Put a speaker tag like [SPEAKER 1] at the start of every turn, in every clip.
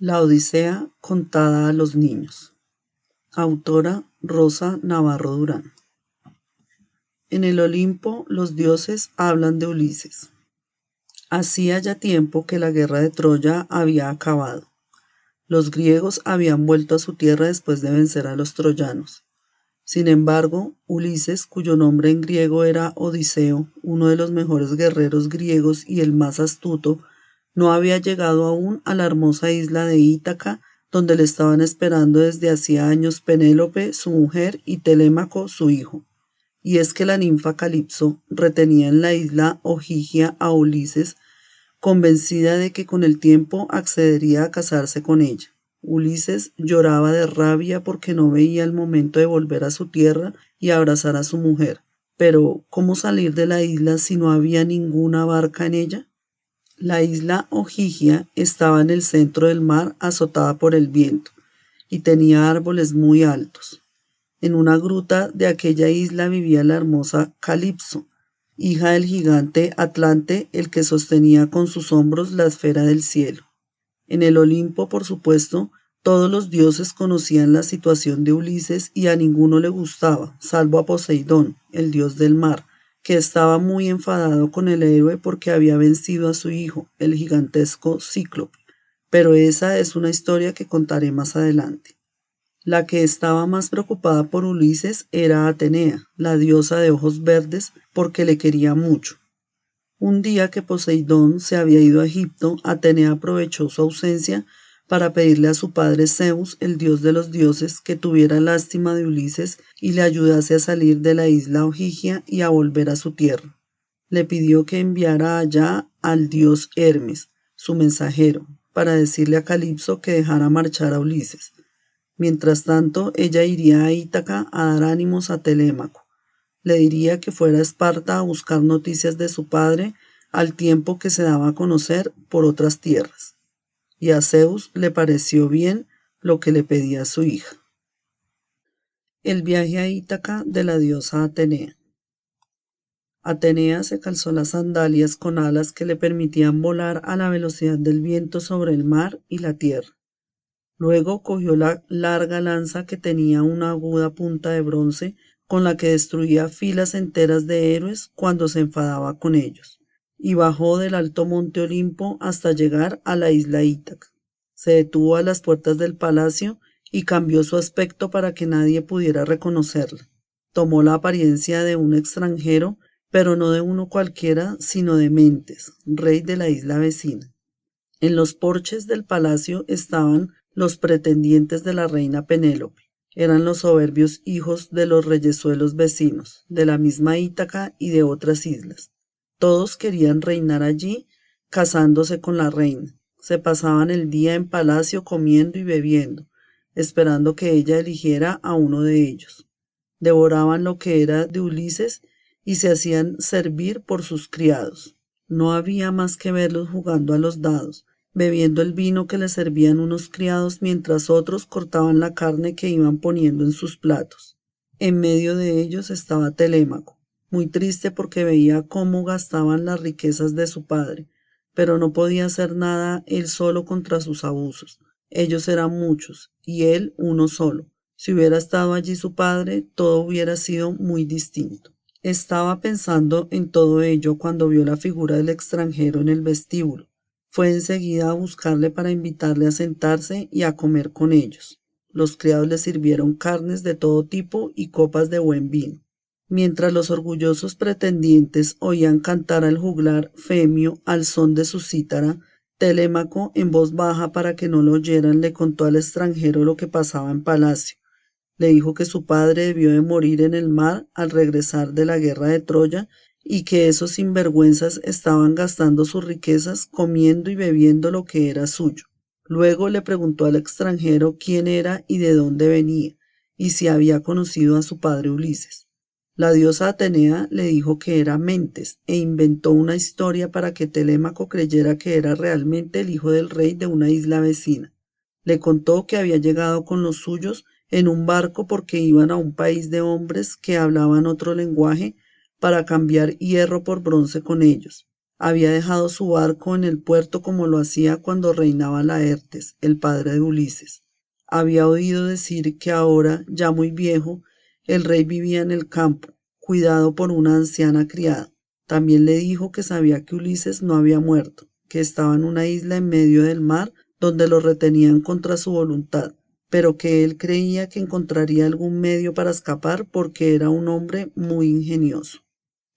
[SPEAKER 1] La Odisea contada a los niños. Autora Rosa Navarro Durán. En el Olimpo los dioses hablan de Ulises. Hacía ya tiempo que la guerra de Troya había acabado. Los griegos habían vuelto a su tierra después de vencer a los troyanos. Sin embargo, Ulises, cuyo nombre en griego era Odiseo, uno de los mejores guerreros griegos y el más astuto, no había llegado aún a la hermosa isla de Ítaca, donde le estaban esperando desde hacía años Penélope, su mujer, y Telémaco, su hijo. Y es que la ninfa Calipso retenía en la isla Ojigia a Ulises, convencida de que con el tiempo accedería a casarse con ella. Ulises lloraba de rabia porque no veía el momento de volver a su tierra y abrazar a su mujer. Pero, ¿cómo salir de la isla si no había ninguna barca en ella? La isla Ojigia estaba en el centro del mar, azotada por el viento, y tenía árboles muy altos. En una gruta de aquella isla vivía la hermosa Calipso, hija del gigante Atlante, el que sostenía con sus hombros la esfera del cielo. En el Olimpo, por supuesto, todos los dioses conocían la situación de Ulises y a ninguno le gustaba, salvo a Poseidón, el dios del mar, que estaba muy enfadado con el héroe porque había vencido a su hijo, el gigantesco Cíclope. Pero esa es una historia que contaré más adelante. La que estaba más preocupada por Ulises era Atenea, la diosa de ojos verdes, porque le quería mucho. Un día que Poseidón se había ido a Egipto, Atenea aprovechó su ausencia para pedirle a su padre Zeus, el dios de los dioses, que tuviera lástima de Ulises y le ayudase a salir de la isla Ojigia y a volver a su tierra. Le pidió que enviara allá al dios Hermes, su mensajero, para decirle a Calipso que dejara marchar a Ulises. Mientras tanto, ella iría a Ítaca a dar ánimos a Telémaco. Le diría que fuera a Esparta a buscar noticias de su padre, al tiempo que se daba a conocer por otras tierras. Y a Zeus le pareció bien lo que le pedía a su hija. El viaje a Ítaca de la diosa Atenea. Atenea se calzó las sandalias con alas que le permitían volar a la velocidad del viento sobre el mar y la tierra. Luego cogió la larga lanza que tenía una aguda punta de bronce con la que destruía filas enteras de héroes cuando se enfadaba con ellos, y bajó del alto monte Olimpo hasta llegar a la isla Ítaca. Se detuvo a las puertas del palacio y cambió su aspecto para que nadie pudiera reconocerla. Tomó la apariencia de un extranjero, pero no de uno cualquiera, sino de Mentes, rey de la isla vecina. En los porches del palacio estaban los pretendientes de la reina Penélope. Eran los soberbios hijos de los reyesuelos vecinos, de la misma Ítaca y de otras islas. Todos querían reinar allí, casándose con la reina. Se pasaban el día en palacio comiendo y bebiendo, esperando que ella eligiera a uno de ellos. Devoraban lo que era de Ulises y se hacían servir por sus criados. No había más que verlos jugando a los dados, bebiendo el vino que les servían unos criados mientras otros cortaban la carne que iban poniendo en sus platos. En medio de ellos estaba Telémaco, muy triste porque veía cómo gastaban las riquezas de su padre, pero no podía hacer nada él solo contra sus abusos. Ellos eran muchos y él uno solo. Si hubiera estado allí su padre, todo hubiera sido muy distinto. Estaba pensando en todo ello cuando vio la figura del extranjero en el vestíbulo. Fue enseguida a buscarle para invitarle a sentarse y a comer con ellos. Los criados le sirvieron carnes de todo tipo y copas de buen vino. Mientras los orgullosos pretendientes oían cantar al juglar Femio al son de su cítara, Telémaco, en voz baja para que no lo oyeran, le contó al extranjero lo que pasaba en palacio. Le dijo que su padre debió de morir en el mar al regresar de la guerra de Troya y que esos sinvergüenzas estaban gastando sus riquezas comiendo y bebiendo lo que era suyo. Luego le preguntó al extranjero quién era y de dónde venía, y si había conocido a su padre Ulises. La diosa Atenea le dijo que era Mentes e inventó una historia para que Telémaco creyera que era realmente el hijo del rey de una isla vecina. Le contó que había llegado con los suyos en un barco porque iban a un país de hombres que hablaban otro lenguaje para cambiar hierro por bronce con ellos. Había dejado su barco en el puerto como lo hacía cuando reinaba Laertes, el padre de Ulises. Había oído decir que ahora, ya muy viejo, el rey vivía en el campo, cuidado por una anciana criada. También le dijo que sabía que Ulises no había muerto, que estaba en una isla en medio del mar donde lo retenían contra su voluntad, pero que él creía que encontraría algún medio para escapar porque era un hombre muy ingenioso.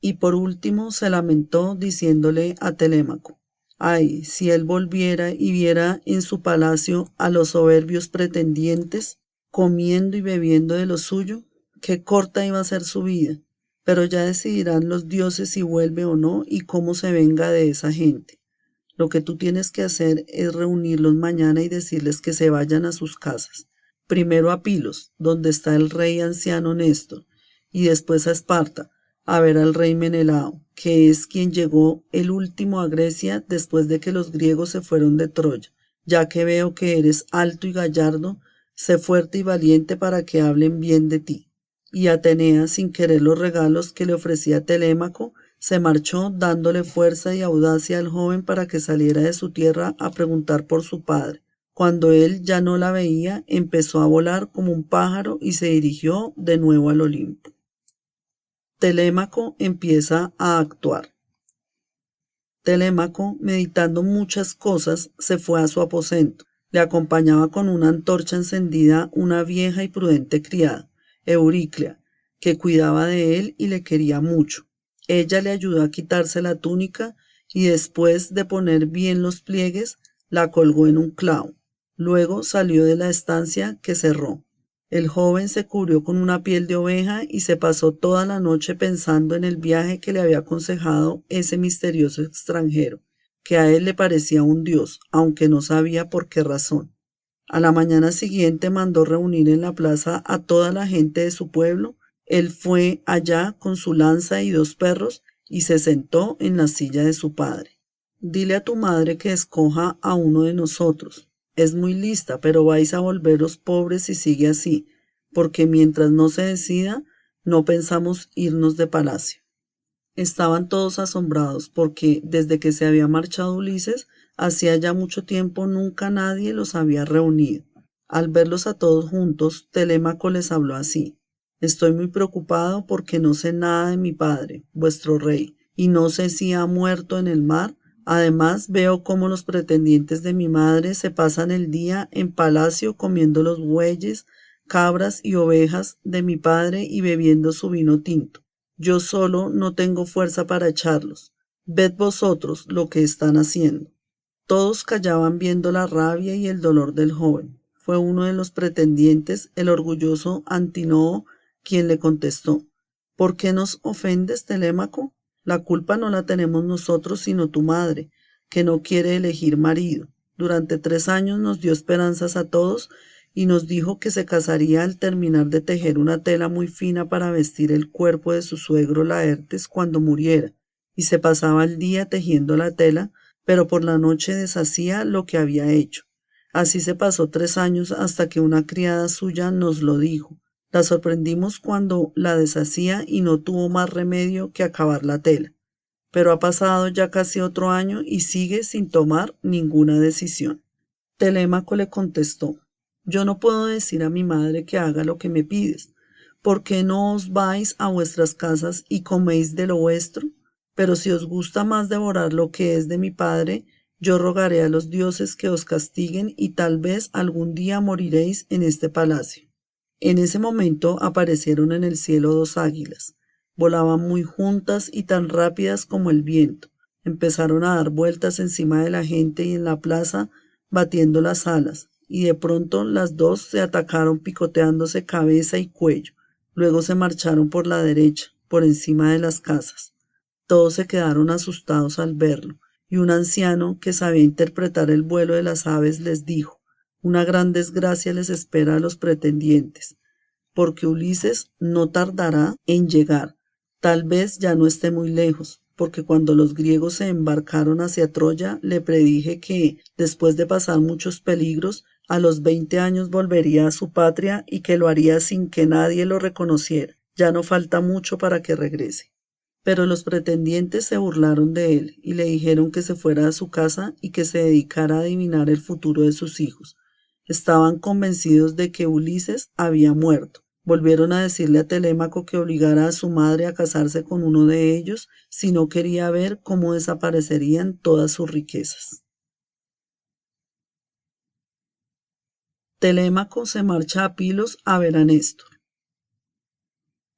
[SPEAKER 1] Y por último se lamentó diciéndole a Telémaco: ay, si él volviera y viera en su palacio a los soberbios pretendientes comiendo y bebiendo de lo suyo, qué corta iba a ser su vida. Pero ya decidirán los dioses si vuelve o no y cómo se venga de esa gente. Lo que tú tienes que hacer es reunirlos mañana y decirles que se vayan a sus casas. Primero a Pilos, donde está el rey anciano Néstor, y después a Esparta, a ver al rey Menelao, que es quien llegó el último a Grecia después de que los griegos se fueron de Troya. Ya que veo que eres alto y gallardo, sé fuerte y valiente para que hablen bien de ti. Y Atenea, sin querer los regalos que le ofrecía Telémaco, se marchó dándole fuerza y audacia al joven para que saliera de su tierra a preguntar por su padre. Cuando él ya no la veía, empezó a volar como un pájaro y se dirigió de nuevo al Olimpo. Telémaco empieza a actuar. Telémaco, meditando muchas cosas, se fue a su aposento. Le acompañaba con una antorcha encendida una vieja y prudente criada, Euriclea, que cuidaba de él y le quería mucho. Ella le ayudó a quitarse la túnica y después de poner bien los pliegues, la colgó en un clavo. Luego salió de la estancia, que cerró. El joven se cubrió con una piel de oveja y se pasó toda la noche pensando en el viaje que le había aconsejado ese misterioso extranjero, que a él le parecía un dios, aunque no sabía por qué razón. A la mañana siguiente mandó reunir en la plaza a toda la gente de su pueblo. Él fue allá con su lanza y 2 perros y se sentó en la silla de su padre. Dile a tu madre que escoja a uno de nosotros. Es muy lista, pero vais a volveros pobres si sigue así, porque mientras no se decida, no pensamos irnos de palacio. Estaban todos asombrados porque, desde que se había marchado Ulises, hacía ya mucho tiempo nunca nadie los había reunido. Al verlos a todos juntos, Telémaco les habló así: estoy muy preocupado porque no sé nada de mi padre, vuestro rey, y no sé si ha muerto en el mar. Además, veo cómo los pretendientes de mi madre se pasan el día en palacio comiendo los bueyes, cabras y ovejas de mi padre y bebiendo su vino tinto. Yo solo no tengo fuerza para echarlos. Ved vosotros lo que están haciendo. Todos callaban viendo la rabia y el dolor del joven. Fue uno de los pretendientes, el orgulloso Antinoo, quien le contestó: ¿por qué nos ofendes, Telémaco? La culpa no la tenemos nosotros, sino tu madre, que no quiere elegir marido. Durante 3 años nos dio esperanzas a todos y nos dijo que se casaría al terminar de tejer una tela muy fina para vestir el cuerpo de su suegro Laertes cuando muriera, y se pasaba el día tejiendo la tela, pero por la noche deshacía lo que había hecho. Así se pasó 3 años hasta que una criada suya nos lo dijo. La sorprendimos cuando la deshacía y no tuvo más remedio que acabar la tela. Pero ha pasado ya casi otro año y sigue sin tomar ninguna decisión. Telémaco le contestó: yo no puedo decir a mi madre que haga lo que me pides. ¿Por qué no os vais a vuestras casas y coméis de lo vuestro? Pero si os gusta más devorar lo que es de mi padre, yo rogaré a los dioses que os castiguen y tal vez algún día moriréis en este palacio. En ese momento aparecieron en el cielo 2 águilas. Volaban muy juntas y tan rápidas como el viento. Empezaron a dar vueltas encima de la gente y en la plaza, batiendo las alas, y de pronto las 2 se atacaron picoteándose cabeza y cuello. Luego se marcharon por la derecha, por encima de las casas. Todos se quedaron asustados al verlo, y un anciano que sabía interpretar el vuelo de las aves les dijo: una gran desgracia les espera a los pretendientes, porque Ulises no tardará en llegar. Tal vez ya no esté muy lejos, porque cuando los griegos se embarcaron hacia Troya, le predije que, después de pasar muchos peligros, a los 20 años volvería a su patria y que lo haría sin que nadie lo reconociera. Ya no falta mucho para que regrese. Pero los pretendientes se burlaron de él y le dijeron que se fuera a su casa y que se dedicara a adivinar el futuro de sus hijos. Estaban convencidos de que Ulises había muerto. Volvieron a decirle a Telémaco que obligara a su madre a casarse con uno de ellos si no quería ver cómo desaparecerían todas sus riquezas. Telémaco se marcha a Pilos a ver a Néstor.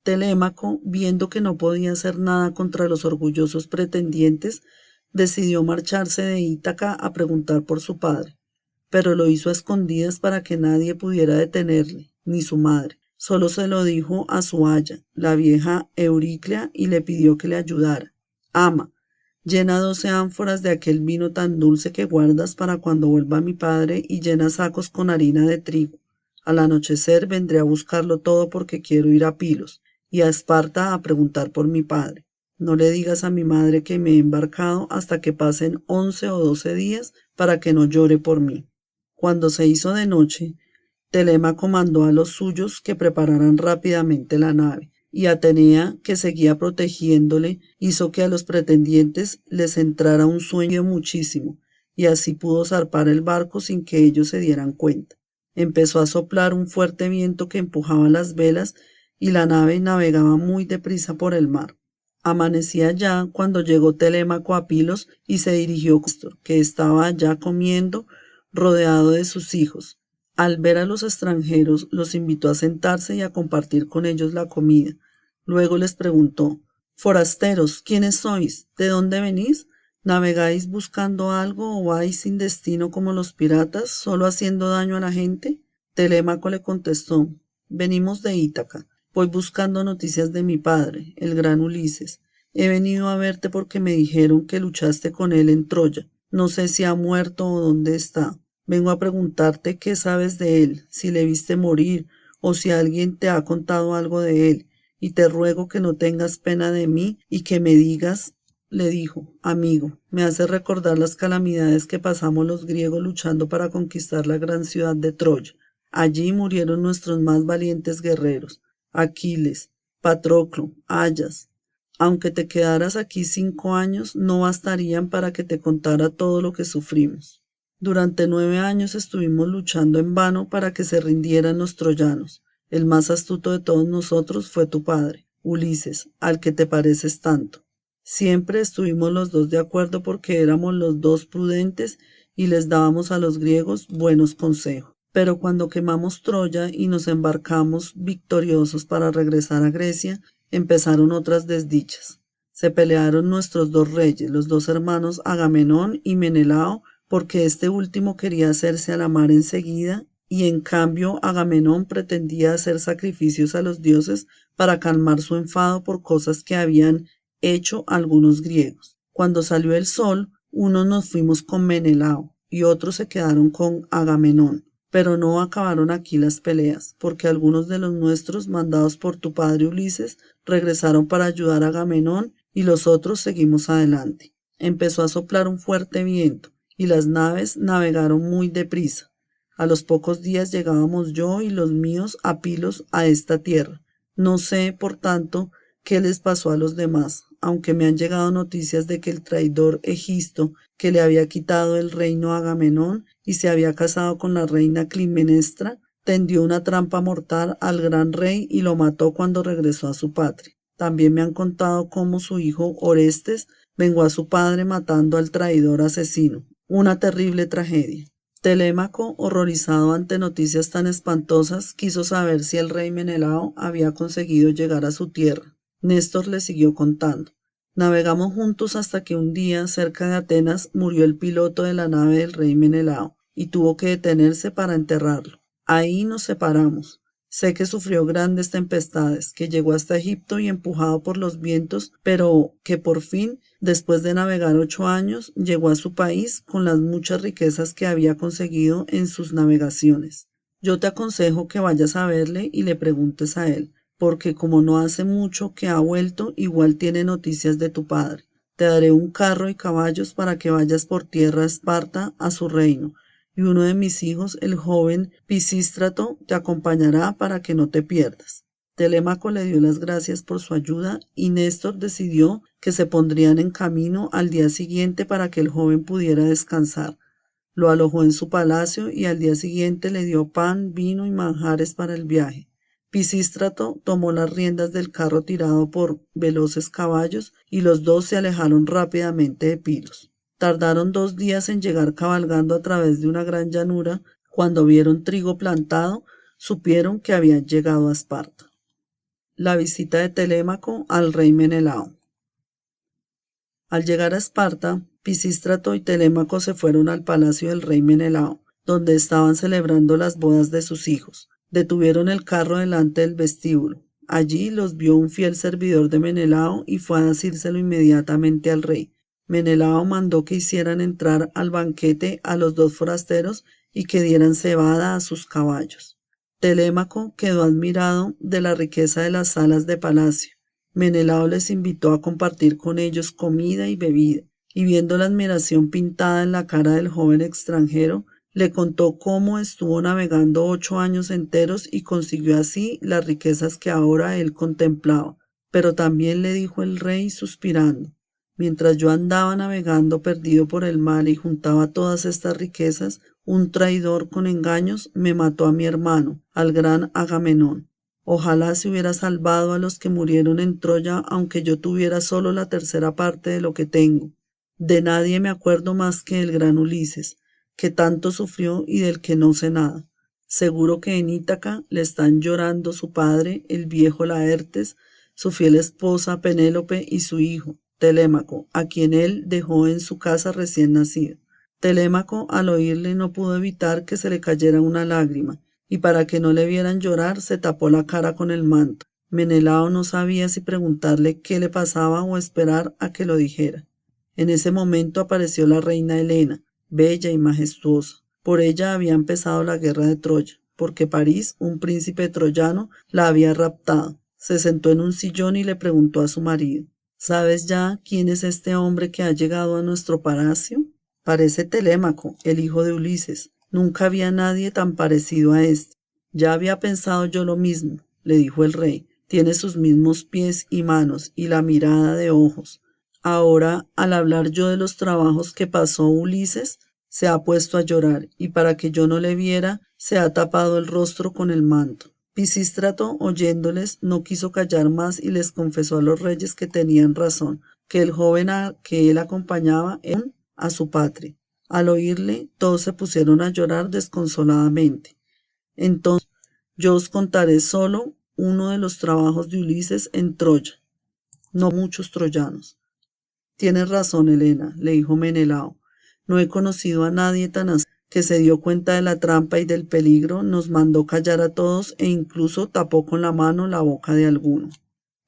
[SPEAKER 1] Telémaco, viendo que no podía hacer nada contra los orgullosos pretendientes, decidió marcharse de Ítaca a preguntar por su padre, pero lo hizo a escondidas para que nadie pudiera detenerle, ni su madre. Solo se lo dijo a su aya, la vieja Euriclea, y le pidió que le ayudara. Ama, llena 12 ánforas de aquel vino tan dulce que guardas para cuando vuelva mi padre y llena sacos con harina de trigo. Al anochecer vendré a buscarlo todo porque quiero ir a Pilos y a Esparta a preguntar por mi padre. No le digas a mi madre que me he embarcado hasta que pasen 11 o 12 días para que no llore por mí. Cuando se hizo de noche, Telémaco mandó a los suyos que prepararan rápidamente la nave, y Atenea, que seguía protegiéndole, hizo que a los pretendientes les entrara un sueño muchísimo, y así pudo zarpar el barco sin que ellos se dieran cuenta. Empezó a soplar un fuerte viento que empujaba las velas y la nave navegaba muy deprisa por el mar. Amanecía ya cuando llegó Telémaco a Pilos y se dirigió a Néstor, que estaba allá comiendo, rodeado de sus hijos. Al ver a los extranjeros, los invitó a sentarse y a compartir con ellos la comida. Luego les preguntó: Forasteros, ¿quiénes sois? ¿De dónde venís? ¿Navegáis buscando algo o vais sin destino como los piratas, solo haciendo daño a la gente? Telémaco le contestó: Venimos de Ítaca. Voy buscando noticias de mi padre, el gran Ulises. He venido a verte porque me dijeron que luchaste con él en Troya. No sé si ha muerto o dónde está. Vengo a preguntarte qué sabes de él, si le viste morir o si alguien te ha contado algo de él, y te ruego que no tengas pena de mí y que me digas. Le dijo: Amigo, me hace recordar las calamidades que pasamos los griegos luchando para conquistar la gran ciudad de Troya. Allí murieron nuestros más valientes guerreros, Aquiles, Patroclo, Ayas. Aunque te quedaras aquí 5 años, no bastarían para que te contara todo lo que sufrimos. Durante 9 años estuvimos luchando en vano para que se rindieran los troyanos. El más astuto de todos nosotros fue tu padre, Ulises, al que te pareces tanto. Siempre estuvimos los dos de acuerdo porque éramos los dos prudentes y les dábamos a los griegos buenos consejos. Pero cuando quemamos Troya y nos embarcamos victoriosos para regresar a Grecia, empezaron otras desdichas. Se pelearon nuestros dos reyes, los dos hermanos Agamenón y Menelao, porque este último quería hacerse a la mar enseguida, y en cambio Agamenón pretendía hacer sacrificios a los dioses para calmar su enfado por cosas que habían hecho algunos griegos. Cuando salió el sol, unos nos fuimos con Menelao y otros se quedaron con Agamenón. Pero no acabaron aquí las peleas, porque algunos de los nuestros, mandados por tu padre Ulises, regresaron para ayudar a Agamenón y los otros seguimos adelante. Empezó a soplar un fuerte viento y las naves navegaron muy deprisa. A los pocos días llegábamos yo y los míos a Pilos, a esta tierra. No sé, por tanto, qué les pasó a los demás, aunque me han llegado noticias de que el traidor Egisto, que le había quitado el reino a Agamenón y se había casado con la reina Climenestra, tendió una trampa mortal al gran rey y lo mató cuando regresó a su patria. También me han contado cómo su hijo Orestes vengó a su padre matando al traidor asesino. Una terrible tragedia. Telémaco, horrorizado ante noticias tan espantosas, quiso saber si el rey Menelao había conseguido llegar a su tierra. Néstor le siguió contando. Navegamos juntos hasta que un día, cerca de Atenas, murió el piloto de la nave del rey Menelao y tuvo que detenerse para enterrarlo. Ahí nos separamos. Sé que sufrió grandes tempestades, que llegó hasta Egipto y empujado por los vientos, pero que por fin, después de navegar 8 años, llegó a su país con las muchas riquezas que había conseguido en sus navegaciones. Yo te aconsejo que vayas a verle y le preguntes a él, porque como no hace mucho que ha vuelto, igual tiene noticias de tu padre. Te daré un carro y caballos para que vayas por tierra a Esparta, a su reino, y uno de mis hijos, el joven Pisístrato, te acompañará para que no te pierdas. Telémaco le dio las gracias por su ayuda y Néstor decidió que se pondrían en camino al día siguiente para que el joven pudiera descansar. Lo alojó en su palacio y al día siguiente le dio pan, vino y manjares para el viaje. Pisístrato tomó las riendas del carro tirado por veloces caballos y los dos se alejaron rápidamente de Pilos. Tardaron 2 días en llegar cabalgando a través de una gran llanura. Cuando vieron trigo plantado, supieron que habían llegado a Esparta. La visita de Telémaco al rey Menelao. Al llegar a Esparta, Pisístrato y Telémaco se fueron al palacio del rey Menelao, donde estaban celebrando las bodas de sus hijos. Detuvieron el carro delante del vestíbulo. Allí los vio un fiel servidor de Menelao y fue a decírselo inmediatamente al rey. Menelao mandó que hicieran entrar al banquete a los 2 forasteros y que dieran cebada a sus caballos. Telémaco quedó admirado de la riqueza de las salas de palacio. Menelao les invitó a compartir con ellos comida y bebida, y viendo la admiración pintada en la cara del joven extranjero, le contó cómo estuvo navegando 8 años enteros y consiguió así las riquezas que ahora él contemplaba. Pero también le dijo el rey suspirando: mientras yo andaba navegando perdido por el mar y juntaba todas estas riquezas, un traidor con engaños me mató a mi hermano, al gran Agamenón. Ojalá se hubiera salvado a los que murieron en Troya, aunque yo tuviera solo la tercera parte de lo que tengo. De nadie me acuerdo más que del gran Ulises, que tanto sufrió y del que no sé nada. Seguro que en Ítaca le están llorando su padre, el viejo Laertes, su fiel esposa Penélope y su hijo, Telémaco, a quien él dejó en su casa recién nacido. Telémaco, al oírle, no pudo evitar que se le cayera una lágrima, y para que no le vieran llorar se tapó la cara con el manto. Menelao no sabía si preguntarle qué le pasaba o esperar a que lo dijera. En ese momento apareció la reina Helena, bella y majestuosa. Por ella había empezado la guerra de Troya, porque París, un príncipe troyano, la había raptado. Se sentó en un sillón y le preguntó a su marido: ¿sabes ya quién es este hombre que ha llegado a nuestro palacio? Parece Telémaco, el hijo de Ulises. Nunca había nadie tan parecido a este. Ya había pensado yo lo mismo, le dijo el rey. Tiene sus mismos pies y manos y la mirada de ojos. Ahora, al hablar yo de los trabajos que pasó Ulises, se ha puesto a llorar, y para que yo no le viera, se ha tapado el rostro con el manto. Pisístrato, oyéndoles, no quiso callar más y les confesó a los reyes que tenían razón, que el joven a que él acompañaba era a su patria. Al oírle, todos se pusieron a llorar desconsoladamente. Entonces, yo os contaré solo uno de los trabajos de Ulises en Troya, no muchos troyanos. Tienes razón, Helena, le dijo Menelao. No he conocido a nadie tan así, que se dio cuenta de la trampa y del peligro, nos mandó callar a todos e incluso tapó con la mano la boca de alguno.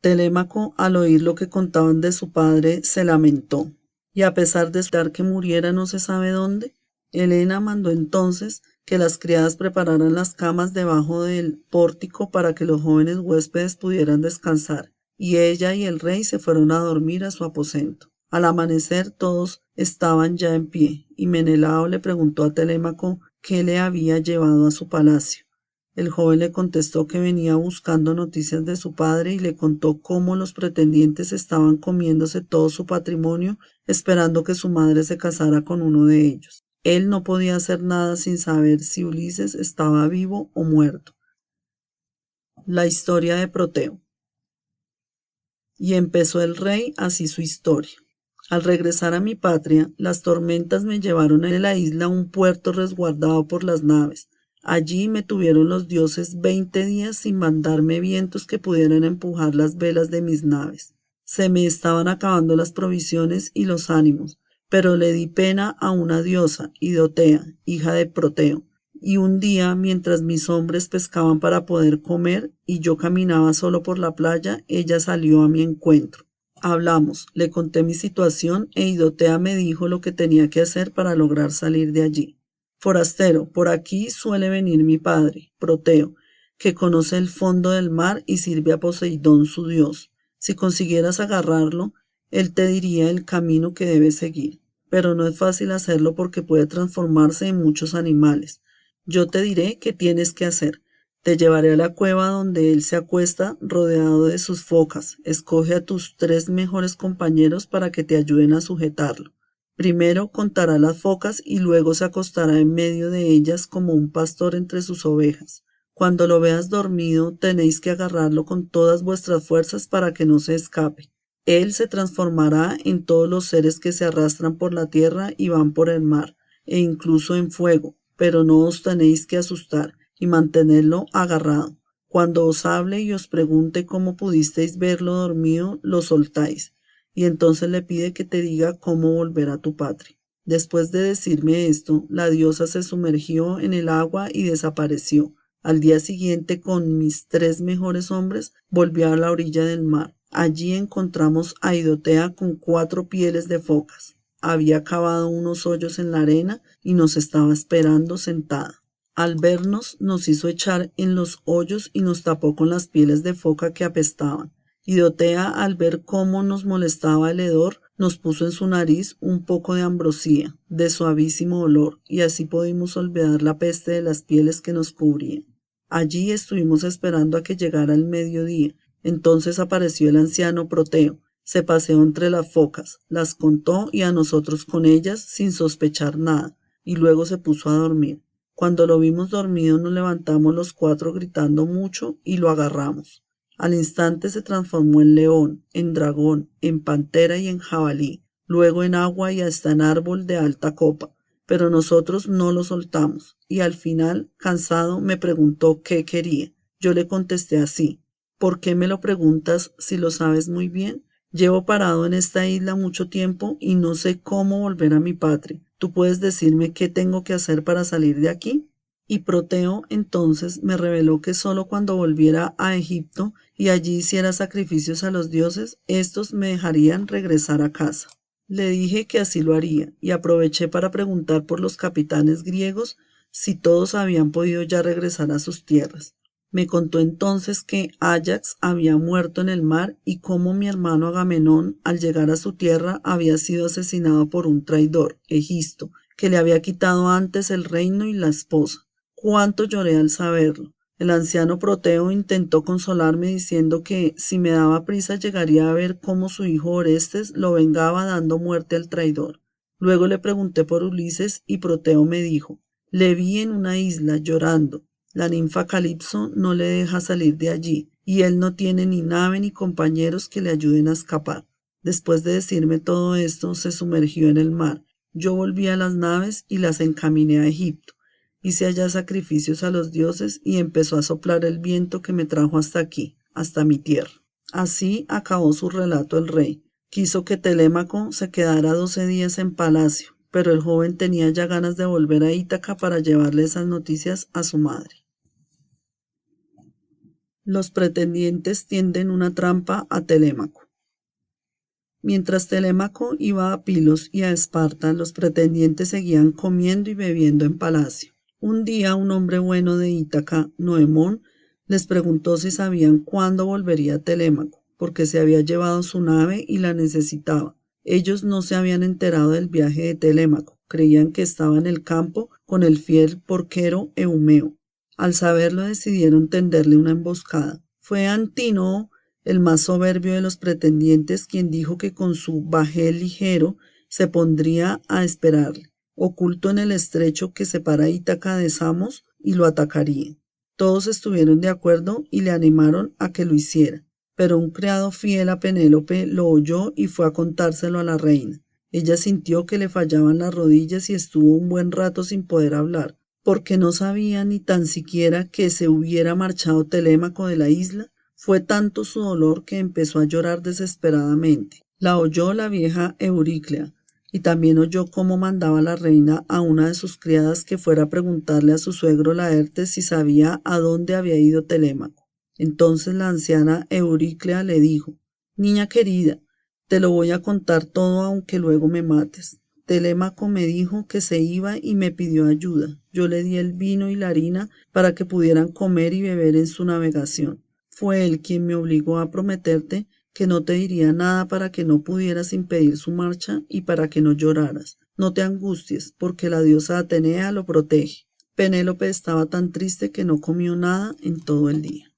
[SPEAKER 1] Telémaco, al oír lo que contaban de su padre, se lamentó. Y a pesar de esperar que muriera no se sabe dónde, Helena mandó entonces que las criadas prepararan las camas debajo del pórtico para que los jóvenes huéspedes pudieran descansar, y ella y el rey se fueron a dormir a su aposento. Al amanecer todos estaban ya en pie, y Menelao le preguntó a Telémaco qué le había llevado a su palacio. El joven le contestó que venía buscando noticias de su padre y le contó cómo los pretendientes estaban comiéndose todo su patrimonio esperando que su madre se casara con uno de ellos. Él no podía hacer nada sin saber si Ulises estaba vivo o muerto. La historia de Proteo. Y empezó el rey así su historia. Al regresar a mi patria, las tormentas me llevaron a la isla a un puerto resguardado por las naves. Allí me tuvieron los dioses 20 días sin mandarme vientos que pudieran empujar las velas de mis naves. Se me estaban acabando las provisiones y los ánimos, pero le di pena a una diosa, Idotea, hija de Proteo, y un día, mientras mis hombres pescaban para poder comer y yo caminaba solo por la playa, ella salió a mi encuentro. Hablamos, le conté mi situación e Idotea me dijo lo que tenía que hacer para lograr salir de allí. Forastero, por aquí suele venir mi padre, Proteo, que conoce el fondo del mar y sirve a Poseidón su dios. Si consiguieras agarrarlo, él te diría el camino que debes seguir, pero no es fácil hacerlo porque puede transformarse en muchos animales. Yo te diré qué tienes que hacer. Te llevaré a la cueva donde él se acuesta rodeado de sus focas. Escoge a tus 3 mejores compañeros para que te ayuden a sujetarlo. Primero contará las focas y luego se acostará en medio de ellas como un pastor entre sus ovejas. Cuando lo veas dormido, tenéis que agarrarlo con todas vuestras fuerzas para que no se escape. Él se transformará en todos los seres que se arrastran por la tierra y van por el mar, e incluso en fuego, pero no os tenéis que asustar y mantenerlo agarrado. Cuando os hable y os pregunte cómo pudisteis verlo dormido, lo soltáis, y entonces le pide que te diga cómo volver a tu patria. Después de decirme esto, la diosa se sumergió en el agua y desapareció. Al día siguiente, con mis 3 mejores hombres, volví a la orilla del mar. Allí encontramos a Idotea con 4 pieles de focas. Había cavado unos hoyos en la arena y nos estaba esperando sentada. Al vernos, nos hizo echar en los hoyos y nos tapó con las pieles de foca que apestaban. Idotea, al ver cómo nos molestaba el hedor, nos puso en su nariz un poco de ambrosía, de suavísimo olor, y así pudimos olvidar la peste de las pieles que nos cubrían. Allí estuvimos esperando a que llegara el mediodía. Entonces apareció el anciano Proteo, se paseó entre las focas, las contó y a nosotros con ellas sin sospechar nada, y luego se puso a dormir. Cuando lo vimos dormido nos levantamos los 4 gritando mucho y lo agarramos. Al instante se transformó en león, en dragón, en pantera y en jabalí, luego en agua y hasta en árbol de alta copa, pero nosotros no lo soltamos, y al final, cansado, me preguntó qué quería. Yo le contesté así: ¿por qué me lo preguntas si lo sabes muy bien? Llevo parado en esta isla mucho tiempo y no sé cómo volver a mi patria. ¿Tú puedes decirme qué tengo que hacer para salir de aquí? Y Proteo entonces me reveló que solo cuando volviera a Egipto y allí hiciera sacrificios a los dioses, estos me dejarían regresar a casa. Le dije que así lo haría y aproveché para preguntar por los capitanes griegos si todos habían podido ya regresar a sus tierras. Me contó entonces que Áyax había muerto en el mar y cómo mi hermano Agamenón, al llegar a su tierra, había sido asesinado por un traidor, Egisto, que le había quitado antes el reino y la esposa. Cuánto lloré al saberlo. El anciano Proteo intentó consolarme diciendo que si me daba prisa llegaría a ver cómo su hijo Orestes lo vengaba dando muerte al traidor. Luego le pregunté por Ulises y Proteo me dijo: le vi en una isla llorando. La ninfa Calipso no le deja salir de allí, y él no tiene ni nave ni compañeros que le ayuden a escapar. Después de decirme todo esto, se sumergió en el mar. Yo volví a las naves y las encaminé a Egipto. Hice allá sacrificios a los dioses y empezó a soplar el viento que me trajo hasta aquí, hasta mi tierra. Así acabó su relato el rey. Quiso que Telémaco se quedara 12 días en palacio, pero el joven tenía ya ganas de volver a Ítaca para llevarle esas noticias a su madre. Los pretendientes tienden una trampa a Telémaco. Mientras Telémaco iba a Pilos y a Esparta, los pretendientes seguían comiendo y bebiendo en palacio. Un día un hombre bueno de Ítaca, Noemón, les preguntó si sabían cuándo volvería Telémaco, porque se había llevado su nave y la necesitaba. Ellos no se habían enterado del viaje de Telémaco, creían que estaba en el campo con el fiel porquero Eumeo. Al saberlo decidieron tenderle una emboscada. Fue Antínoe, el más soberbio de los pretendientes, quien dijo que con su bajel ligero se pondría a esperarle, oculto en el estrecho que separa Ítaca de Samos, y lo atacaría. Todos estuvieron de acuerdo y le animaron a que lo hiciera, pero un criado fiel a Penélope lo oyó y fue a contárselo a la reina. Ella sintió que le fallaban las rodillas y estuvo un buen rato sin poder hablar, porque no sabía ni tan siquiera que se hubiera marchado Telémaco de la isla. Fue tanto su dolor que empezó a llorar desesperadamente. La oyó la vieja Euríclea, y también oyó cómo mandaba la reina a una de sus criadas que fuera a preguntarle a su suegro Laertes si sabía a dónde había ido Telémaco. Entonces la anciana Euríclea le dijo: niña querida, te lo voy a contar todo aunque luego me mates. Telémaco me dijo que se iba y me pidió ayuda. Yo le di el vino y la harina para que pudieran comer y beber en su navegación. Fue él quien me obligó a prometerte que no te diría nada para que no pudieras impedir su marcha y para que no lloraras. No te angusties, porque la diosa Atenea lo protege. Penélope estaba tan triste que no comió nada en todo el día.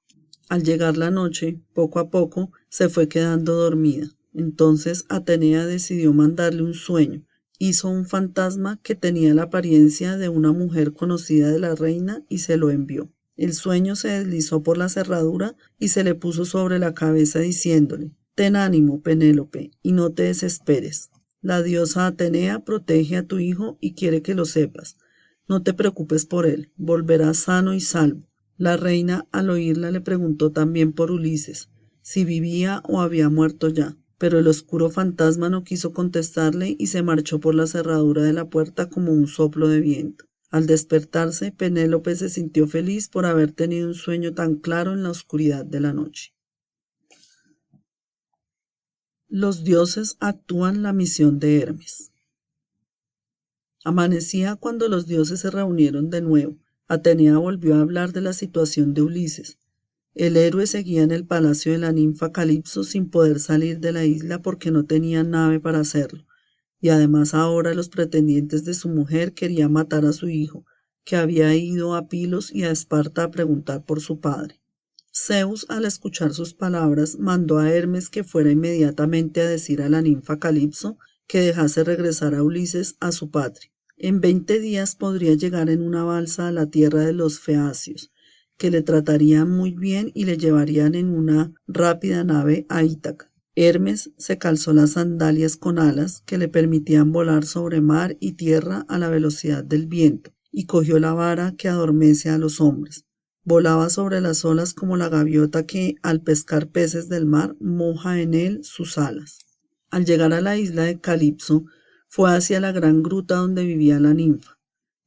[SPEAKER 1] Al llegar la noche, poco a poco, se fue quedando dormida. Entonces Atenea decidió mandarle un sueño. Hizo un fantasma que tenía la apariencia de una mujer conocida de la reina y se lo envió. El sueño se deslizó por la cerradura y se le puso sobre la cabeza diciéndole: Ten ánimo, Penélope, y no te desesperes. La diosa Atenea protege a tu hijo y quiere que lo sepas. No te preocupes por él, volverá sano y salvo. La reina, al oírla, le preguntó también por Ulises, si vivía o había muerto ya, pero el oscuro fantasma no quiso contestarle y se marchó por la cerradura de la puerta como un soplo de viento. Al despertarse, Penélope se sintió feliz por haber tenido un sueño tan claro en la oscuridad de la noche. Los dioses actúan la misión de Hermes. Amanecía cuando los dioses se reunieron de nuevo. Atenea volvió a hablar de la situación de Ulises. El héroe seguía en el palacio de la ninfa Calipso sin poder salir de la isla porque no tenía nave para hacerlo, y además ahora los pretendientes de su mujer querían matar a su hijo, que había ido a Pilos y a Esparta a preguntar por su padre. Zeus, al escuchar sus palabras, mandó a Hermes que fuera inmediatamente a decir a la ninfa Calipso que dejase regresar a Ulises a su patria. En 20 días podría llegar en una balsa a la tierra de los feacios, que le tratarían muy bien y le llevarían en una rápida nave a Ítaca. Hermes se calzó las sandalias con alas que le permitían volar sobre mar y tierra a la velocidad del viento, y cogió la vara que adormece a los hombres. Volaba sobre las olas como la gaviota que, al pescar peces del mar, moja en él sus alas. Al llegar a la isla de Calipso, fue hacia la gran gruta donde vivía la ninfa.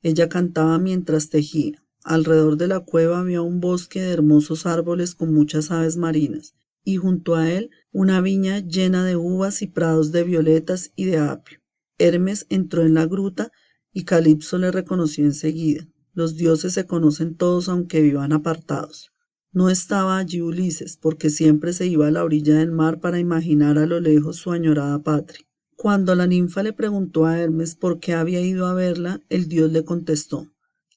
[SPEAKER 1] Ella cantaba mientras tejía. Alrededor de la cueva había un bosque de hermosos árboles con muchas aves marinas, y junto a él una viña llena de uvas y prados de violetas y de apio. Hermes entró en la gruta y Calipso le reconoció enseguida. Los dioses se conocen todos aunque vivan apartados. No estaba allí Ulises, porque siempre se iba a la orilla del mar para imaginar a lo lejos su añorada patria. Cuando la ninfa le preguntó a Hermes por qué había ido a verla, el dios le contestó: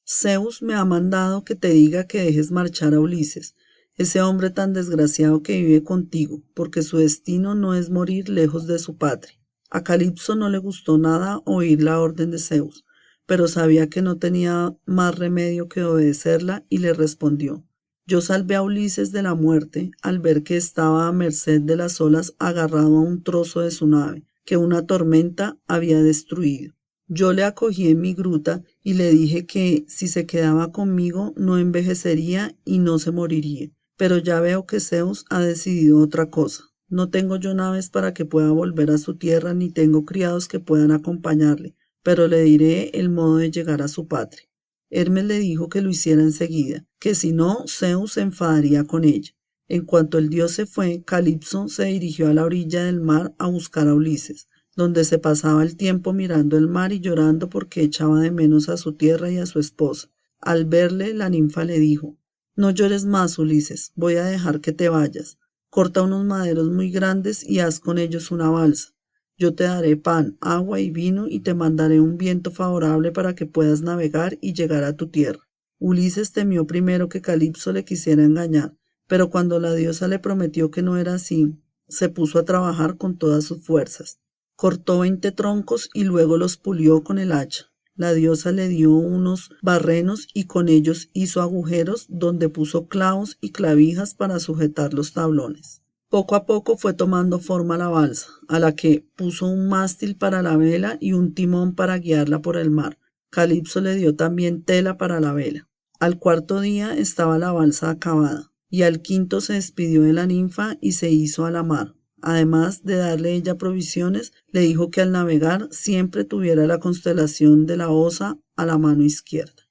[SPEAKER 1] Zeus me ha mandado que te diga que dejes marchar a Ulises, ese hombre tan desgraciado que vive contigo, porque su destino no es morir lejos de su patria. A Calipso no le gustó nada oír la orden de Zeus, pero sabía que no tenía más remedio que obedecerla y le respondió: Yo salvé a Ulises de la muerte al ver que estaba a merced de las olas agarrado a un trozo de su nave, que una tormenta había destruido. Yo le acogí en mi gruta y le dije que si se quedaba conmigo no envejecería y no se moriría. Pero ya veo que Zeus ha decidido otra cosa. No tengo yo naves para que pueda volver a su tierra ni tengo criados que puedan acompañarle, pero le diré el modo de llegar a su patria. Hermes le dijo que lo hiciera enseguida, que si no, Zeus se enfadaría con ella. En cuanto el dios se fue, Calipso se dirigió a la orilla del mar a buscar a Ulises, donde se pasaba el tiempo mirando el mar y llorando porque echaba de menos a su tierra y a su esposa. Al verle, la ninfa le dijo: No llores más, Ulises, voy a dejar que te vayas. Corta unos maderos muy grandes y haz con ellos una balsa. Yo te daré pan, agua y vino y te mandaré un viento favorable para que puedas navegar y llegar a tu tierra. Ulises temió primero que Calipso le quisiera engañar, pero cuando la diosa le prometió que no era así, se puso a trabajar con todas sus fuerzas. Cortó 20 troncos y luego los pulió con el hacha. La diosa le dio unos barrenos y con ellos hizo agujeros donde puso clavos y clavijas para sujetar los tablones. Poco a poco fue tomando forma la balsa, a la que puso un mástil para la vela y un timón para guiarla por el mar. Calipso le dio también tela para la vela. Al cuarto día estaba la balsa acabada, y al quinto se despidió de la ninfa y se hizo a la mar. Además de darle ella provisiones, le dijo que al navegar siempre tuviera la constelación de la Osa a la mano izquierda.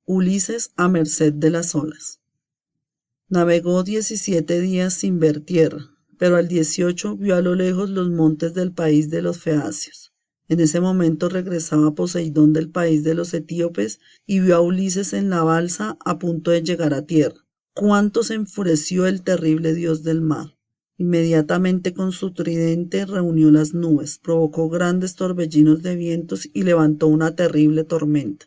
[SPEAKER 1] Ulises a merced de las olas. Navegó 17 días sin ver tierra, pero al 18 vio a lo lejos los montes del país de los feacios. En ese momento regresaba Poseidón del país de los etíopes y vio a Ulises en la balsa a punto de llegar a tierra. Cuánto se enfureció el terrible dios del mar. Inmediatamente con su tridente reunió las nubes, provocó grandes torbellinos de vientos y levantó una terrible tormenta.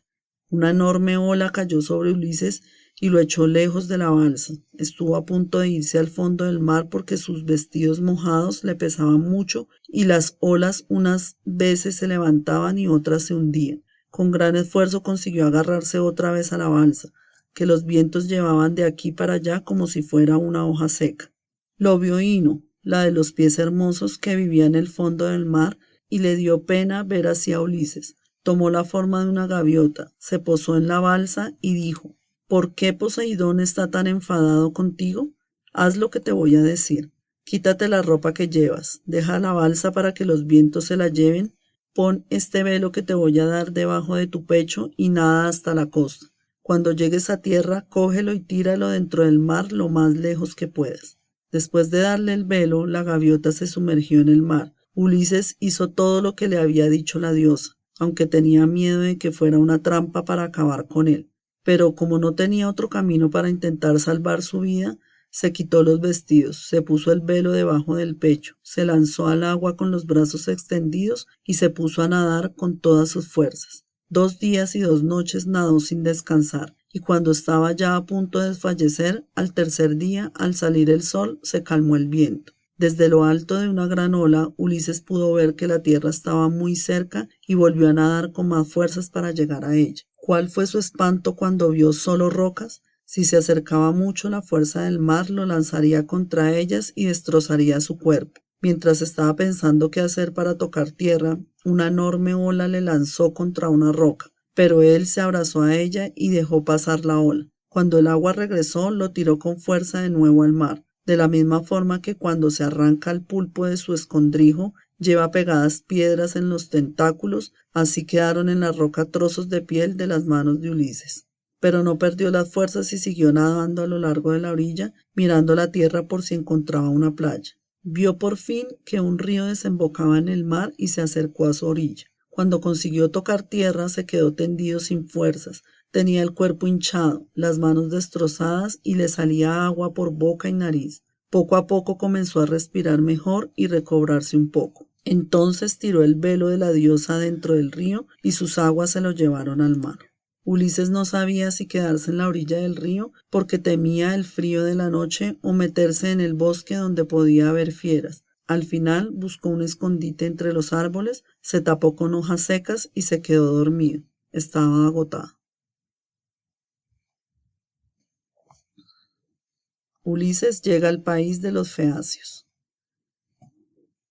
[SPEAKER 1] Una enorme ola cayó sobre Ulises y lo echó lejos de la balsa. Estuvo a punto de irse al fondo del mar porque sus vestidos mojados le pesaban mucho y las olas unas veces se levantaban y otras se hundían. Con gran esfuerzo consiguió agarrarse otra vez a la balsa, que los vientos llevaban de aquí para allá como si fuera una hoja seca. Lo vio Ino, la de los pies hermosos, que vivía en el fondo del mar, y le dio pena ver así a Ulises. Tomó la forma de una gaviota, se posó en la balsa y dijo: ¿Por qué Poseidón está tan enfadado contigo? Haz lo que te voy a decir. Quítate la ropa que llevas, deja la balsa para que los vientos se la lleven, pon este velo que te voy a dar debajo de tu pecho y nada hasta la costa. Cuando llegues a tierra, cógelo y tíralo dentro del mar lo más lejos que puedas. Después de darle el velo, la gaviota se sumergió en el mar. Ulises hizo todo lo que le había dicho la diosa, aunque tenía miedo de que fuera una trampa para acabar con él. Pero como no tenía otro camino para intentar salvar su vida, se quitó los vestidos, se puso el velo debajo del pecho, se lanzó al agua con los brazos extendidos y se puso a nadar con todas sus fuerzas. 2 días y 2 noches nadó sin descansar, y cuando estaba ya a punto de desfallecer, al tercer día, al salir el sol, se calmó el viento. Desde lo alto de una gran ola, Ulises pudo ver que la tierra estaba muy cerca y volvió a nadar con más fuerzas para llegar a ella. ¿Cuál fue su espanto cuando vio solo rocas? Si se acercaba mucho, la fuerza del mar lo lanzaría contra ellas y destrozaría su cuerpo. Mientras estaba pensando qué hacer para tocar tierra, una enorme ola le lanzó contra una roca, pero él se abrazó a ella y dejó pasar la ola. Cuando el agua regresó, lo tiró con fuerza de nuevo al mar, de la misma forma que cuando se arranca el pulpo de su escondrijo, lleva pegadas piedras en los tentáculos, así quedaron en la roca trozos de piel de las manos de Ulises. Pero no perdió las fuerzas y siguió nadando a lo largo de la orilla, mirando la tierra por si encontraba una playa. Vio por fin que un río desembocaba en el mar y se acercó a su orilla. Cuando consiguió tocar tierra, se quedó tendido sin fuerzas. Tenía el cuerpo hinchado, las manos destrozadas y le salía agua por boca y nariz. Poco a poco comenzó a respirar mejor y recobrarse un poco. Entonces tiró el velo de la diosa dentro del río y sus aguas se lo llevaron al mar. Ulises no sabía si quedarse en la orilla del río porque temía el frío de la noche o meterse en el bosque donde podía haber fieras. Al final buscó un escondite entre los árboles, se tapó con hojas secas y se quedó dormido. Estaba agotado. Ulises llega al país de los feacios.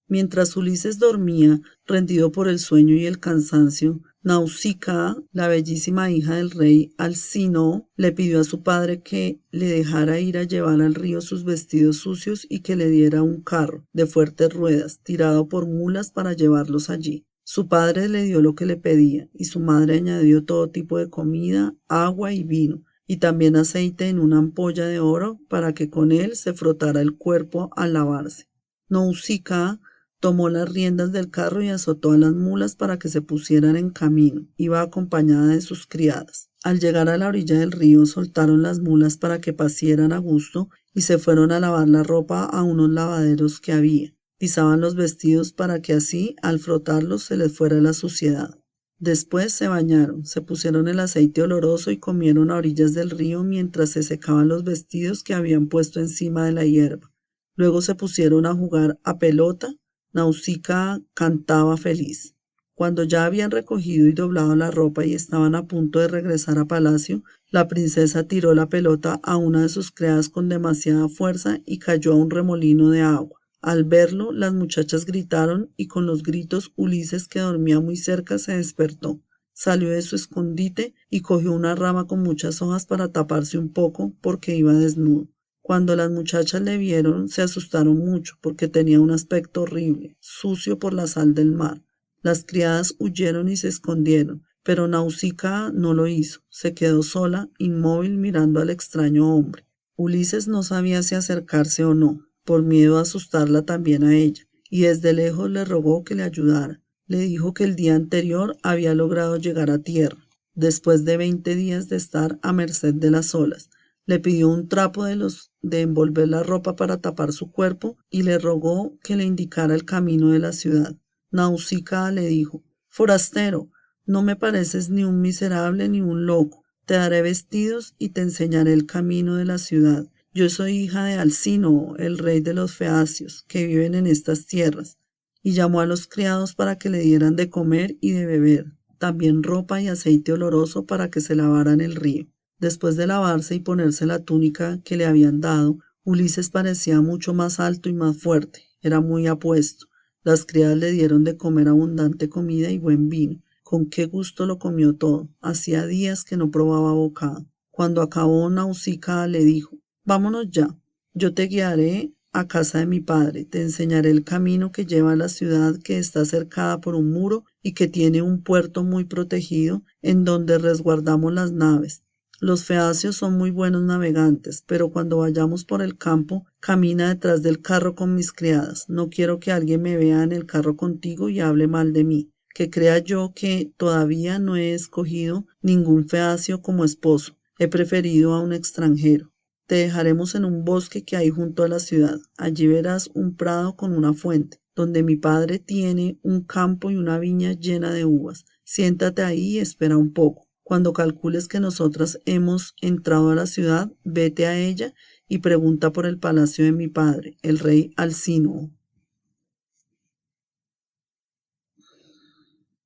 [SPEAKER 1] Mientras Ulises dormía, rendido por el sueño y el cansancio, Nausicaa, la bellísima hija del rey Alcínoo, le pidió a su padre que le dejara ir a llevar al río sus vestidos sucios y que le diera un carro de fuertes ruedas, tirado por mulas para llevarlos allí. Su padre le dio lo que le pedía, y su madre añadió todo tipo de comida, agua y vino, y también aceite en una ampolla de oro para que con él se frotara el cuerpo al lavarse. Nausicaa tomó las riendas del carro y azotó a las mulas para que se pusieran en camino. Iba acompañada de sus criadas. Al llegar a la orilla del río, soltaron las mulas para que pasieran a gusto y se fueron a lavar la ropa a unos lavaderos que había. Pisaban los vestidos para que así, al frotarlos, se les fuera la suciedad. Después se bañaron, se pusieron el aceite oloroso y comieron a orillas del río mientras se secaban los vestidos que habían puesto encima de la hierba. Luego se pusieron a jugar a pelota. Nausicaa cantaba feliz. Cuando ya habían recogido y doblado la ropa y estaban a punto de regresar a palacio, la princesa tiró la pelota a una de sus criadas con demasiada fuerza y cayó a un remolino de agua. Al verlo, las muchachas gritaron y con los gritos Ulises, que dormía muy cerca, se despertó. Salió de su escondite y cogió una rama con muchas hojas para taparse un poco porque iba desnudo. Cuando las muchachas le vieron, se asustaron mucho porque tenía un aspecto horrible, sucio por la sal del mar. Las criadas huyeron y se escondieron, pero Nausicaa no lo hizo. Se quedó sola, inmóvil, mirando al extraño hombre. Ulises no sabía si acercarse o no, por miedo a asustarla también a ella, y desde lejos le rogó que le ayudara. Le dijo que el día anterior había logrado llegar a tierra, después de 20 días de estar a merced de las olas. Le pidió un trapo de los de envolver la ropa para tapar su cuerpo y le rogó que le indicara el camino de la ciudad. Nausicaa le dijo: Forastero, no me pareces ni un miserable ni un loco. Te daré vestidos y te enseñaré el camino de la ciudad. Yo soy hija de Alcínoo, el rey de los feacios, que viven en estas tierras. Y llamó a los criados para que le dieran de comer y de beber, también ropa y aceite oloroso para que se lavara en el río. Después de lavarse y ponerse la túnica que le habían dado, Ulises parecía mucho más alto y más fuerte, era muy apuesto. Las criadas le dieron de comer abundante comida y buen vino. Con qué gusto lo comió todo. Hacía días que no probaba bocado. Cuando acabó, Nausicaa le dijo: Vámonos ya. Yo te guiaré a casa de mi padre. Te enseñaré el camino que lleva a la ciudad, que está cercada por un muro y que tiene un puerto muy protegido en donde resguardamos las naves. Los feacios son muy buenos navegantes, pero cuando vayamos por el campo, camina detrás del carro con mis criadas. No quiero que alguien me vea en el carro contigo y hable mal de mí, que crea yo que todavía no he escogido ningún feacio como esposo. He preferido a un extranjero. Te dejaremos en un bosque que hay junto a la ciudad. Allí verás un prado con una fuente, donde mi padre tiene un campo y una viña llena de uvas. Siéntate ahí y espera un poco. Cuando calcules que nosotras hemos entrado a la ciudad, vete a ella y pregunta por el palacio de mi padre, el rey Alcínoo.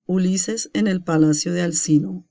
[SPEAKER 1] Ulises en el palacio de Alcínoo.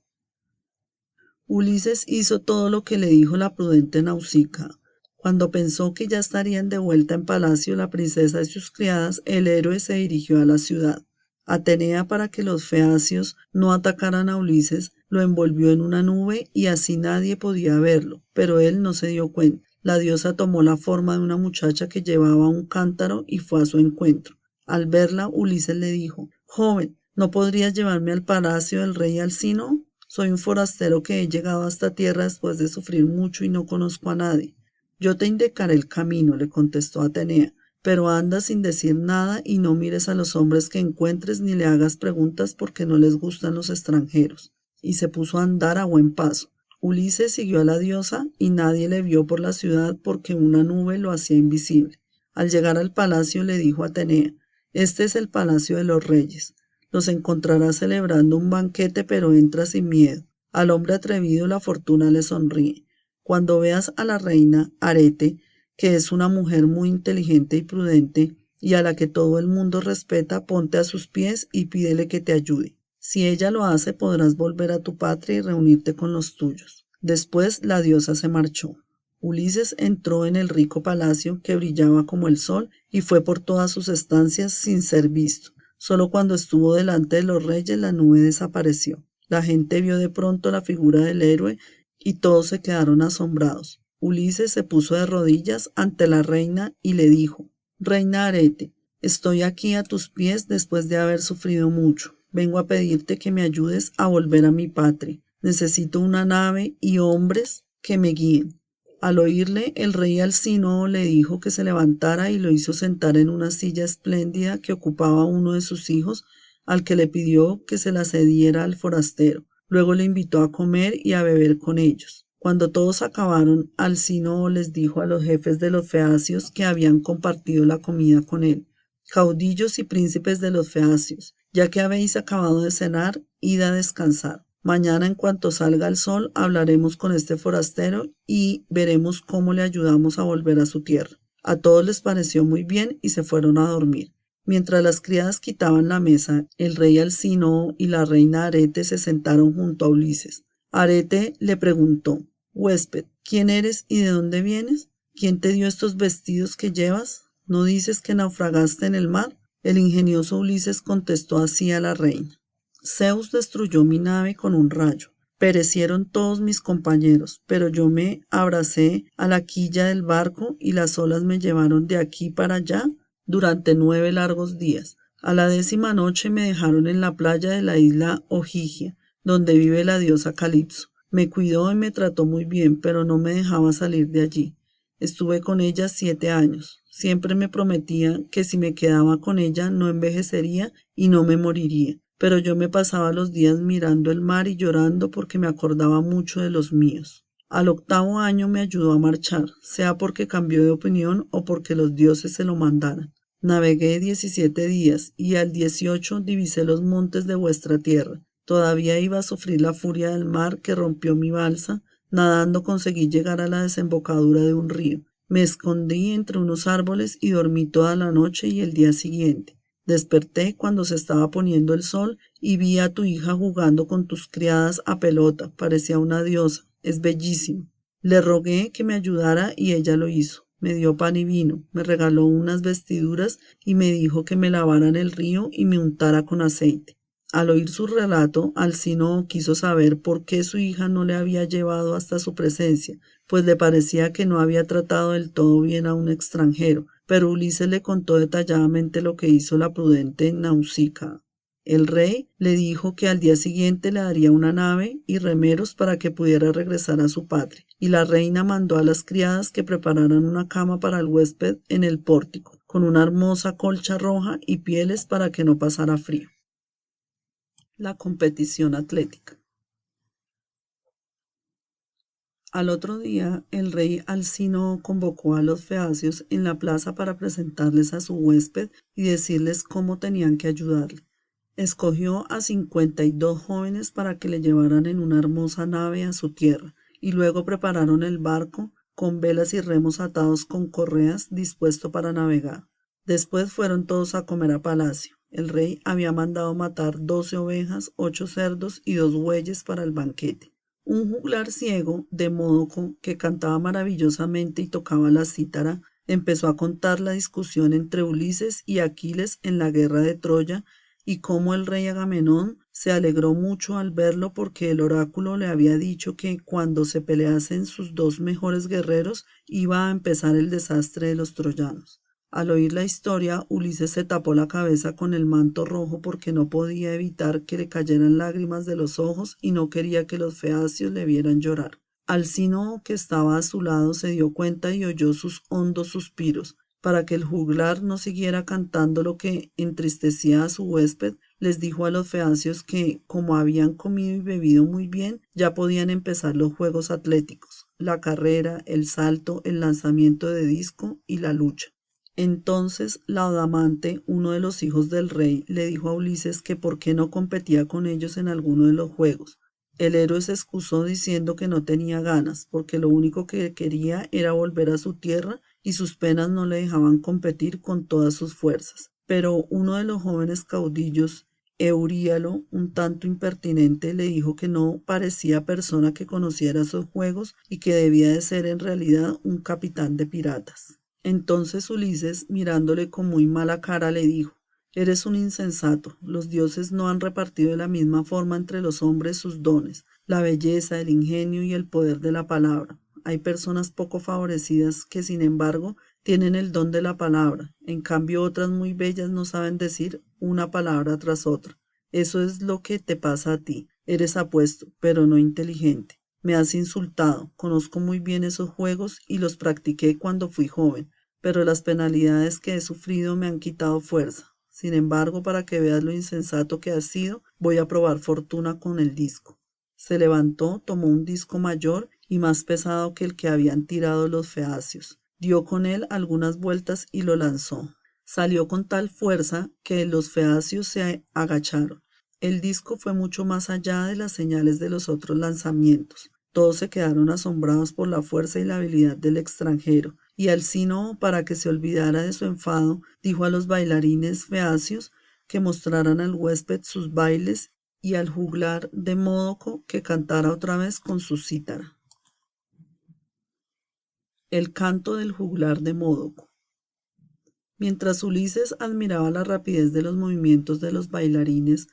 [SPEAKER 1] Ulises hizo todo lo que le dijo la prudente Nausicaa. Cuando pensó que ya estarían de vuelta en palacio la princesa y sus criadas, el héroe se dirigió a la ciudad. Atenea, para que los feacios no atacaran a Ulises, lo envolvió en una nube y así nadie podía verlo, pero él no se dio cuenta. La diosa tomó la forma de una muchacha que llevaba un cántaro y fue a su encuentro. Al verla, Ulises le dijo: Joven, ¿no podrías llevarme al palacio del rey Alcínoo? Soy un forastero que he llegado a esta tierra después de sufrir mucho y no conozco a nadie. Yo te indicaré el camino, le contestó Atenea, pero anda sin decir nada y no mires a los hombres que encuentres ni le hagas preguntas porque no les gustan los extranjeros. Y se puso a andar a buen paso. Ulises siguió a la diosa y nadie le vio por la ciudad porque una nube lo hacía invisible. Al llegar al palacio le dijo a Atenea: Este es el palacio de los reyes. Los encontrarás celebrando un banquete, pero entra sin miedo. Al hombre atrevido la fortuna le sonríe. Cuando veas a la reina Arete, que es una mujer muy inteligente y prudente, y a la que todo el mundo respeta, ponte a sus pies y pídele que te ayude. Si ella lo hace, podrás volver a tu patria y reunirte con los tuyos. Después la diosa se marchó. Ulises entró en el rico palacio, que brillaba como el sol, y fue por todas sus estancias sin ser visto. Solo cuando estuvo delante de los reyes la nube desapareció. La gente vio de pronto la figura del héroe y todos se quedaron asombrados. Ulises se puso de rodillas ante la reina y le dijo: Reina Arete, estoy aquí a tus pies después de haber sufrido mucho. Vengo a pedirte que me ayudes a volver a mi patria. Necesito una nave y hombres que me guíen. Al oírle, el rey Alcínoo le dijo que se levantara y lo hizo sentar en una silla espléndida que ocupaba uno de sus hijos, al que le pidió que se la cediera al forastero. Luego le invitó a comer y a beber con ellos. Cuando todos acabaron, Alcínoo les dijo a los jefes de los feacios que habían compartido la comida con él: Caudillos y príncipes de los feacios, ya que habéis acabado de cenar, id a descansar. Mañana, en cuanto salga el sol, hablaremos con este forastero y veremos cómo le ayudamos a volver a su tierra. A todos les pareció muy bien y se fueron a dormir. Mientras las criadas quitaban la mesa, el rey Alcínoo y la reina Arete se sentaron junto a Ulises. Arete le preguntó: Huésped, ¿quién eres y de dónde vienes? ¿Quién te dio estos vestidos que llevas? ¿No dices que naufragaste en el mar? El ingenioso Ulises contestó así a la reina: Zeus destruyó mi nave con un rayo. Perecieron todos mis compañeros, pero yo me abracé a la quilla del barco y las olas me llevaron de aquí para allá durante 9 largos días. A la 10ª noche me dejaron en la playa de la isla Ogygia, donde vive la diosa Calipso. Me cuidó y me trató muy bien, pero no me dejaba salir de allí. Estuve con ella 7 años. Siempre me prometía que si me quedaba con ella no envejecería y no me moriría. Pero yo me pasaba los días mirando el mar y llorando porque me acordaba mucho de los míos. Al 8.º año me ayudó a marchar, sea porque cambió de opinión o porque los dioses se lo mandaran. Navegué 17 días y al 18 divisé los montes de vuestra tierra. Todavía iba a sufrir la furia del mar que rompió mi balsa. Nadando conseguí llegar a la desembocadura de un río. Me escondí entre unos árboles y dormí toda la noche y el día siguiente. Desperté cuando se estaba poniendo el sol y vi a tu hija jugando con tus criadas a pelota. Parecía una diosa. Es bellísimo. Le rogué que me ayudara y ella lo hizo. Me dio pan y vino, me regaló unas vestiduras y me dijo que me lavara en el río y me untara con aceite. Al oír su relato, Alcino quiso saber por qué su hija no le había llevado hasta su presencia, pues le parecía que no había tratado del todo bien a un extranjero, pero Ulises le contó detalladamente lo que hizo la prudente Nausicaa. El rey le dijo que al día siguiente le daría una nave y remeros para que pudiera regresar a su patria, y la reina mandó a las criadas que prepararan una cama para el huésped en el pórtico, con una hermosa colcha roja y pieles para que no pasara frío. La competición atlética. Al otro día, el rey Alcino convocó a los feacios en la plaza para presentarles a su huésped y decirles cómo tenían que ayudarle. Escogió a 52 jóvenes para que le llevaran en una hermosa nave a su tierra, y luego prepararon el barco con velas y remos atados con correas dispuesto para navegar. Después fueron todos a comer a palacio. El rey había mandado matar 12 ovejas, 8 cerdos y 2 bueyes para el banquete. Un juglar ciego, de Módoco, que cantaba maravillosamente y tocaba la cítara, empezó a contar la discusión entre Ulises y Aquiles en la guerra de Troya y cómo el rey Agamenón se alegró mucho al verlo porque el oráculo le había dicho que cuando se peleasen sus 2 mejores guerreros iba a empezar el desastre de los troyanos. Al oír la historia, Ulises se tapó la cabeza con el manto rojo porque no podía evitar que le cayeran lágrimas de los ojos y no quería que los feacios le vieran llorar. Alcino, que estaba a su lado, se dio cuenta y oyó sus hondos suspiros. Para que el juglar no siguiera cantando lo que entristecía a su huésped, les dijo a los feacios que, como habían comido y bebido muy bien, ya podían empezar los juegos atléticos, la carrera, el salto, el lanzamiento de disco y la lucha. Entonces Laodamante, uno de los hijos del rey, le dijo a Ulises que por qué no competía con ellos en alguno de los juegos. El héroe se excusó diciendo que no tenía ganas, porque lo único que quería era volver a su tierra y sus penas no le dejaban competir con todas sus fuerzas. Pero uno de los jóvenes caudillos, Euríalo, un tanto impertinente, le dijo que no parecía persona que conociera esos juegos y que debía de ser en realidad un capitán de piratas. Entonces Ulises, mirándole con muy mala cara, le dijo: Eres un insensato. Los dioses no han repartido de la misma forma entre los hombres sus dones, la belleza, el ingenio y el poder de la palabra. Hay personas poco favorecidas que, sin embargo, tienen el don de la palabra. En cambio, otras muy bellas no saben decir una palabra tras otra. Eso es lo que te pasa a ti. Eres apuesto, pero no inteligente. Me has insultado. Conozco muy bien esos juegos y los practiqué cuando fui joven, pero las penalidades que he sufrido me han quitado fuerza. Sin embargo, para que veas lo insensato que has sido, voy a probar fortuna con el disco. Se levantó, tomó un disco mayor y más pesado que el que habían tirado los feacios. Dio con él algunas vueltas y lo lanzó. Salió con tal fuerza que los feacios se agacharon. El disco fue mucho más allá de las señales de los otros lanzamientos. Todos se quedaron asombrados por la fuerza y la habilidad del extranjero, y Alcino, para que se olvidara de su enfado, dijo a los bailarines feacios que mostraran al huésped sus bailes y al juglar de Módoco que cantara otra vez con su cítara. El canto del juglar de Módoco. Mientras Ulises admiraba la rapidez de los movimientos de los bailarines,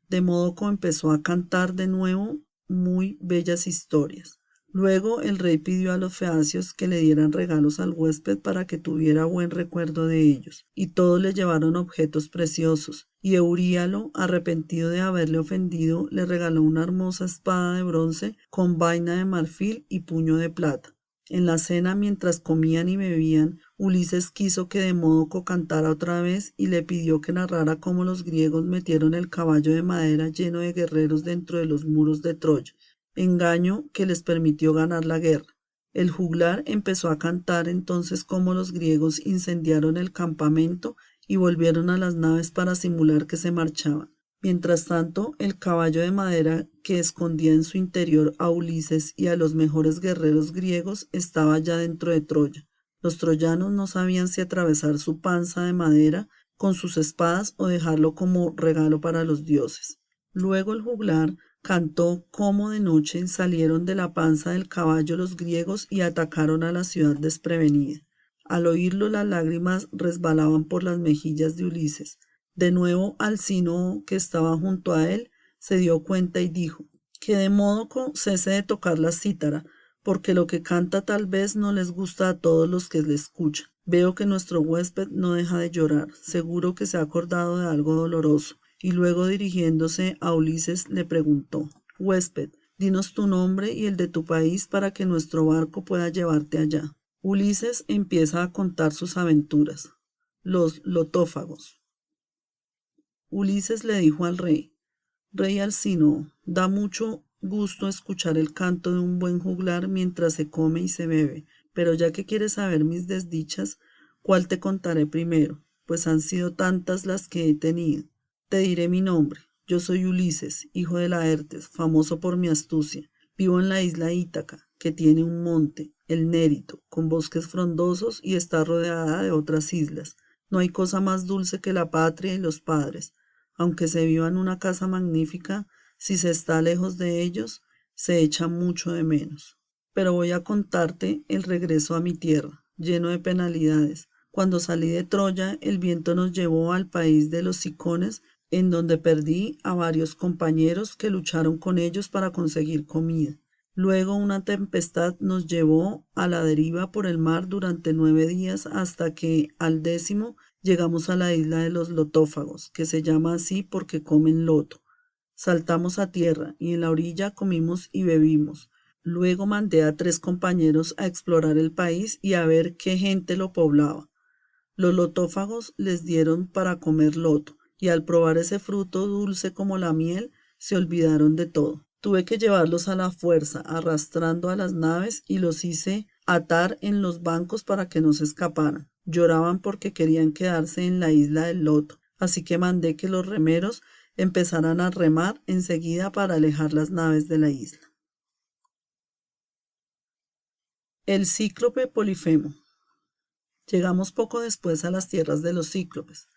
[SPEAKER 1] Demódoco empezó a cantar de nuevo muy bellas historias. Luego el rey pidió a los feacios que le dieran regalos al huésped para que tuviera buen recuerdo de ellos, y todos le llevaron objetos preciosos, y Euríalo, arrepentido de haberle ofendido, le regaló una hermosa espada de bronce con vaina de marfil y puño de plata. En la cena, mientras comían y bebían, Ulises quiso que Demódoco cantara otra vez y le pidió que narrara cómo los griegos metieron el caballo de madera lleno de guerreros dentro de los muros de Troya. engaño que les permitió ganar la guerra. El juglar empezó a cantar entonces cómo los griegos incendiaron el campamento y volvieron a las naves para simular que se marchaban. Mientras tanto, el caballo de madera que escondía en su interior a Ulises y a los mejores guerreros griegos estaba ya dentro de Troya. Los troyanos no sabían si atravesar su panza de madera con sus espadas o dejarlo como regalo para los dioses. Luego el juglar cantó cómo de noche salieron de la panza del caballo los griegos y atacaron a la ciudad desprevenida. Al oírlo las lágrimas resbalaban por las mejillas de Ulises. De nuevo Alcínoo, que estaba junto a él, se dio cuenta y dijo: que Demódoco cese de tocar la cítara, porque lo que canta tal vez no les gusta a todos los que le escuchan. Veo que nuestro huésped no deja de llorar, seguro que se ha acordado de algo doloroso. Y luego dirigiéndose a Ulises le preguntó: huésped, dinos tu nombre y el de tu país para que nuestro barco pueda llevarte allá. Ulises empieza a contar sus aventuras. Los lotófagos. Ulises le dijo al rey: rey Alcínoo, da mucho gusto escuchar el canto de un buen juglar mientras se come y se bebe, pero ya que quieres saber mis desdichas, ¿cuál te contaré primero? Pues han sido tantas las que he tenido. Te diré mi nombre. Yo soy Ulises, hijo de Laertes, famoso por mi astucia. Vivo en la isla Ítaca, que tiene un monte, el Nérito, con bosques frondosos y está rodeada de otras islas. No hay cosa más dulce que la patria y los padres. Aunque se viva en una casa magnífica, si se está lejos de ellos, se echa mucho de menos. Pero voy a contarte el regreso a mi tierra, lleno de penalidades. Cuando salí de Troya, el viento nos llevó al país de los Cicones, en donde perdí a varios compañeros que lucharon con ellos para conseguir comida. Luego una tempestad nos llevó a la deriva por el mar durante 9 días hasta que, al 10º, llegamos a la isla de los lotófagos, que se llama así porque comen loto. Saltamos a tierra y en la orilla comimos y bebimos. Luego mandé a 3 compañeros a explorar el país y a ver qué gente lo poblaba. Los lotófagos les dieron para comer loto, y al probar ese fruto dulce como la miel, se olvidaron de todo. Tuve que llevarlos a la fuerza, arrastrando a las naves, y los hice atar en los bancos para que no se escaparan. Lloraban porque querían quedarse en la isla del loto, así que mandé que los remeros empezaran a remar enseguida para alejar las naves de la isla. El cíclope Polifemo. Llegamos poco después a las tierras de los cíclopes.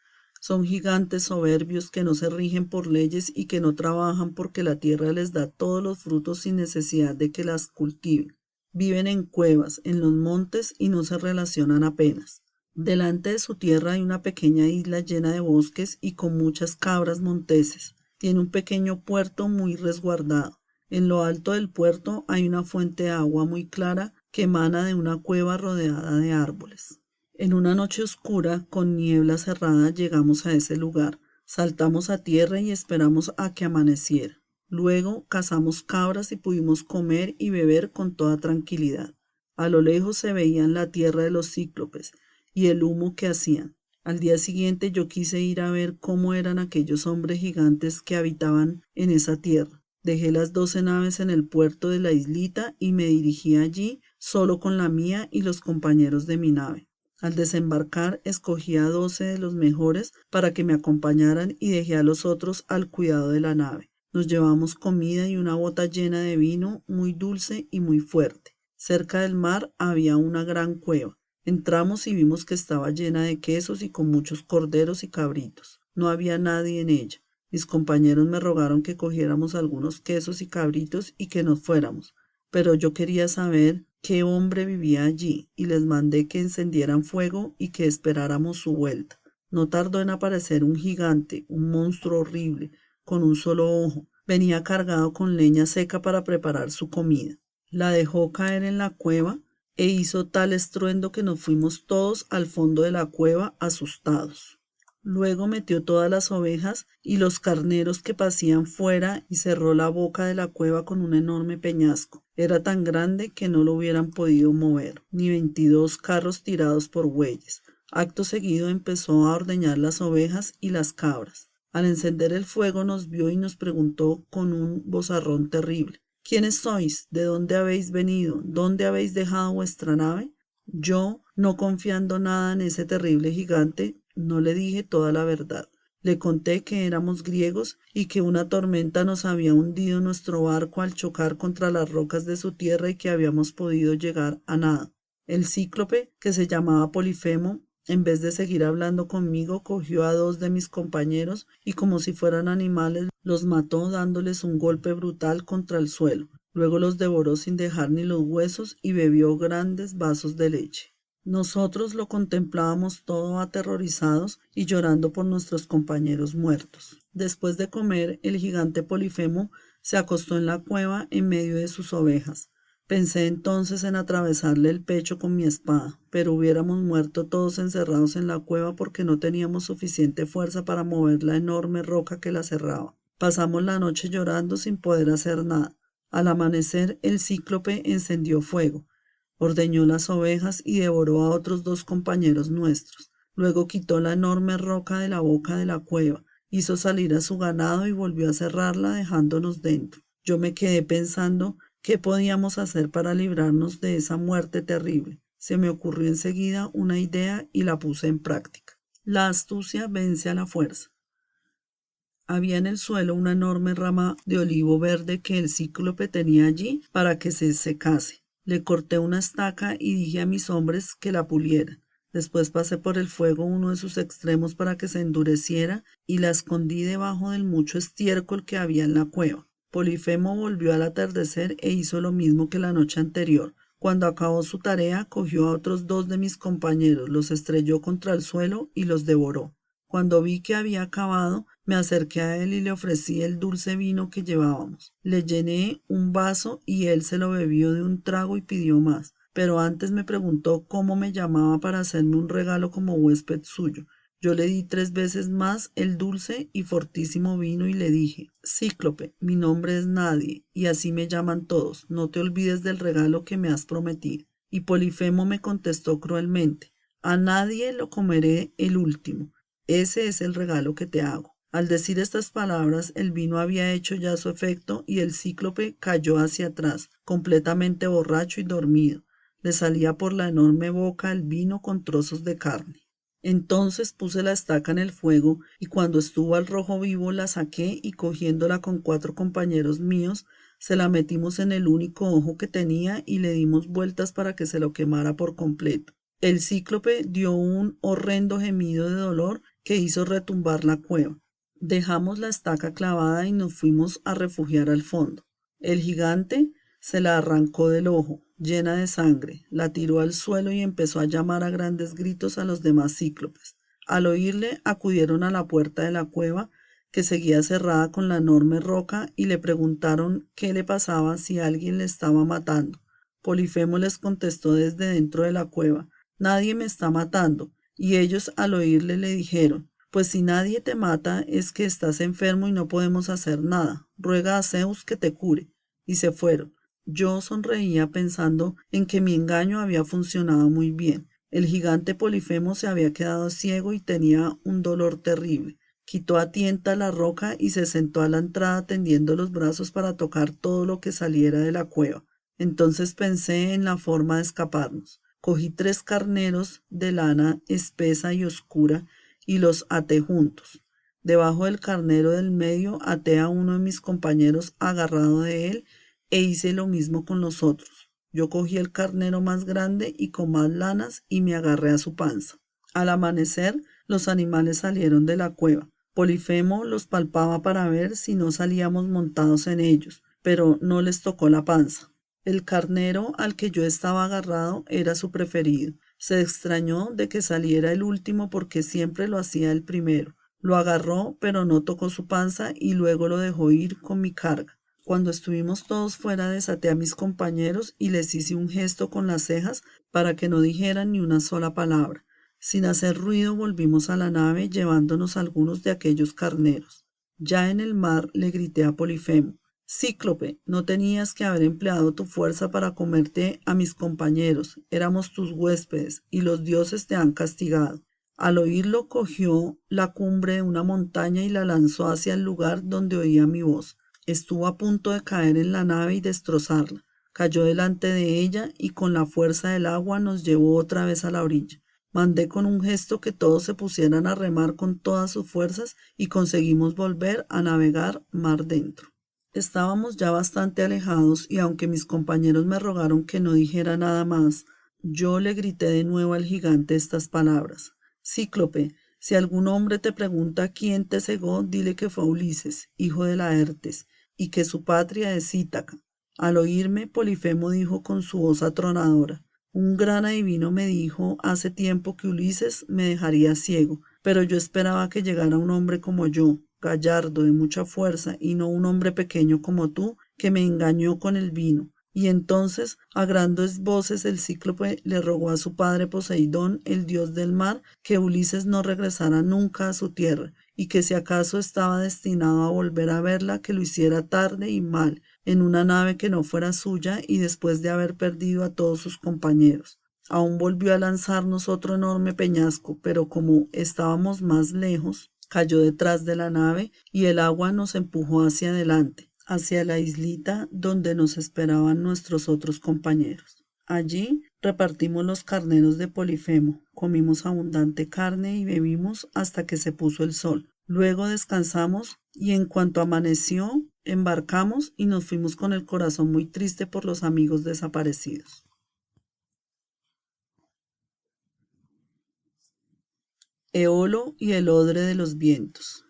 [SPEAKER 1] Son gigantes soberbios que no se rigen por leyes y que no trabajan porque la tierra les da todos los frutos sin necesidad de que las cultiven. Viven en cuevas, en los montes y no se relacionan apenas. Delante de su tierra hay una pequeña isla llena de bosques y con muchas cabras monteses. Tiene un pequeño puerto muy resguardado. En lo alto del puerto hay una fuente de agua muy clara que emana de una cueva rodeada de árboles. En una noche oscura, con niebla cerrada, llegamos a ese lugar. Saltamos a tierra y esperamos a que amaneciera. Luego cazamos cabras y pudimos comer y beber con toda tranquilidad. A lo lejos se veían la tierra de los cíclopes y el humo que hacían. Al día siguiente yo quise ir a ver cómo eran aquellos hombres gigantes que habitaban en esa tierra. Dejé las 12 naves en el puerto de la islita y me dirigí allí solo con la mía y los compañeros de mi nave. Al desembarcar, escogí a 12 de los mejores para que me acompañaran y dejé a los otros al cuidado de la nave. Nos llevamos comida y una bota llena de vino muy dulce y muy fuerte. Cerca del mar había una gran cueva. Entramos y vimos que estaba llena de quesos y con muchos corderos y cabritos. No había nadie en ella. Mis compañeros me rogaron que cogiéramos algunos quesos y cabritos y que nos fuéramos, pero yo quería saber qué hombre vivía allí y les mandé que encendieran fuego y que esperáramos su vuelta. No tardó en aparecer un gigante, un monstruo horrible, con un solo ojo. Venía cargado con leña seca para preparar su comida. La dejó caer en la cueva e hizo tal estruendo que nos fuimos todos al fondo de la cueva asustados. Luego metió todas las ovejas y los carneros que pasían fuera y cerró la boca de la cueva con un enorme peñasco. Era tan grande que no lo hubieran podido mover, ni 22 carros tirados por bueyes. Acto seguido empezó a ordeñar las ovejas y las cabras. Al encender el fuego nos vio y nos preguntó con un vozarrón terrible: ¿Quiénes sois? ¿De dónde habéis venido? ¿Dónde habéis dejado vuestra nave? Yo, no confiando nada en ese terrible gigante, no le dije toda la verdad. Le conté que éramos griegos y que una tormenta nos había hundido nuestro barco al chocar contra las rocas de su tierra y que habíamos podido llegar a nada. El cíclope, que se llamaba Polifemo, en vez de seguir hablando conmigo, cogió a dos de mis compañeros y como si fueran animales los mató dándoles un golpe brutal contra el suelo. Luego los devoró sin dejar ni los huesos y bebió grandes vasos de leche. Nosotros lo contemplábamos todo aterrorizados y llorando por nuestros compañeros muertos. Después de comer, el gigante Polifemo se acostó en la cueva en medio de sus ovejas. Pensé entonces en atravesarle el pecho con mi espada, pero hubiéramos muerto todos encerrados en la cueva porque no teníamos suficiente fuerza para mover la enorme roca que la cerraba. Pasamos la noche llorando sin poder hacer nada. Al amanecer, el cíclope encendió fuego, ordeñó las ovejas y devoró a otros dos compañeros nuestros. Luego quitó la enorme roca de la boca de la cueva, hizo salir a su ganado y volvió a cerrarla dejándonos dentro. Yo me quedé pensando qué podíamos hacer para librarnos de esa muerte terrible. Se me ocurrió enseguida una idea y la puse en práctica. La astucia vence a la fuerza. Había en el suelo una enorme rama de olivo verde que el cíclope tenía allí para que se secase. Le corté una estaca y dije a mis hombres que la pulieran. Después pasé por el fuego uno de sus extremos para que se endureciera y la escondí debajo del mucho estiércol que había en la cueva. Polifemo volvió al atardecer e hizo lo mismo que la noche anterior. Cuando acabó su tarea, cogió a otros dos de mis compañeros, los estrelló contra el suelo y los devoró. Cuando vi que había acabado, me acerqué a él y le ofrecí el dulce vino que llevábamos. Le llené un vaso y él se lo bebió de un trago y pidió más. Pero antes me preguntó cómo me llamaba para hacerme un regalo como huésped suyo. Yo le di 3 veces más el dulce y fortísimo vino y le dije: Cíclope, mi nombre es Nadie, y así me llaman todos. No te olvides del regalo que me has prometido. Y Polifemo me contestó cruelmente: a nadie lo comeré el último. Ese es el regalo que te hago. Al decir estas palabras, el vino había hecho ya su efecto y el cíclope cayó hacia atrás, completamente borracho y dormido. Le salía por la enorme boca el vino con trozos de carne. Entonces puse la estaca en el fuego y cuando estuvo al rojo vivo la saqué y cogiéndola con 4 compañeros míos, se la metimos en el único ojo que tenía y le dimos vueltas para que se lo quemara por completo. El cíclope dio un horrendo gemido de dolor que hizo retumbar la cueva. Dejamos la estaca clavada y nos fuimos a refugiar al fondo. El gigante se la arrancó del ojo, llena de sangre, la tiró al suelo y empezó a llamar a grandes gritos a los demás cíclopes. Al oírle, acudieron a la puerta de la cueva, que seguía cerrada con la enorme roca, y le preguntaron qué le pasaba, si alguien le estaba matando. Polifemo les contestó desde dentro de la cueva: nadie me está matando. Y ellos al oírle le dijeron: pues si nadie te mata es que estás enfermo y no podemos hacer nada. Ruega a Zeus que te cure. Y se fueron. Yo sonreía pensando en que mi engaño había funcionado muy bien. El gigante Polifemo se había quedado ciego y tenía un dolor terrible. Quitó a tienta la roca y se sentó a la entrada tendiendo los brazos para tocar todo lo que saliera de la cueva. Entonces pensé en la forma de escaparnos. Cogí 3 carneros de lana espesa y oscura y los até juntos. Debajo del carnero del medio até a uno de mis compañeros agarrado de él e hice lo mismo con los otros. Yo cogí el carnero más grande y con más lanas y me agarré a su panza. Al amanecer, los animales salieron de la cueva. Polifemo los palpaba para ver si no salíamos montados en ellos, pero no les tocó la panza. El carnero al que yo estaba agarrado era su preferido. Se extrañó de que saliera el último porque siempre lo hacía el primero. Lo agarró, pero no tocó su panza y luego lo dejó ir con mi carga. Cuando estuvimos todos fuera, desaté a mis compañeros y les hice un gesto con las cejas para que no dijeran ni una sola palabra. Sin hacer ruido volvimos a la nave llevándonos algunos de aquellos carneros. Ya en el mar le grité a Polifemo: Cíclope, no tenías que haber empleado tu fuerza para comerte a mis compañeros. Éramos tus huéspedes y los dioses te han castigado. Al oírlo, cogió la cumbre de una montaña y la lanzó hacia el lugar donde oía mi voz. Estuvo a punto de caer en la nave y destrozarla. Cayó delante de ella y con la fuerza del agua nos llevó otra vez a la orilla. Mandé con un gesto que todos se pusieran a remar con todas sus fuerzas y conseguimos volver a navegar mar dentro. Estábamos ya bastante alejados y aunque mis compañeros me rogaron que no dijera nada más, yo le grité de nuevo al gigante estas palabras. Cíclope, si algún hombre te pregunta quién te cegó, dile que fue Ulises, hijo de Laertes, y que su patria es Ítaca. Al oírme, Polifemo dijo con su voz atronadora: un gran adivino me dijo hace tiempo que Ulises me dejaría ciego, pero yo esperaba que llegara un hombre como yo, gallardo, de mucha fuerza, y no un hombre pequeño como tú, que me engañó con el vino. Y entonces, a grandes voces, el cíclope le rogó a su padre Poseidón, el dios del mar, que Ulises no regresara nunca a su tierra, y que si acaso estaba destinado a volver a verla, que lo hiciera tarde y mal, en una nave que no fuera suya y después de haber perdido a todos sus compañeros. Aún volvió a lanzarnos otro enorme peñasco, pero como estábamos más lejos, cayó detrás de la nave y el agua nos empujó hacia adelante, hacia la islita donde nos esperaban nuestros otros compañeros. Allí repartimos los carneros de Polifemo, comimos abundante carne y bebimos hasta que se puso el sol. Luego descansamos y en cuanto amaneció, embarcamos y nos fuimos con el corazón muy triste por los amigos desaparecidos. Eolo y el odre de los vientos.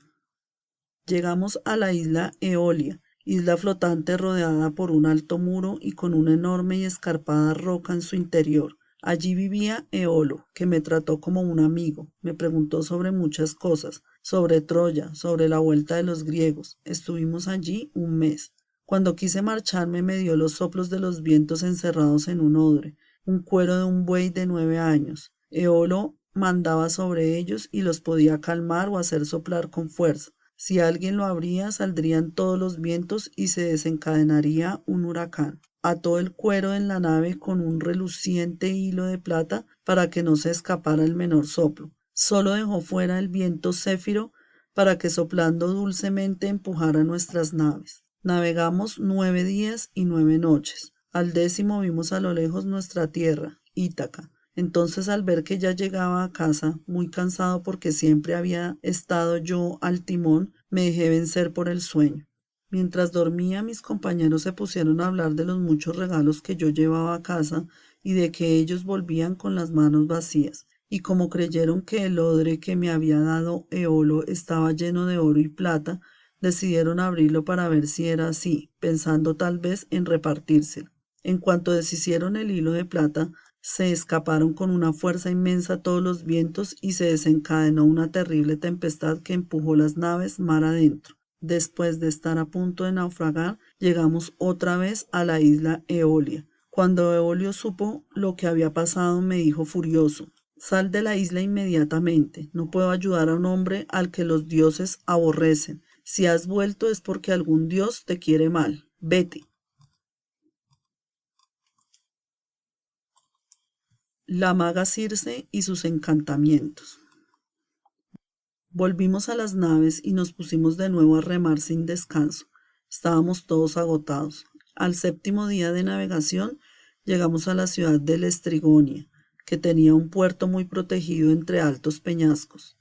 [SPEAKER 1] Llegamos a la isla Eolia, isla flotante rodeada por un alto muro y con una enorme y escarpada roca en su interior. Allí vivía Eolo, que me trató como un amigo, me preguntó sobre muchas cosas, sobre Troya, sobre la vuelta de los griegos. Estuvimos allí un mes. Cuando quise marcharme me dio los soplos de los vientos encerrados en un odre, un cuero de un buey de 9 años. Eolo mandaba sobre ellos y los podía calmar o hacer soplar con fuerza. Si alguien lo abría, saldrían todos los vientos y se desencadenaría un huracán. Ató el cuero en la nave con un reluciente hilo de plata para que no se escapara el menor soplo. Solo dejó fuera el viento céfiro para que soplando dulcemente empujara nuestras naves. Navegamos 9 días y 9 noches. Al 10º vimos a lo lejos nuestra tierra, Ítaca. Entonces, al ver que ya llegaba a casa, muy cansado porque siempre había estado yo al timón, me dejé vencer por el sueño. Mientras dormía, mis compañeros se pusieron a hablar de los muchos regalos que yo llevaba a casa y de que ellos volvían con las manos vacías. Y como creyeron que el odre que me había dado Eolo estaba lleno de oro y plata, decidieron abrirlo para ver si era así, pensando tal vez en repartírselo. En cuanto deshicieron el hilo de plata, se escaparon con una fuerza inmensa todos los vientos y se desencadenó una terrible tempestad que empujó las naves mar adentro. Después de estar a punto de naufragar, llegamos otra vez a la isla Eolia. Cuando Eolio supo lo que había pasado, me dijo furioso: sal de la isla inmediatamente. No puedo ayudar a un hombre al que los dioses aborrecen. Si has vuelto es porque algún dios te quiere mal. Vete. La maga Circe y sus encantamientos. Volvimos a las naves y nos pusimos de nuevo a remar sin descanso. Estábamos todos agotados. Al 7.º día de navegación llegamos a la ciudad de Lestrigonia, que tenía un puerto muy protegido entre altos peñascos.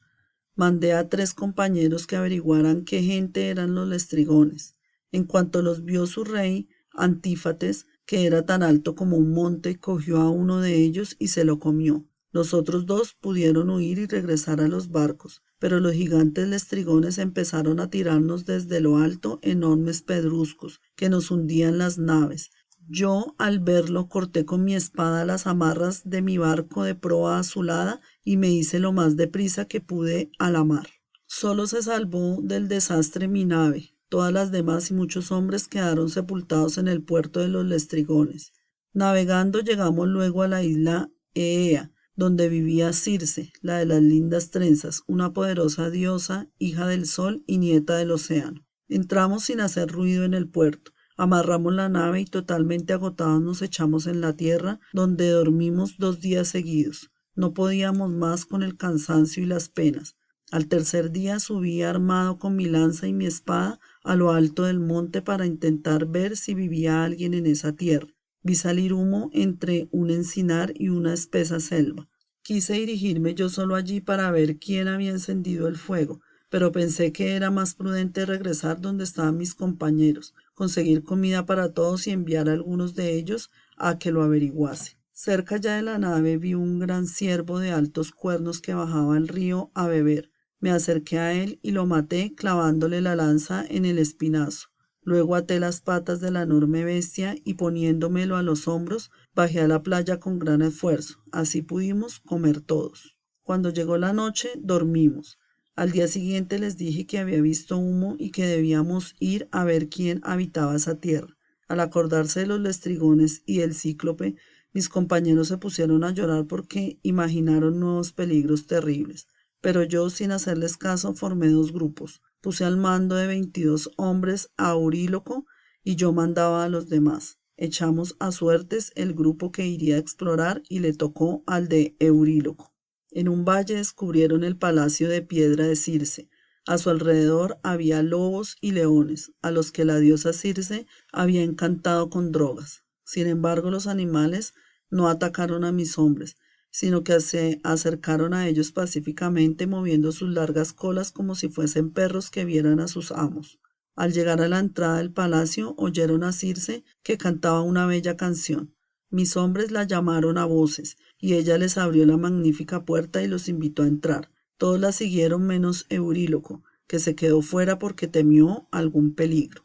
[SPEAKER 1] Mandé a 3 compañeros que averiguaran qué gente eran los lestrigones. En cuanto los vio su rey, Antífates, que era tan alto como un monte, cogió a uno de ellos y se lo comió. Los otros 2 pudieron huir y regresar a los barcos, pero los gigantes lestrigones empezaron a tirarnos desde lo alto enormes pedruscos que nos hundían las naves. Yo, al verlo, corté con mi espada las amarras de mi barco de proa azulada y me hice lo más deprisa que pude a la mar. Solo se salvó del desastre mi nave. Todas las demás y muchos hombres quedaron sepultados en el puerto de los lestrigones. Navegando llegamos luego a la isla Eea, donde vivía Circe, la de las lindas trenzas, una poderosa diosa, hija del sol y nieta del océano. Entramos sin hacer ruido en el puerto. Amarramos la nave y totalmente agotados nos echamos en la tierra, donde dormimos 2 días seguidos. No podíamos más con el cansancio y las penas. Al tercer día subí armado con mi lanza y mi espada a lo alto del monte para intentar ver si vivía alguien en esa tierra. Vi salir humo entre un encinar y una espesa selva. Quise dirigirme yo solo allí para ver quién había encendido el fuego, pero pensé que era más prudente regresar donde estaban mis compañeros, conseguir comida para todos y enviar a algunos de ellos a que lo averiguase. Cerca ya de la nave vi un gran ciervo de altos cuernos que bajaba al río a beber. Me acerqué a él y lo maté clavándole la lanza en el espinazo. Luego até las patas de la enorme bestia y poniéndomelo a los hombros, bajé a la playa con gran esfuerzo. Así pudimos comer todos. Cuando llegó la noche, dormimos. Al día siguiente les dije que había visto humo y que debíamos ir a ver quién habitaba esa tierra. Al acordarse de los lestrigones y del cíclope, mis compañeros se pusieron a llorar porque imaginaron nuevos peligros terribles. Pero yo, sin hacerles caso, formé dos grupos. Puse al mando de 22 hombres a Euríloco y yo mandaba a los demás. Echamos a suertes el grupo que iría a explorar y le tocó al de Euríloco. En un valle descubrieron el palacio de piedra de Circe. A su alrededor había lobos y leones, a los que la diosa Circe había encantado con drogas. Sin embargo, los animales no atacaron a mis hombres, sino que se acercaron a ellos pacíficamente moviendo sus largas colas como si fuesen perros que vieran a sus amos. Al llegar a la entrada del palacio oyeron a Circe que cantaba una bella canción. Mis hombres la llamaron a voces y ella les abrió la magnífica puerta y los invitó a entrar. Todos la siguieron menos Euríloco, que se quedó fuera porque temió algún peligro.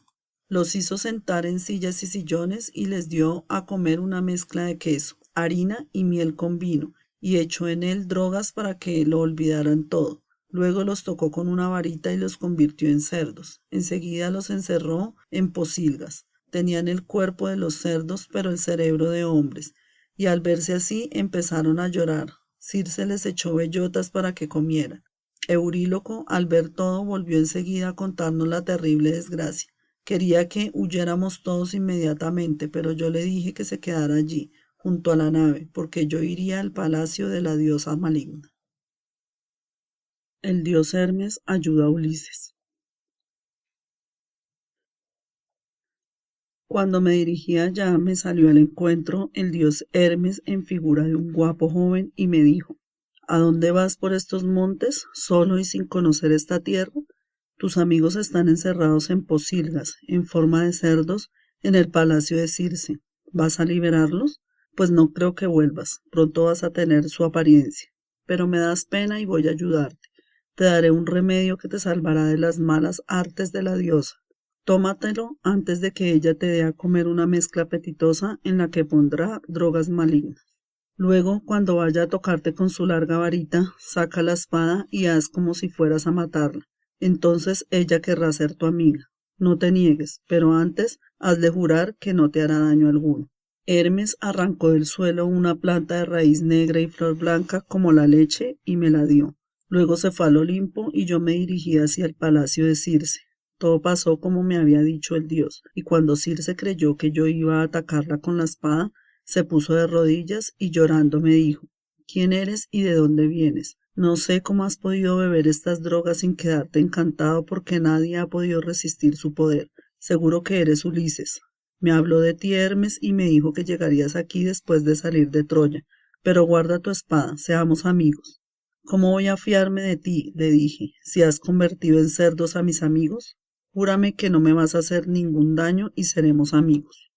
[SPEAKER 1] Los hizo sentar en sillas y sillones y les dio a comer una mezcla de queso, harina y miel con vino, y echó en él drogas para que lo olvidaran todo. Luego los tocó con una varita y los convirtió en cerdos. Enseguida los encerró en pocilgas. Tenían el cuerpo de los cerdos, pero el cerebro de hombres, y al verse así empezaron a llorar. Circe les echó bellotas para que comieran. Euríloco, al ver todo, volvió enseguida a contarnos la terrible desgracia. Quería que huyéramos todos inmediatamente, pero yo le dije que se quedara allí, junto a la nave, porque yo iría al palacio de la diosa maligna. El dios Hermes ayuda a Ulises. Cuando me dirigía allá, me salió al encuentro el dios Hermes en figura de un guapo joven y me dijo: ¿A dónde vas por estos montes, solo y sin conocer esta tierra? Tus amigos están encerrados en pocilgas, en forma de cerdos, en el palacio de Circe. ¿Vas a liberarlos? Pues no creo que vuelvas. Pronto vas a tener su apariencia. Pero me das pena y voy a ayudarte. Te daré un remedio que te salvará de las malas artes de la diosa. Tómatelo antes de que ella te dé a comer una mezcla apetitosa en la que pondrá drogas malignas. Luego, cuando vaya a tocarte con su larga varita, saca la espada y haz como si fueras a matarla. Entonces ella querrá ser tu amiga. No te niegues, pero antes hazle jurar que no te hará daño alguno. Hermes arrancó del suelo una planta de raíz negra y flor blanca como la leche y me la dio. Luego se fue al Olimpo y yo me dirigí hacia el palacio de Circe. Todo pasó como me había dicho el dios, y cuando Circe creyó que yo iba a atacarla con la espada, se puso de rodillas y llorando me dijo: ¿Quién eres y de dónde vienes? No sé cómo has podido beber estas drogas sin quedarte encantado porque nadie ha podido resistir su poder. Seguro que eres Ulises. Me habló de ti Hermes y me dijo que llegarías aquí después de salir de Troya. Pero guarda tu espada, seamos amigos. ¿Cómo voy a fiarme de ti? Le dije, si has convertido en cerdos a mis amigos. Júrame que no me vas a hacer ningún daño y seremos amigos.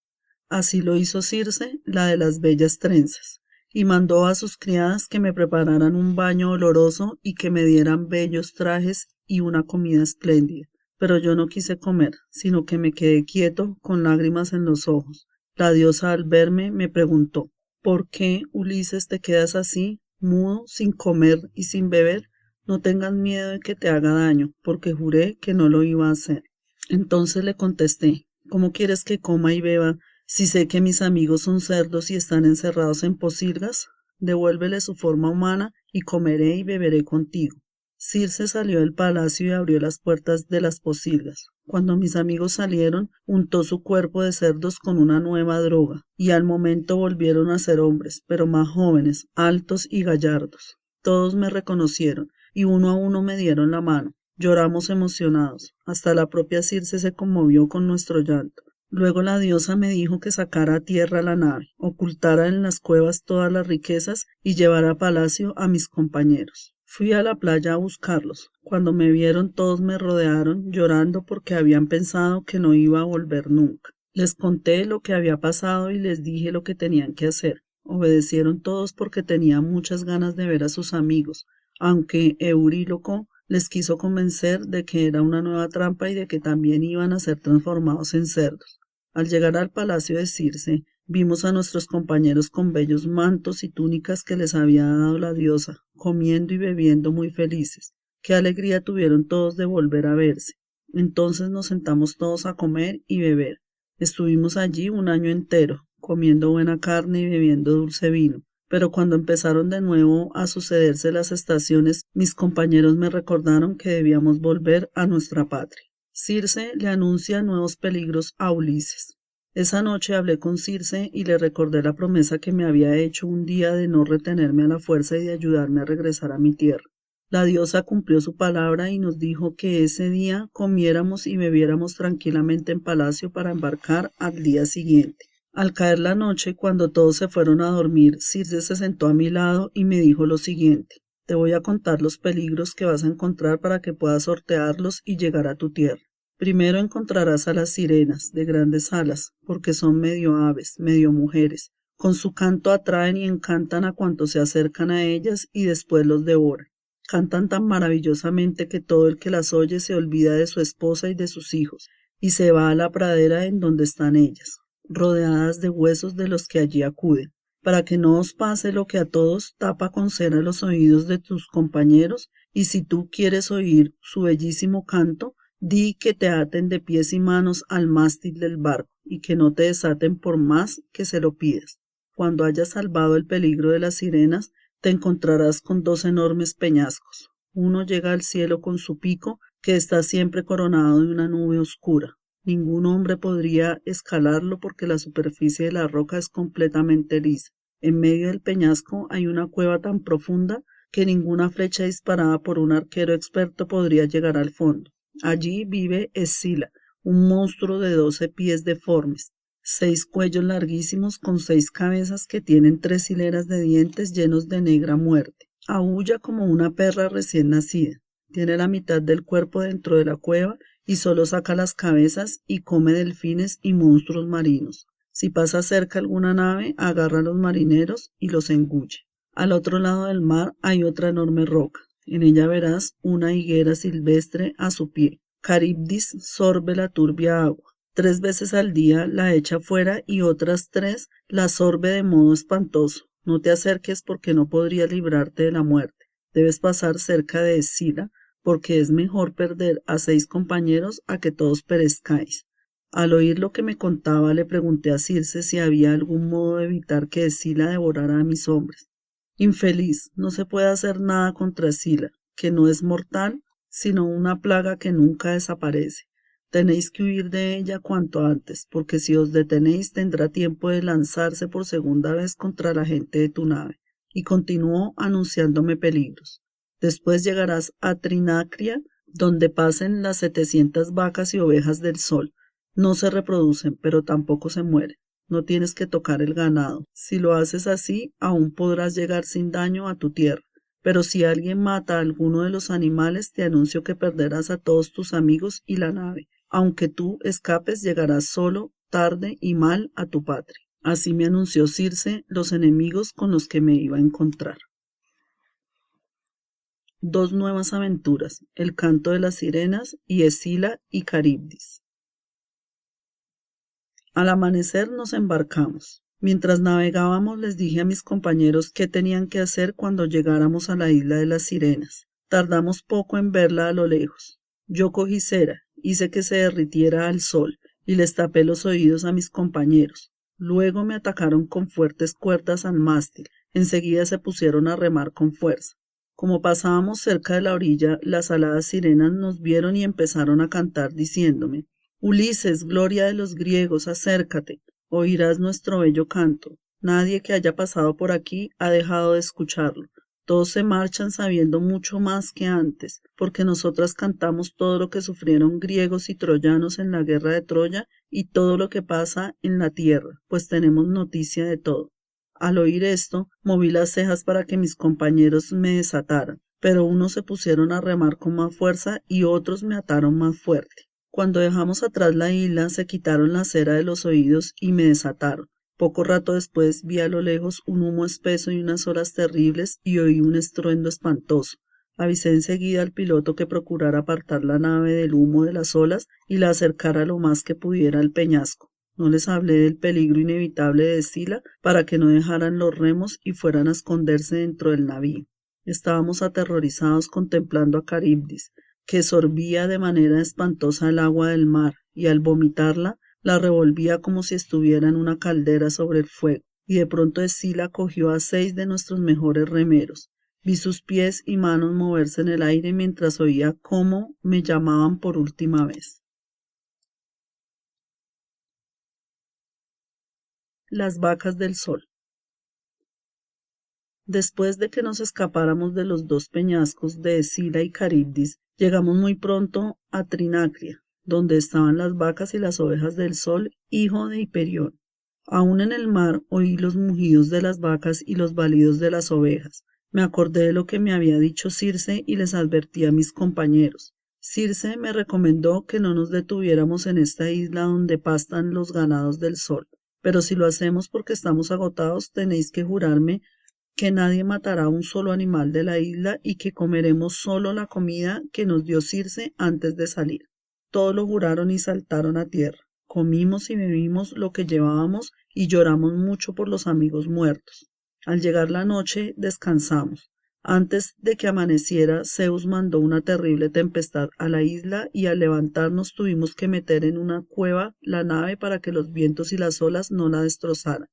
[SPEAKER 1] Así lo hizo Circe, la de las bellas trenzas, y mandó a sus criadas que me prepararan un baño oloroso y que me dieran bellos trajes y una comida espléndida. Pero yo no quise comer, sino que me quedé quieto, con lágrimas en los ojos. La diosa al verme me preguntó: ¿Por qué, Ulises, te quedas así, mudo, sin comer y sin beber? No tengas miedo de que te haga daño, porque juré que no lo iba a hacer. Entonces le contesté: ¿Cómo quieres que coma y beba si sé que mis amigos son cerdos y están encerrados en pocilgas? Devuélvele su forma humana y comeré y beberé contigo. Circe salió del palacio y abrió las puertas de las pocilgas. Cuando mis amigos salieron, untó su cuerpo de cerdos con una nueva droga, y al momento volvieron a ser hombres, pero más jóvenes, altos y gallardos. Todos me reconocieron, y uno a uno me dieron la mano. Lloramos emocionados. Hasta la propia Circe se conmovió con nuestro llanto. Luego la diosa me dijo que sacara a tierra la nave, ocultara en las cuevas todas las riquezas y llevara a palacio a mis compañeros. Fui a la playa a buscarlos. Cuando me vieron todos me rodearon llorando porque habían pensado que no iba a volver nunca. Les conté lo que había pasado y les dije lo que tenían que hacer. Obedecieron todos porque tenían muchas ganas de ver a sus amigos, aunque Euríloco les quiso convencer de que era una nueva trampa y de que también iban a ser transformados en cerdos. Al llegar al palacio de Circe, vimos a nuestros compañeros con bellos mantos y túnicas que les había dado la diosa, comiendo y bebiendo muy felices. Qué alegría tuvieron todos de volver a verse. Entonces nos sentamos todos a comer y beber. Estuvimos allí un año entero, comiendo buena carne y bebiendo dulce vino. Pero cuando empezaron de nuevo a sucederse las estaciones, mis compañeros me recordaron que debíamos volver a nuestra patria. Circe le anuncia nuevos peligros a Ulises. Esa noche hablé con Circe y le recordé la promesa que me había hecho un día de no retenerme a la fuerza y de ayudarme a regresar a mi tierra. La diosa cumplió su palabra y nos dijo que ese día comiéramos y bebiéramos tranquilamente en palacio para embarcar al día siguiente. Al caer la noche, cuando todos se fueron a dormir, Circe se sentó a mi lado y me dijo lo siguiente: te voy a contar los peligros que vas a encontrar para que puedas sortearlos y llegar a tu tierra. Primero encontrarás a las sirenas, de grandes alas, porque son medio aves, medio mujeres. Con su canto atraen y encantan a cuantos se acercan a ellas y después los devoran. Cantan tan maravillosamente que todo el que las oye se olvida de su esposa y de sus hijos, y se va a la pradera en donde están ellas, rodeadas de huesos de los que allí acuden. Para que no os pase lo que a todos, tapa con cera los oídos de tus compañeros, y si tú quieres oír su bellísimo canto, di que te aten de pies y manos al mástil del barco, y que no te desaten por más que se lo pidas. Cuando hayas salvado el peligro de las sirenas, te encontrarás con dos enormes peñascos. Uno llega al cielo con su pico, que está siempre coronado de una nube oscura. Ningún hombre podría escalarlo porque la superficie de la roca es completamente lisa. En medio del peñasco hay una cueva tan profunda que ninguna flecha disparada por un arquero experto podría llegar al fondo. Allí vive Escila, un monstruo de 12 pies deformes, 6 cuellos larguísimos con 6 cabezas que tienen 3 hileras de dientes llenos de negra muerte. Aúlla como una perra recién nacida. Tiene la mitad del cuerpo dentro de la cueva y solo saca las cabezas y come delfines y monstruos marinos. Si pasa cerca alguna nave, agarra a los marineros y los engulle. Al otro lado del mar hay otra enorme roca. En ella verás una higuera silvestre a su pie. Caribdis sorbe la turbia agua. 3 veces al día la echa fuera y otras 3 la sorbe de modo espantoso. No te acerques porque no podrías librarte de la muerte. Debes pasar cerca de Escila, porque es mejor perder a 6 compañeros a que todos perezcáis. Al oír lo que me contaba, le pregunté a Circe si había algún modo de evitar que Escila devorara a mis hombres. Infeliz, no se puede hacer nada contra Escila, que no es mortal, sino una plaga que nunca desaparece. Tenéis que huir de ella cuanto antes, porque si os detenéis tendrá tiempo de lanzarse por segunda vez contra la gente de tu nave. Y continuó anunciándome peligros. Después llegarás a Trinacria, donde pasen las 700 vacas y ovejas del sol. No se reproducen, pero tampoco se mueren. No tienes que tocar el ganado. Si lo haces así, aún podrás llegar sin daño a tu tierra. Pero si alguien mata a alguno de los animales, te anuncio que perderás a todos tus amigos y la nave. Aunque tú escapes, llegarás solo, tarde y mal a tu patria. Así me anunció Circe los enemigos con los que me iba a encontrar. 2 nuevas aventuras: el canto de las sirenas y Escila y Caribdis. Al amanecer nos embarcamos. Mientras navegábamos les dije a mis compañeros qué tenían que hacer cuando llegáramos a la isla de las sirenas. Tardamos poco en verla a lo lejos. Yo cogí cera, hice que se derritiera al sol y les tapé los oídos a mis compañeros. Luego me atacaron con fuertes cuerdas al mástil. Enseguida se pusieron a remar con fuerza. Como pasábamos cerca de la orilla, las aladas sirenas nos vieron y empezaron a cantar diciéndome: Ulises, gloria de los griegos, acércate, oirás nuestro bello canto. Nadie que haya pasado por aquí ha dejado de escucharlo. Todos se marchan sabiendo mucho más que antes, porque nosotras cantamos todo lo que sufrieron griegos y troyanos en la guerra de Troya y todo lo que pasa en la tierra, pues tenemos noticia de todo. Al oír esto, moví las cejas para que mis compañeros me desataran, pero unos se pusieron a remar con más fuerza y otros me ataron más fuerte. Cuando dejamos atrás la isla, se quitaron la cera de los oídos y me desataron. Poco rato después vi a lo lejos un humo espeso y unas olas terribles y oí un estruendo espantoso. Avisé enseguida al piloto que procurara apartar la nave del humo de las olas y la acercara lo más que pudiera al peñasco. No les hablé del peligro inevitable de Escila para que no dejaran los remos y fueran a esconderse dentro del navío. Estábamos aterrorizados contemplando a Caribdis, que sorbía de manera espantosa el agua del mar, y al vomitarla la revolvía como si estuviera en una caldera sobre el fuego, y de pronto Escila cogió a 6 de nuestros mejores remeros. Vi sus pies y manos moverse en el aire mientras oía cómo me llamaban por última vez. Las vacas del sol. Después de que nos escapáramos de los dos peñascos de Escila y Caribdis, llegamos muy pronto a Trinacria, donde estaban las vacas y las ovejas del sol, hijo de Hiperión. Aún en el mar oí los mugidos de las vacas y los balidos de las ovejas. Me acordé de lo que me había dicho Circe y les advertí a mis compañeros. Circe me recomendó que no nos detuviéramos en esta isla donde pastan los ganados del sol, pero si lo hacemos porque estamos agotados, tenéis que jurarme que nadie matará un solo animal de la isla y que comeremos solo la comida que nos dio Circe antes de salir. Todos lo juraron y saltaron a tierra. Comimos y bebimos lo que llevábamos y lloramos mucho por los amigos muertos. Al llegar la noche descansamos. Antes de que amaneciera, Zeus mandó una terrible tempestad a la isla y al levantarnos tuvimos que meter en una cueva la nave para que los vientos y las olas no la destrozaran.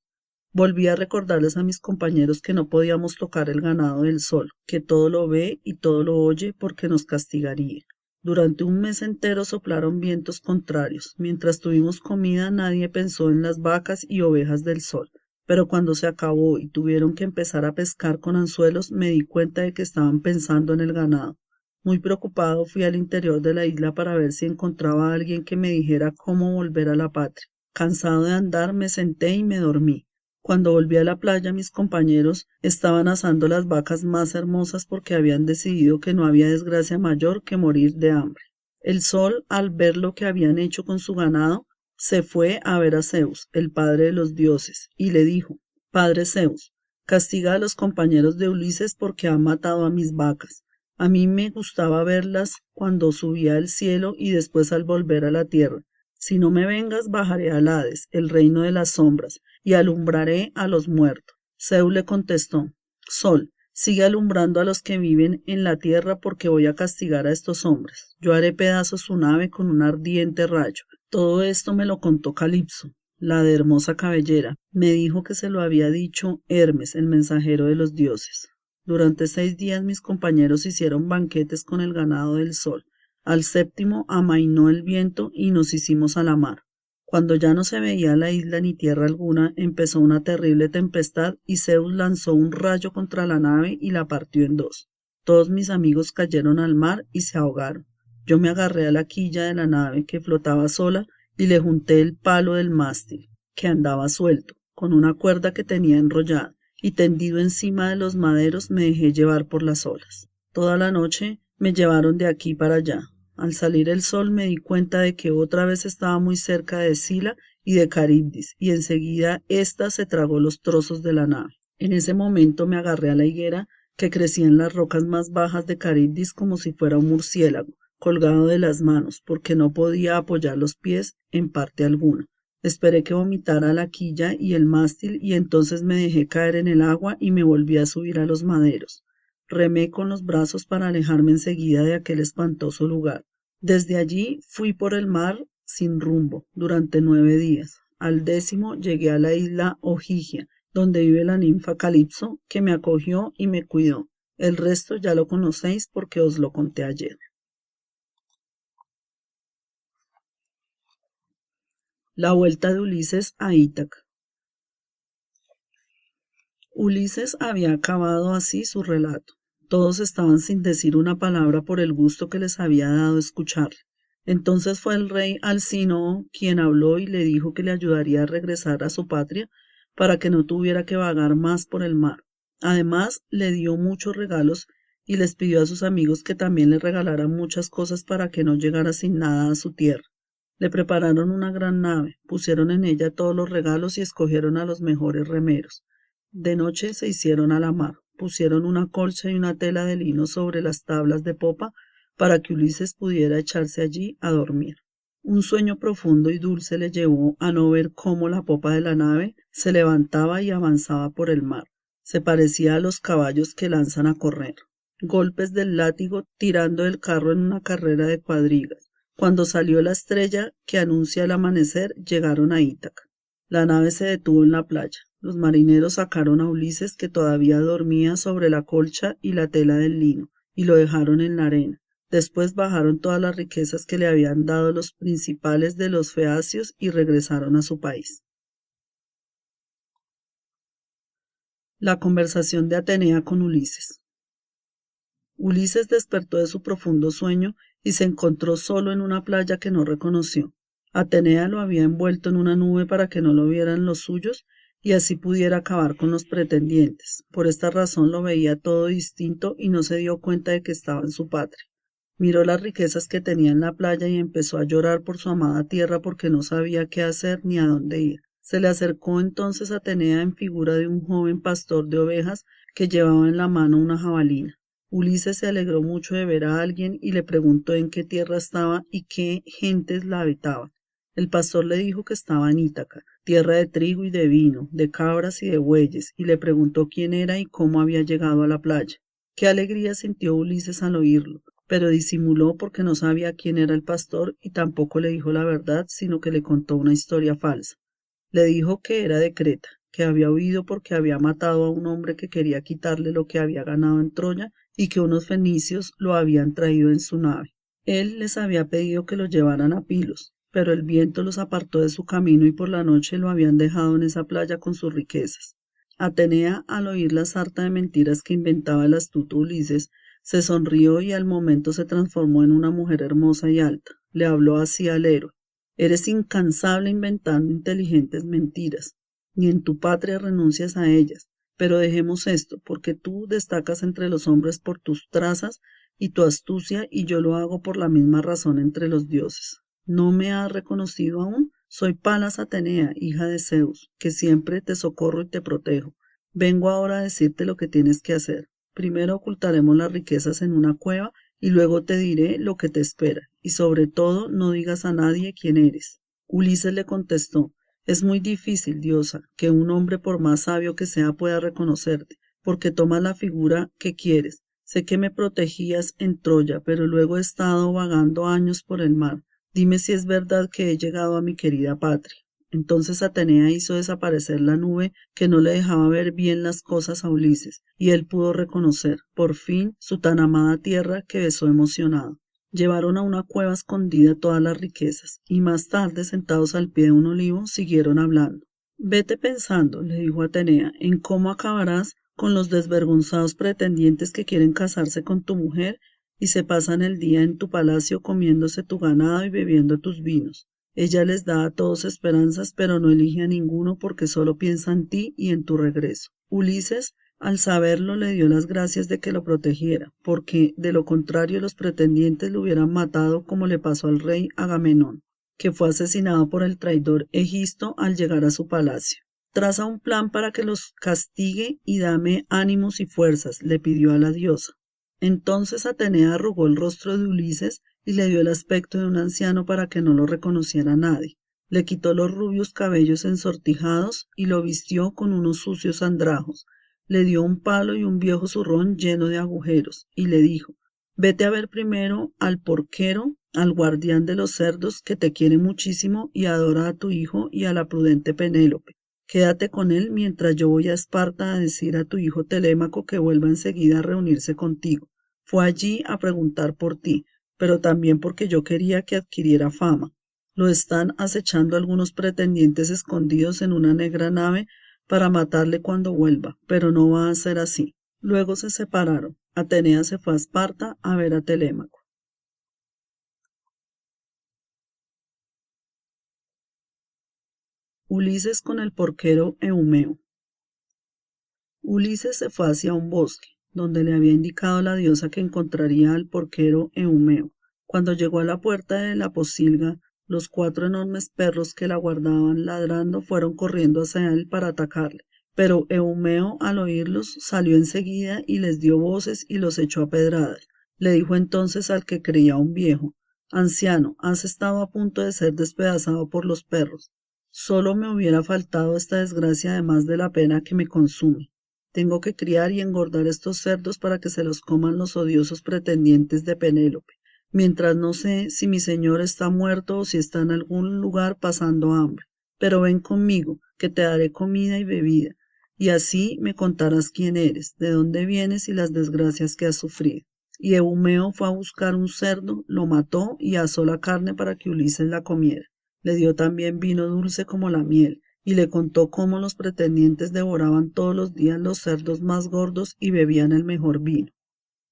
[SPEAKER 1] Volví a recordarles a mis compañeros que no podíamos tocar el ganado del sol, que todo lo ve y todo lo oye porque nos castigaría. Durante un mes entero soplaron vientos contrarios. Mientras tuvimos comida nadie pensó en las vacas y ovejas del sol. Pero cuando se acabó y tuvieron que empezar a pescar con anzuelos, me di cuenta de que estaban pensando en el ganado. Muy preocupado fui al interior de la isla para ver si encontraba a alguien que me dijera cómo volver a la patria. Cansado de andar, me senté y me dormí. Cuando volví a la playa, mis compañeros estaban asando las vacas más hermosas porque habían decidido que no había desgracia mayor que morir de hambre. El sol, al ver lo que habían hecho con su ganado, se fue a ver a Zeus, el padre de los dioses, y le dijo: Padre Zeus, castiga a los compañeros de Ulises porque han matado a mis vacas. A mí me gustaba verlas cuando subía al cielo y después al volver a la tierra. Si no me vengas, bajaré al Hades, el reino de las sombras, y alumbraré a los muertos. Zeus le contestó: Sol, sigue alumbrando a los que viven en la tierra porque voy a castigar a estos hombres. Yo haré pedazos su nave con un ardiente rayo. Todo esto me lo contó Calipso, la de hermosa cabellera. Me dijo que se lo había dicho Hermes, el mensajero de los dioses. Durante 6 días mis compañeros hicieron banquetes con el ganado del sol. Al séptimo amainó el viento y nos hicimos a la mar. Cuando ya no se veía la isla ni tierra alguna, empezó una terrible tempestad y Zeus lanzó un rayo contra la nave y la partió en dos. Todos mis amigos cayeron al mar y se ahogaron. Yo me agarré a la quilla de la nave que flotaba sola y le junté el palo del mástil, que andaba suelto, con una cuerda que tenía enrollada, y tendido encima de los maderos me dejé llevar por las olas. Toda la noche me llevaron de aquí para allá. Al salir el sol me di cuenta de que otra vez estaba muy cerca de Sila y de Caribdis, y enseguida ésta se tragó los trozos de la nave. En ese momento me agarré a la higuera que crecía en las rocas más bajas de Caribdis como si fuera un murciélago, colgado de las manos, porque no podía apoyar los pies en parte alguna. Esperé que vomitara la quilla y el mástil y entonces me dejé caer en el agua y me volví a subir a los maderos. Remé con los brazos para alejarme enseguida de aquel espantoso lugar. Desde allí fui por el mar sin rumbo durante 9 días. Al 10º llegué a la isla Ogygia, donde vive la ninfa Calipso, que me acogió y me cuidó. El resto ya lo conocéis porque os lo conté ayer. La vuelta de Ulises a Ítaca. Ulises había acabado así su relato. Todos estaban sin decir una palabra por el gusto que les había dado escucharle. Entonces fue el rey Alcínoo quien habló y le dijo que le ayudaría a regresar a su patria para que no tuviera que vagar más por el mar. Además, le dio muchos regalos y les pidió a sus amigos que también le regalaran muchas cosas para que no llegara sin nada a su tierra. Le prepararon una gran nave, pusieron en ella todos los regalos y escogieron a los mejores remeros. De noche se hicieron a la mar, pusieron una colcha y una tela de lino sobre las tablas de popa para que Ulises pudiera echarse allí a dormir. Un sueño profundo y dulce le llevó a no ver cómo la popa de la nave se levantaba y avanzaba por el mar. Se parecía a los caballos que lanzan a correr. Golpes del látigo tirando el carro en una carrera de cuadrigas. Cuando salió la estrella que anuncia el amanecer, llegaron a Ítaca. La nave se detuvo en la playa. Los marineros sacaron a Ulises, que todavía dormía sobre la colcha y la tela del lino, y lo dejaron en la arena. Después bajaron todas las riquezas que le habían dado los principales de los feacios y regresaron a su país. La conversación de Atenea con Ulises. Ulises despertó de su profundo sueño y se encontró solo en una playa que no reconoció. Atenea lo había envuelto en una nube para que no lo vieran los suyos y así pudiera acabar con los pretendientes. Por esta razón lo veía todo distinto y no se dio cuenta de que estaba en su patria. Miró las riquezas que tenía en la playa y empezó a llorar por su amada tierra porque no sabía qué hacer ni a dónde ir. Se le acercó entonces Atenea en figura de un joven pastor de ovejas que llevaba en la mano una jabalina. Ulises se alegró mucho de ver a alguien y le preguntó en qué tierra estaba y qué gentes la habitaban. El pastor le dijo que estaba en Ítaca, tierra de trigo y de vino, de cabras y de bueyes, y le preguntó quién era y cómo había llegado a la playa. Qué alegría sintió Ulises al oírlo, pero disimuló porque no sabía quién era el pastor y tampoco le dijo la verdad, sino que le contó una historia falsa. Le dijo que era de Creta, que había huido porque había matado a un hombre que quería quitarle lo que había ganado en Troya y que unos fenicios lo habían traído en su nave. Él les había pedido que lo llevaran a Pilos, pero el viento los apartó de su camino y por la noche lo habían dejado en esa playa con sus riquezas. Atenea, al oír la sarta de mentiras que inventaba el astuto Ulises, se sonrió y al momento se transformó en una mujer hermosa y alta. Le habló así al héroe: eres incansable inventando inteligentes mentiras, ni en tu patria renuncias a ellas. Pero dejemos esto, porque tú destacas entre los hombres por tus trazas y tu astucia, y yo lo hago por la misma razón entre los dioses. ¿No me has reconocido aún? Soy Palas Atenea, hija de Zeus, que siempre te socorro y te protejo. Vengo ahora a decirte lo que tienes que hacer. Primero ocultaremos las riquezas en una cueva y luego te diré lo que te espera, y sobre todo no digas a nadie quién eres. Ulises le contestó: es muy difícil, diosa, que un hombre por más sabio que sea pueda reconocerte, porque tomas la figura que quieres. Sé que me protegías en Troya, pero luego he estado vagando años por el mar. Dime si es verdad que he llegado a mi querida patria. Entonces Atenea hizo desaparecer la nube que no le dejaba ver bien las cosas a Ulises, y él pudo reconocer, por fin, su tan amada tierra que besó emocionado. Llevaron a una cueva escondida todas las riquezas, y más tarde, sentados al pie de un olivo, siguieron hablando. Vete pensando, le dijo Atenea, en cómo acabarás con los desvergonzados pretendientes que quieren casarse con tu mujer y se pasan el día en tu palacio comiéndose tu ganado y bebiendo tus vinos. Ella les da a todos esperanzas, pero no elige a ninguno porque solo piensa en ti y en tu regreso. Ulises, al saberlo, le dio las gracias de que lo protegiera, porque de lo contrario los pretendientes lo hubieran matado como le pasó al rey Agamenón, que fue asesinado por el traidor Egisto al llegar a su palacio. Traza un plan para que los castigue y dame ánimos y fuerzas, le pidió a la diosa. Entonces Atenea arrugó el rostro de Ulises y le dio el aspecto de un anciano para que no lo reconociera nadie. Le quitó los rubios cabellos ensortijados y lo vistió con unos sucios andrajos. Le dio un palo y un viejo zurrón lleno de agujeros, y le dijo: vete a ver primero al porquero, al guardián de los cerdos, que te quiere muchísimo y adora a tu hijo y a la prudente Penélope. Quédate con él mientras yo voy a Esparta a decir a tu hijo Telémaco que vuelva enseguida a reunirse contigo. Fue allí a preguntar por ti, pero también porque yo quería que adquiriera fama. Lo están acechando algunos pretendientes escondidos en una negra nave para matarle cuando vuelva, pero no va a ser así. Luego se separaron. Atenea se fue a Esparta a ver a Telémaco. Ulises con el porquero Eumeo. Ulises se fue hacia un bosque, donde le había indicado la diosa que encontraría al porquero Eumeo. Cuando llegó a la puerta de la posilga, los 4 enormes perros que la guardaban ladrando fueron corriendo hacia él para atacarle. Pero Eumeo, al oírlos, salió enseguida y les dio voces y los echó a pedradas. Le dijo entonces al que creía un viejo: Anciano, has estado a punto de ser despedazado por los perros. Solo me hubiera faltado esta desgracia además de la pena que me consume. Tengo que criar y engordar estos cerdos para que se los coman los odiosos pretendientes de Penélope, mientras no sé si mi señor está muerto o si está en algún lugar pasando hambre. Pero ven conmigo, que te daré comida y bebida, y así me contarás quién eres, de dónde vienes y las desgracias que has sufrido. Y Eumeo fue a buscar un cerdo, lo mató y asó la carne para que Ulises la comiera. Le dio también vino dulce como la miel, y le contó cómo los pretendientes devoraban todos los días los cerdos más gordos y bebían el mejor vino.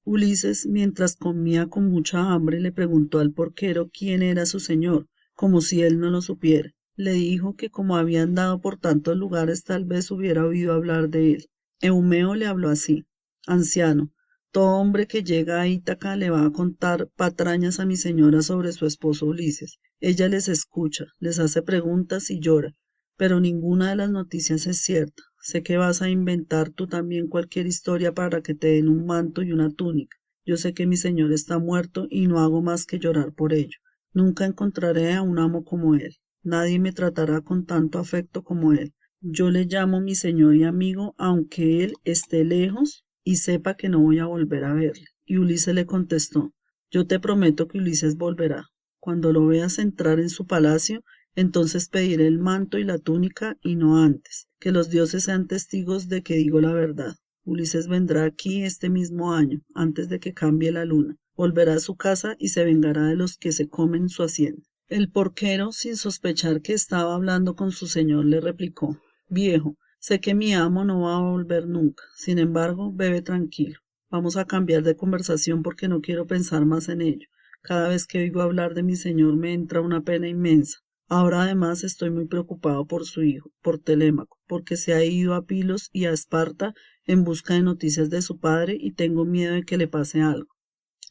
[SPEAKER 1] Ulises, mientras comía con mucha hambre, le preguntó al porquero quién era su señor, como si él no lo supiera. Le dijo que como había andado por tantos lugares tal vez hubiera oído hablar de él. Eumeo le habló así: Anciano, todo hombre que llega a Ítaca le va a contar patrañas a mi señora sobre su esposo Ulises. Ella les escucha, les hace preguntas y llora, pero ninguna de las noticias es cierta. Sé que vas a inventar tú también cualquier historia para que te den un manto y una túnica. Yo sé que mi señor está muerto y no hago más que llorar por ello. Nunca encontraré a un amo como él. Nadie me tratará con tanto afecto como él. Yo le llamo mi señor y amigo, aunque él esté lejos y sepa que no voy a volver a verle. Y Ulises le contestó: Yo te prometo que Ulises volverá. Cuando lo veas entrar en su palacio, entonces pediré el manto y la túnica y no antes. Que los dioses sean testigos de que digo la verdad. Ulises vendrá aquí este mismo año, antes de que cambie la luna. Volverá a su casa y se vengará de los que se comen su hacienda. El porquero, sin sospechar que estaba hablando con su señor, le replicó: Viejo, sé que mi amo no va a volver nunca. Sin embargo, bebe tranquilo. Vamos a cambiar de conversación porque no quiero pensar más en ello. Cada vez que oigo hablar de mi señor me entra una pena inmensa. Ahora además estoy muy preocupado por su hijo, por Telémaco, porque se ha ido a Pilos y a Esparta en busca de noticias de su padre y tengo miedo de que le pase algo.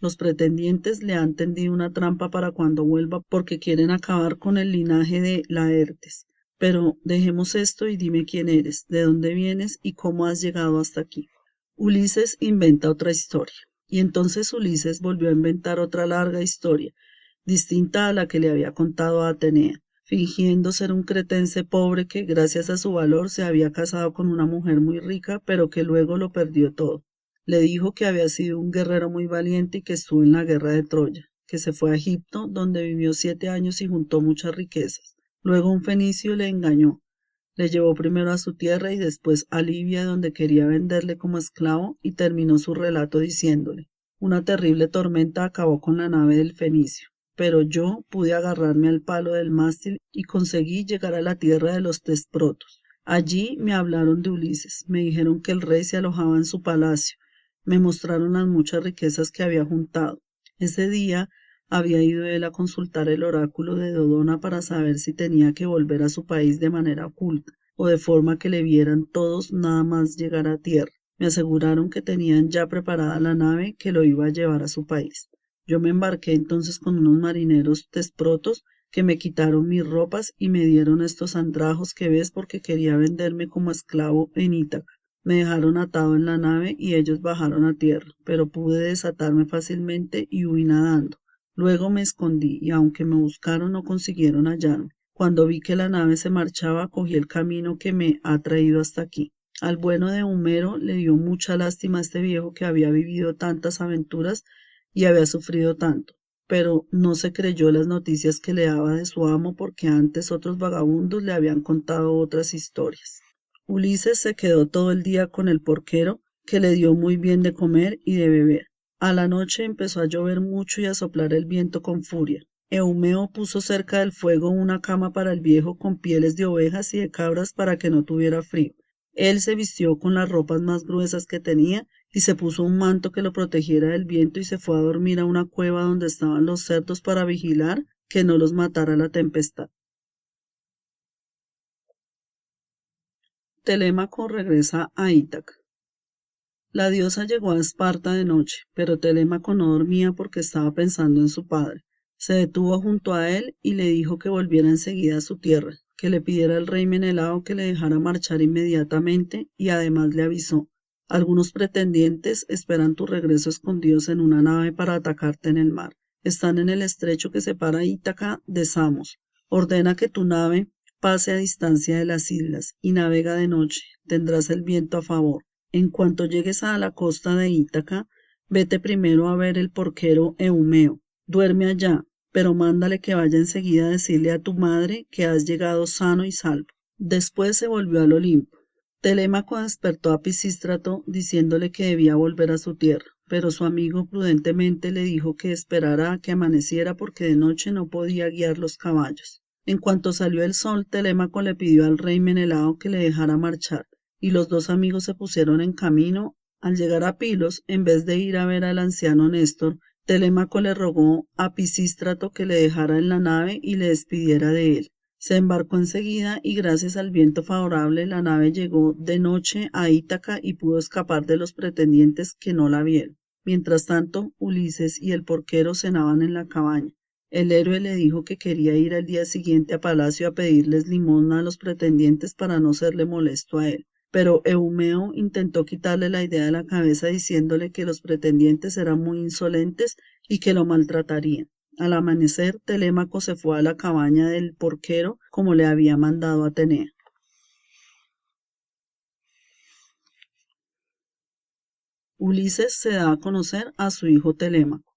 [SPEAKER 1] Los pretendientes le han tendido una trampa para cuando vuelva porque quieren acabar con el linaje de Laertes. Pero dejemos esto y dime quién eres, de dónde vienes y cómo has llegado hasta aquí. Ulises inventa otra historia. Y entonces Ulises volvió a inventar otra larga historia, distinta a la que le había contado a Atenea, fingiendo ser un cretense pobre que, gracias a su valor, se había casado con una mujer muy rica, pero que luego lo perdió todo. Le dijo que había sido un guerrero muy valiente y que estuvo en la guerra de Troya, que se fue a Egipto, donde vivió 7 años y juntó muchas riquezas. Luego un fenicio le engañó. Le llevó primero a su tierra y después a Libia, donde quería venderle como esclavo, y terminó su relato diciéndole: Una terrible tormenta acabó con la nave del fenicio, pero yo pude agarrarme al palo del mástil y conseguí llegar a la tierra de los Tesprotos. Allí me hablaron de Ulises, me dijeron que el rey se alojaba en su palacio, me mostraron las muchas riquezas que había juntado. Ese día había ido él a consultar el oráculo de Dodona para saber si tenía que volver a su país de manera oculta, o de forma que le vieran todos nada más llegar a tierra. Me aseguraron que tenían ya preparada la nave que lo iba a llevar a su país. Yo me embarqué entonces con unos marineros tesprotos que me quitaron mis ropas y me dieron estos andrajos que ves porque quería venderme como esclavo en Ítaca. Me dejaron atado en la nave y ellos bajaron a tierra, pero pude desatarme fácilmente y huí nadando. Luego me escondí y aunque me buscaron no consiguieron hallarme. Cuando vi que la nave se marchaba, cogí el camino que me ha traído hasta aquí. Al bueno de Homero le dio mucha lástima a este viejo que había vivido tantas aventuras y había sufrido tanto, pero no se creyó las noticias que le daba de su amo porque antes otros vagabundos le habían contado otras historias. Ulises se quedó todo el día con el porquero, que le dio muy bien de comer y de beber. A la noche empezó a llover mucho y a soplar el viento con furia. Eumeo puso cerca del fuego una cama para el viejo con pieles de ovejas y de cabras para que no tuviera frío. Él se vistió con las ropas más gruesas que tenía y se puso un manto que lo protegiera del viento y se fue a dormir a una cueva donde estaban los cerdos para vigilar que no los matara la tempestad. Telémaco regresa a Ítaca. La diosa llegó a Esparta de noche, pero Telémaco no dormía porque estaba pensando en su padre. Se detuvo junto a él y le dijo que volviera enseguida a su tierra, que le pidiera al rey Menelao que le dejara marchar inmediatamente y además le avisó: algunos pretendientes esperan tu regreso escondidos en una nave para atacarte en el mar. Están en el estrecho que separa Ítaca de Samos. Ordena que tu nave pase a distancia de las islas y navega de noche. Tendrás el viento a favor. En cuanto llegues a la costa de Ítaca, vete primero a ver el porquero Eumeo. Duerme allá, pero mándale que vaya enseguida a decirle a tu madre que has llegado sano y salvo. Después se volvió al Olimpo. Telémaco despertó a Pisístrato diciéndole que debía volver a su tierra, pero su amigo prudentemente le dijo que esperara a que amaneciera porque de noche no podía guiar los caballos. En cuanto salió el sol, Telémaco le pidió al rey Menelao que le dejara marchar, y los dos amigos se pusieron en camino. Al llegar a Pilos, en vez de ir a ver al anciano Néstor, Telémaco le rogó a Pisístrato que le dejara en la nave y le despidiera de él. Se embarcó enseguida y gracias al viento favorable la nave llegó de noche a Ítaca y pudo escapar de los pretendientes que no la vieron. Mientras tanto, Ulises y el porquero cenaban en la cabaña. El héroe le dijo que quería ir al día siguiente a palacio a pedirles limosna a los pretendientes para no serle molesto a él. Pero Eumeo intentó quitarle la idea de la cabeza diciéndole que los pretendientes eran muy insolentes y que lo maltratarían. Al amanecer, Telémaco se fue a la cabaña del porquero como le había mandado Atenea. Ulises se da a conocer a su hijo Telémaco.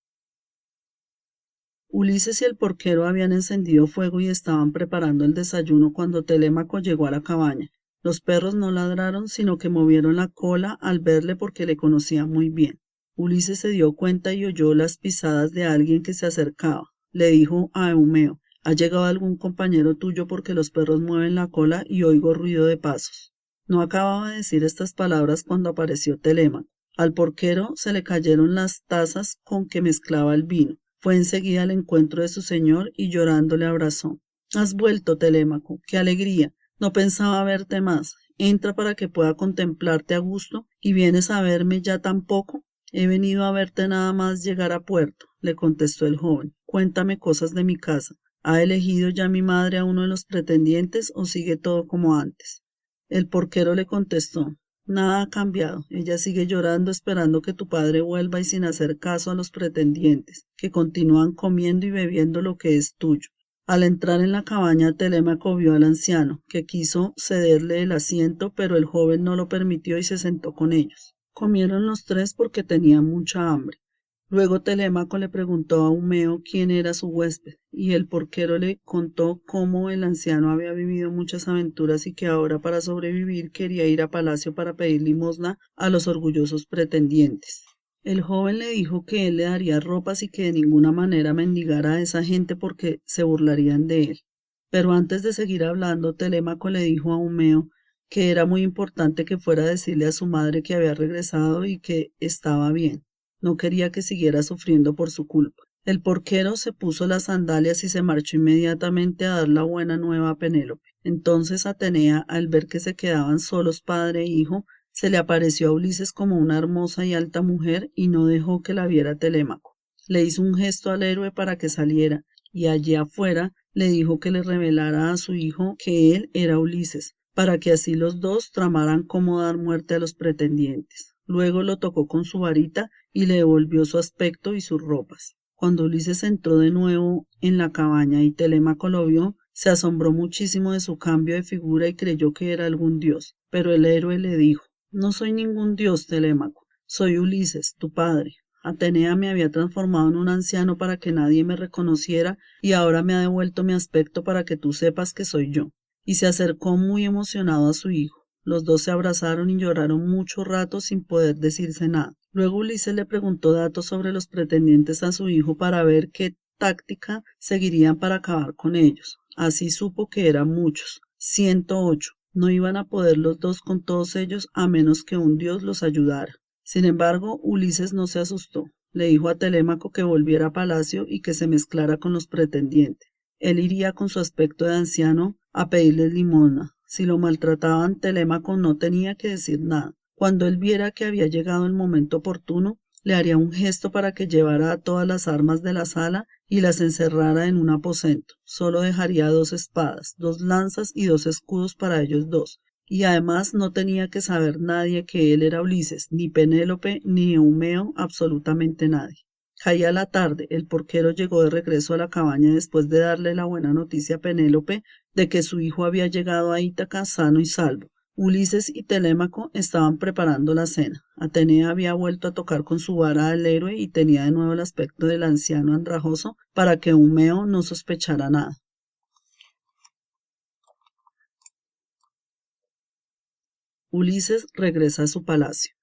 [SPEAKER 1] Ulises y el porquero habían encendido fuego y estaban preparando el desayuno cuando Telémaco llegó a la cabaña. Los perros no ladraron, sino que movieron la cola al verle porque le conocían muy bien. Ulises se dio cuenta y oyó las pisadas de alguien que se acercaba. Le dijo a Eumeo: ¿ha llegado algún compañero tuyo porque los perros mueven la cola y oigo ruido de pasos? No acababa de decir estas palabras cuando apareció Telémaco. Al porquero se le cayeron las tazas con que mezclaba el vino. Fue enseguida al encuentro de su señor y llorando le abrazó. Has vuelto, Telémaco, qué alegría. No pensaba verte más. Entra para que pueda contemplarte a gusto y vienes a verme ya tan poco. He venido a verte nada más llegar a puerto, le contestó el joven. Cuéntame cosas de mi casa. ¿Ha elegido ya mi madre a uno de los pretendientes o sigue todo como antes? El porquero le contestó: nada ha cambiado. Ella sigue llorando esperando que tu padre vuelva y sin hacer caso a los pretendientes, que continúan comiendo y bebiendo lo que es tuyo. Al entrar en la cabaña, Telémaco vio al anciano, que quiso cederle el asiento, pero el joven no lo permitió y se sentó con ellos. Comieron los tres porque tenían mucha hambre. Luego Telémaco le preguntó a Eumeo quién era su huésped, y el porquero le contó cómo el anciano había vivido muchas aventuras y que ahora para sobrevivir quería ir a palacio para pedir limosna a los orgullosos pretendientes. El joven le dijo que él le daría ropas y que de ninguna manera mendigara a esa gente porque se burlarían de él. Pero antes de seguir hablando, Telémaco le dijo a Eumeo que era muy importante que fuera a decirle a su madre que había regresado y que estaba bien. No quería que siguiera sufriendo por su culpa. El porquero se puso las sandalias y se marchó inmediatamente a dar la buena nueva a Penélope. Entonces Atenea, al ver que se quedaban solos padre e hijo, se le apareció a Ulises como una hermosa y alta mujer y no dejó que la viera Telémaco. Le hizo un gesto al héroe para que saliera, y allí afuera le dijo que le revelara a su hijo que él era Ulises, para que así los dos tramaran cómo dar muerte a los pretendientes. Luego lo tocó con su varita y le devolvió su aspecto y sus ropas. Cuando Ulises entró de nuevo en la cabaña y Telémaco lo vio, se asombró muchísimo de su cambio de figura y creyó que era algún dios. Pero el héroe le dijo: no soy ningún dios, Telémaco, soy Ulises, tu padre. Atenea me había transformado en un anciano para que nadie me reconociera y ahora me ha devuelto mi aspecto para que tú sepas que soy yo. Y se acercó muy emocionado a su hijo. Los dos se abrazaron y lloraron mucho rato sin poder decirse nada. Luego Ulises le preguntó datos sobre los pretendientes a su hijo para ver qué táctica seguirían para acabar con ellos. Así supo que eran muchos, 108, No iban a poder los dos con todos ellos a menos que un dios los ayudara. Sin embargo, Ulises no se asustó. Le dijo a Telémaco que volviera a palacio y que se mezclara con los pretendientes. Él iría con su aspecto de anciano a pedirles limosna. Si lo maltrataban, Telémaco no tenía que decir nada. Cuando él viera que había llegado el momento oportuno, le haría un gesto para que llevara todas las armas de la sala y las encerrara en un aposento. Solo dejaría 2 espadas, 2 lanzas y 2 escudos para ellos dos. Y además no tenía que saber nadie que él era Ulises, ni Penélope, ni Eumeo, absolutamente nadie. Caía la tarde, el porquero llegó de regreso a la cabaña después de darle la buena noticia a Penélope de que su hijo había llegado a Ítaca sano y salvo. Ulises y Telémaco estaban preparando la cena. Atenea había vuelto a tocar con su vara al héroe y tenía de nuevo el aspecto del anciano andrajoso para que Eumeo no sospechara nada. Ulises regresa a su palacio.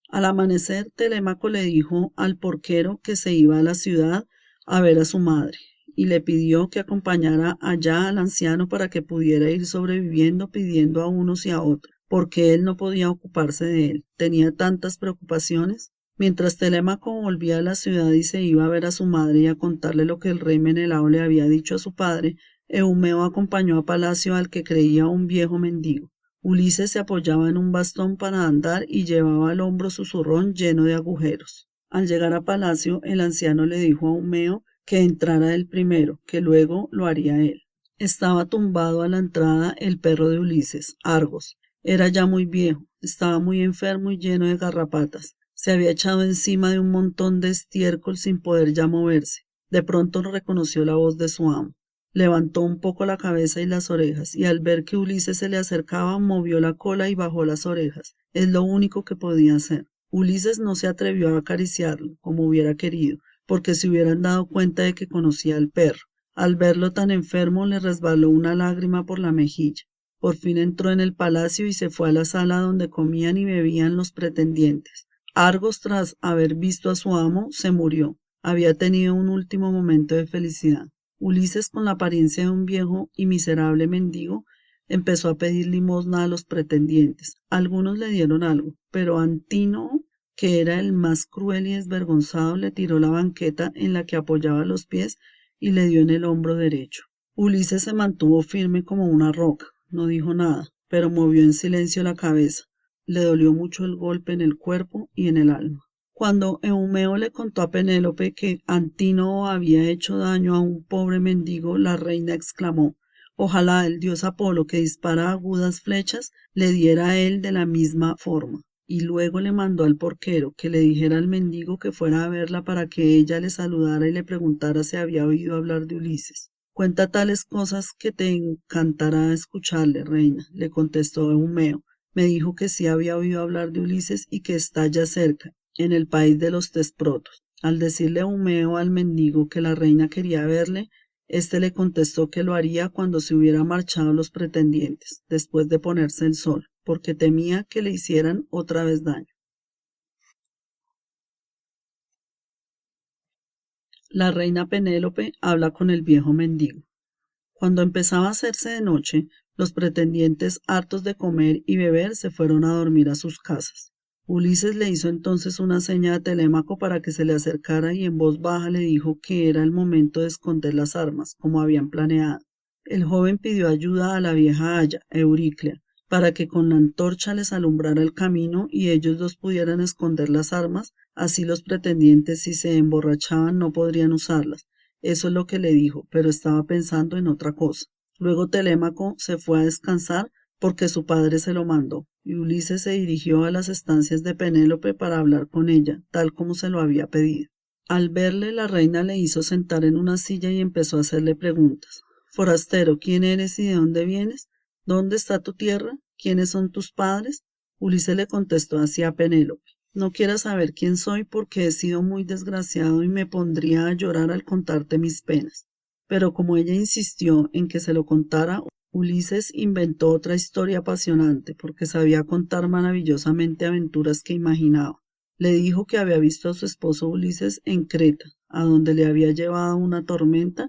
[SPEAKER 1] Al amanecer, Telémaco le dijo al porquero que se iba a la ciudad a ver a su madre, y le pidió que acompañara allá al anciano para que pudiera ir sobreviviendo pidiendo a unos y a otros, porque él no podía ocuparse de él, tenía tantas preocupaciones. Mientras Telémaco volvía a la ciudad y se iba a ver a su madre y a contarle lo que el rey Menelao le había dicho a su padre, Eumeo acompañó a palacio al que creía un viejo mendigo. Ulises se apoyaba en un bastón para andar y llevaba al hombro su zurrón lleno de agujeros. Al llegar a palacio, el anciano le dijo a Eumeo que entrara él primero, que luego lo haría él. Estaba tumbado a la entrada el perro de Ulises, Argos. Era ya muy viejo, estaba muy enfermo y lleno de garrapatas. Se había echado encima de un montón de estiércol sin poder ya moverse. De pronto reconoció la voz de su amo. Levantó un poco la cabeza y las orejas, y al ver que Ulises se le acercaba, movió la cola y bajó las orejas. Es lo único que podía hacer. Ulises no se atrevió a acariciarlo, como hubiera querido, porque se hubieran dado cuenta de que conocía al perro. Al verlo tan enfermo, le resbaló una lágrima por la mejilla. Por fin entró en el palacio y se fue a la sala donde comían y bebían los pretendientes. Argos, tras haber visto a su amo, se murió. Había tenido un último momento de felicidad. Ulises, con la apariencia de un viejo y miserable mendigo, empezó a pedir limosna a los pretendientes. Algunos le dieron algo, pero Antínoe, que era el más cruel y desvergonzado, le tiró la banqueta en la que apoyaba los pies y le dio en el hombro derecho. Ulises se mantuvo firme como una roca, no dijo nada, pero movió en silencio la cabeza. Le dolió mucho el golpe en el cuerpo y en el alma. Cuando Eumeo le contó a Penélope que Antínoe había hecho daño a un pobre mendigo, la reina exclamó: ojalá el dios Apolo, que dispara agudas flechas, le diera a él de la misma forma. Y luego le mandó al porquero que le dijera al mendigo que fuera a verla para que ella le saludara y le preguntara si había oído hablar de Ulises. Cuenta tales cosas que te encantará escucharle, reina, le contestó Eumeo. Me dijo que sí había oído hablar de Ulises y que está ya cerca, en el país de los Tesprotos. Al decirle Eumeo al mendigo que la reina quería verle, éste le contestó que lo haría cuando se hubieran marchado los pretendientes, después de ponerse el sol, porque temía que le hicieran otra vez daño. La reina Penélope habla con el viejo mendigo. Cuando empezaba a hacerse de noche, los pretendientes, hartos de comer y beber, se fueron a dormir a sus casas. Ulises le hizo entonces una seña a Telémaco para que se le acercara y en voz baja le dijo que era el momento de esconder las armas, como habían planeado. El joven pidió ayuda a la vieja Aya, Euriclea, para que con la antorcha les alumbrara el camino y ellos dos pudieran esconder las armas, así los pretendientes, si se emborrachaban, no podrían usarlas. Eso es lo que le dijo, pero estaba pensando en otra cosa. Luego Telémaco se fue a descansar porque su padre se lo mandó, y Ulises se dirigió a las estancias de Penélope para hablar con ella, tal como se lo había pedido. Al verle, la reina le hizo sentar en una silla y empezó a hacerle preguntas. Forastero, ¿quién eres y de dónde vienes? ¿Dónde está tu tierra? ¿Quiénes son tus padres? Ulises le contestó así a Penélope: no quieras saber quién soy porque he sido muy desgraciado y me pondría a llorar al contarte mis penas. Pero como ella insistió en que se lo contara, Ulises inventó otra historia apasionante porque sabía contar maravillosamente aventuras que imaginaba. Le dijo que había visto a su esposo Ulises en Creta, a donde le había llevado una tormenta,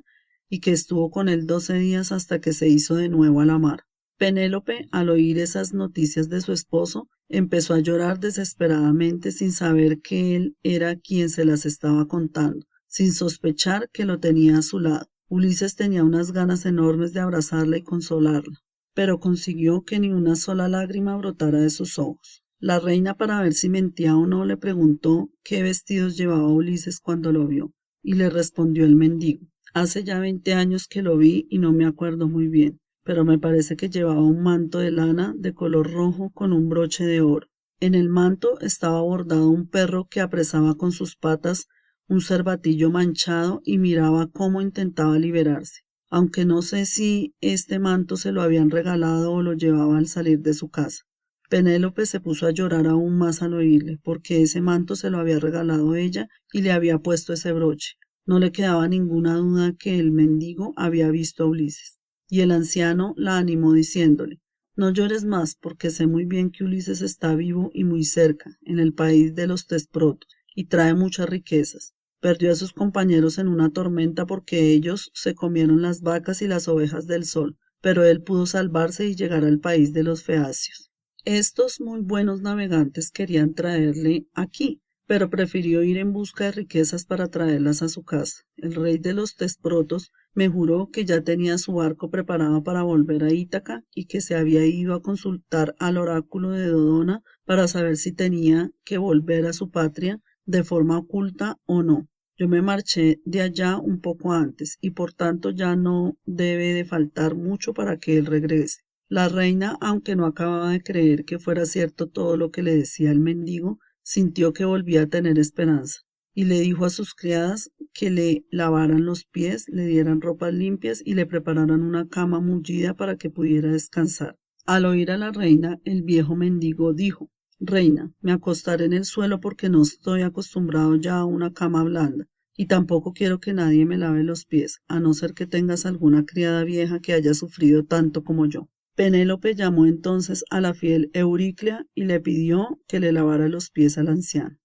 [SPEAKER 1] y que estuvo con él 12 días hasta que se hizo de nuevo a la mar. Penélope, al oír esas noticias de su esposo, empezó a llorar desesperadamente sin saber que él era quien se las estaba contando, sin sospechar que lo tenía a su lado. Ulises tenía unas ganas enormes de abrazarla y consolarla, pero consiguió que ni una sola lágrima brotara de sus ojos. La reina, para ver si mentía o no, le preguntó qué vestidos llevaba Ulises cuando lo vio, y le respondió el mendigo: hace ya 20 años que lo vi y no me acuerdo muy bien, pero me parece que llevaba un manto de lana de color rojo con un broche de oro. En el manto estaba bordado un perro que apresaba con sus patas un cervatillo manchado y miraba cómo intentaba liberarse, aunque no sé si este manto se lo habían regalado o lo llevaba al salir de su casa. Penélope se puso a llorar aún más al oírle, porque ese manto se lo había regalado ella y le había puesto ese broche. No le quedaba ninguna duda que el mendigo había visto a Ulises. Y el anciano la animó diciéndole: no llores más, porque sé muy bien que Ulises está vivo y muy cerca, en el país de los Tesprotos, y trae muchas riquezas. Perdió a sus compañeros en una tormenta porque ellos se comieron las vacas y las ovejas del sol, pero él pudo salvarse y llegar al país de los Feacios. Estos muy buenos navegantes querían traerle aquí, pero prefirió ir en busca de riquezas para traerlas a su casa. El rey de los Tesprotos me juró que ya tenía su barco preparado para volver a Ítaca y que se había ido a consultar al oráculo de Dodona para saber si tenía que volver a su patria de forma oculta o no. Yo me marché de allá un poco antes y por tanto ya no debe de faltar mucho para que él regrese. La reina, aunque no acababa de creer que fuera cierto todo lo que le decía el mendigo, sintió que volvía a tener esperanza, y le dijo a sus criadas que le lavaran los pies, le dieran ropas limpias y le prepararan una cama mullida para que pudiera descansar. Al oír a la reina, el viejo mendigo dijo: reina, me acostaré en el suelo porque no estoy acostumbrado ya a una cama blanda, y tampoco quiero que nadie me lave los pies, a no ser que tengas alguna criada vieja que haya sufrido tanto como yo. Penélope llamó entonces a la fiel Euriclea y le pidió que le lavara los pies al anciano.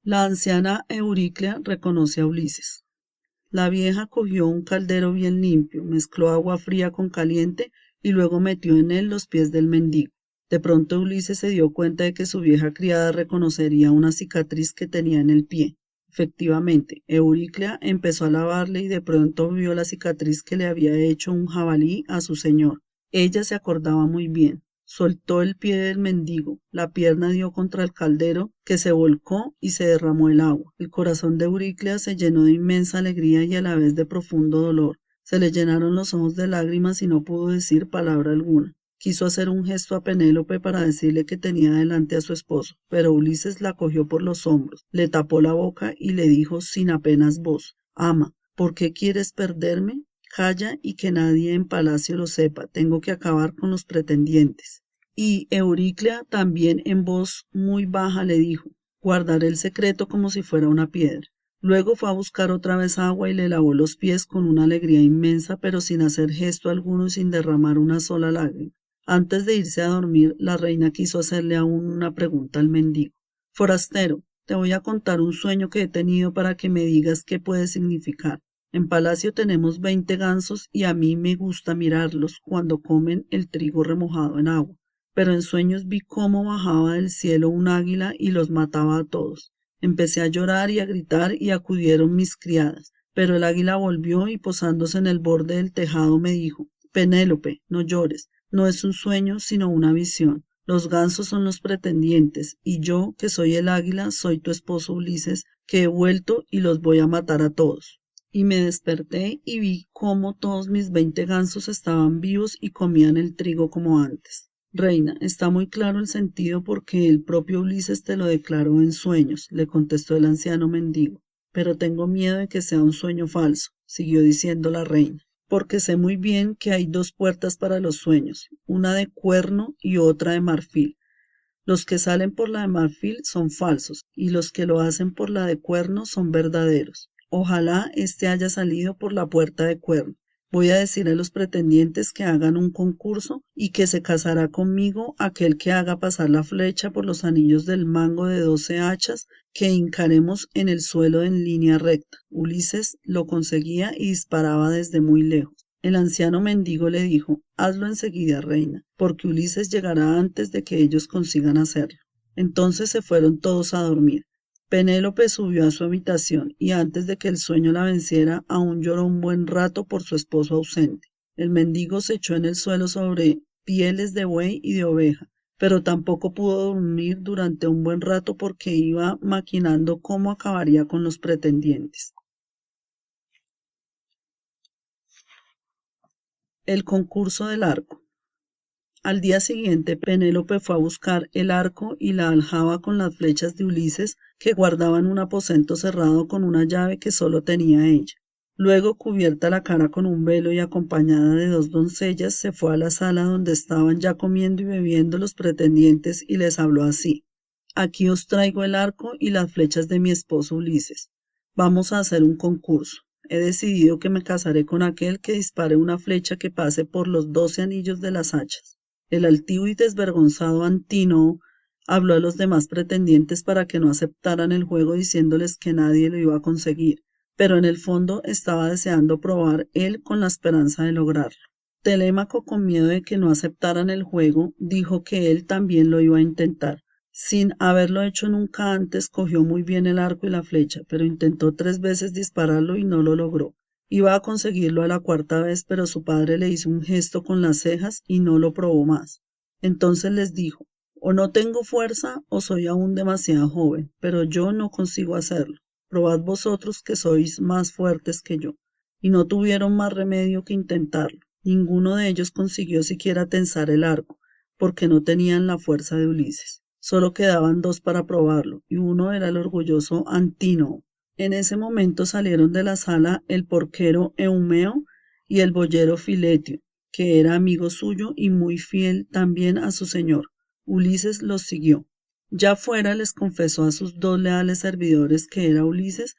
[SPEAKER 1] La anciana Euriclea reconoce a Ulises. La vieja cogió un caldero bien limpio, mezcló agua fría con caliente y luego metió en él los pies del mendigo. De pronto Ulises se dio cuenta de que su vieja criada reconocería una cicatriz que tenía en el pie. Efectivamente, Euriclea empezó a lavarle y de pronto vio la cicatriz que le había hecho un jabalí a su señor. Ella se acordaba muy bien. Soltó el pie del mendigo, la pierna dio contra el caldero, que se volcó y se derramó el agua. El corazón de Euriclea se llenó de inmensa alegría y a la vez de profundo dolor. Se le llenaron los ojos de lágrimas y no pudo decir palabra alguna. Quiso hacer un gesto a Penélope para decirle que tenía delante a su esposo, pero Ulises la cogió por los hombros, le tapó la boca y le dijo sin apenas voz: ama, ¿por qué quieres perderme? Calla y que nadie en palacio lo sepa, tengo que acabar con los pretendientes. Y Euriclea también en voz muy baja le dijo: guardaré el secreto como si fuera una piedra. Luego fue a buscar otra vez agua y le lavó los pies con una alegría inmensa, pero sin hacer gesto alguno y sin derramar una sola lágrima. Antes de irse a dormir, la reina quiso hacerle aún una pregunta al mendigo. Forastero, te voy a contar un sueño que he tenido para que me digas qué puede significar. En palacio tenemos 20 gansos y a mí me gusta mirarlos cuando comen el trigo remojado en agua, pero en sueños vi cómo bajaba del cielo un águila y los mataba a todos. Empecé a llorar y a gritar y acudieron mis criadas, pero el águila volvió y posándose en el borde del tejado me dijo: Penélope, no llores, no es un sueño sino una visión. Los gansos son los pretendientes, y yo, que soy el águila, soy tu esposo Ulises, que he vuelto y los voy a matar a todos. Y me desperté y vi cómo todos mis 20 gansos estaban vivos y comían el trigo como antes. Reina, está muy claro el sentido porque el propio Ulises te lo declaró en sueños, le contestó el anciano mendigo. Pero tengo miedo de que sea un sueño falso, siguió diciendo la reina, porque sé muy bien que hay dos puertas para los sueños, una de cuerno y otra de marfil. Los que salen por la de marfil son falsos, y los que lo hacen por la de cuerno son verdaderos. Ojalá éste haya salido por la puerta de cuerno. Voy a decir a los pretendientes que hagan un concurso y que se casará conmigo aquel que haga pasar la flecha por los anillos del mango de 12 hachas que hincaremos en el suelo en línea recta. Ulises lo conseguía y disparaba desde muy lejos. El anciano mendigo le dijo: hazlo enseguida, reina, porque Ulises llegará antes de que ellos consigan hacerlo. Entonces se fueron todos a dormir. Penélope subió a su habitación y antes de que el sueño la venciera, aún lloró un buen rato por su esposo ausente. El mendigo se echó en el suelo sobre pieles de buey y de oveja, pero tampoco pudo dormir durante un buen rato porque iba maquinando cómo acabaría con los pretendientes. El concurso del arco. Al día siguiente, Penélope fue a buscar el arco y la aljaba con las flechas de Ulises, que guardaban un aposento cerrado con una llave que solo tenía ella. Luego, cubierta la cara con un velo y acompañada de 2 doncellas, se fue a la sala donde estaban ya comiendo y bebiendo los pretendientes y les habló así: aquí os traigo el arco y las flechas de mi esposo Ulises. Vamos a hacer un concurso. He decidido que me casaré con aquel que dispare una flecha que pase por los 12 anillos de las hachas. El altivo y desvergonzado Antínoco habló a los demás pretendientes para que no aceptaran el juego, diciéndoles que nadie lo iba a conseguir, pero en el fondo estaba deseando probar él con la esperanza de lograrlo. Telémaco, con miedo de que no aceptaran el juego, dijo que él también lo iba a intentar. Sin haberlo hecho nunca antes, cogió muy bien el arco y la flecha, pero intentó 3 veces dispararlo y no lo logró. Iba a conseguirlo a la 4.ª vez, pero su padre le hizo un gesto con las cejas y no lo probó más. Entonces les dijo: o no tengo fuerza o soy aún demasiado joven, pero yo no consigo hacerlo. Probad vosotros que sois más fuertes que yo. Y no tuvieron más remedio que intentarlo. Ninguno de ellos consiguió siquiera tensar el arco, porque no tenían la fuerza de Ulises. Solo quedaban 2 para probarlo, y uno era el orgulloso Antínoco. En ese momento salieron de la sala el porquero Eumeo y el boyero Filetio, que era amigo suyo y muy fiel también a su señor. Ulises los siguió. Ya fuera les confesó a sus 2 leales servidores que era Ulises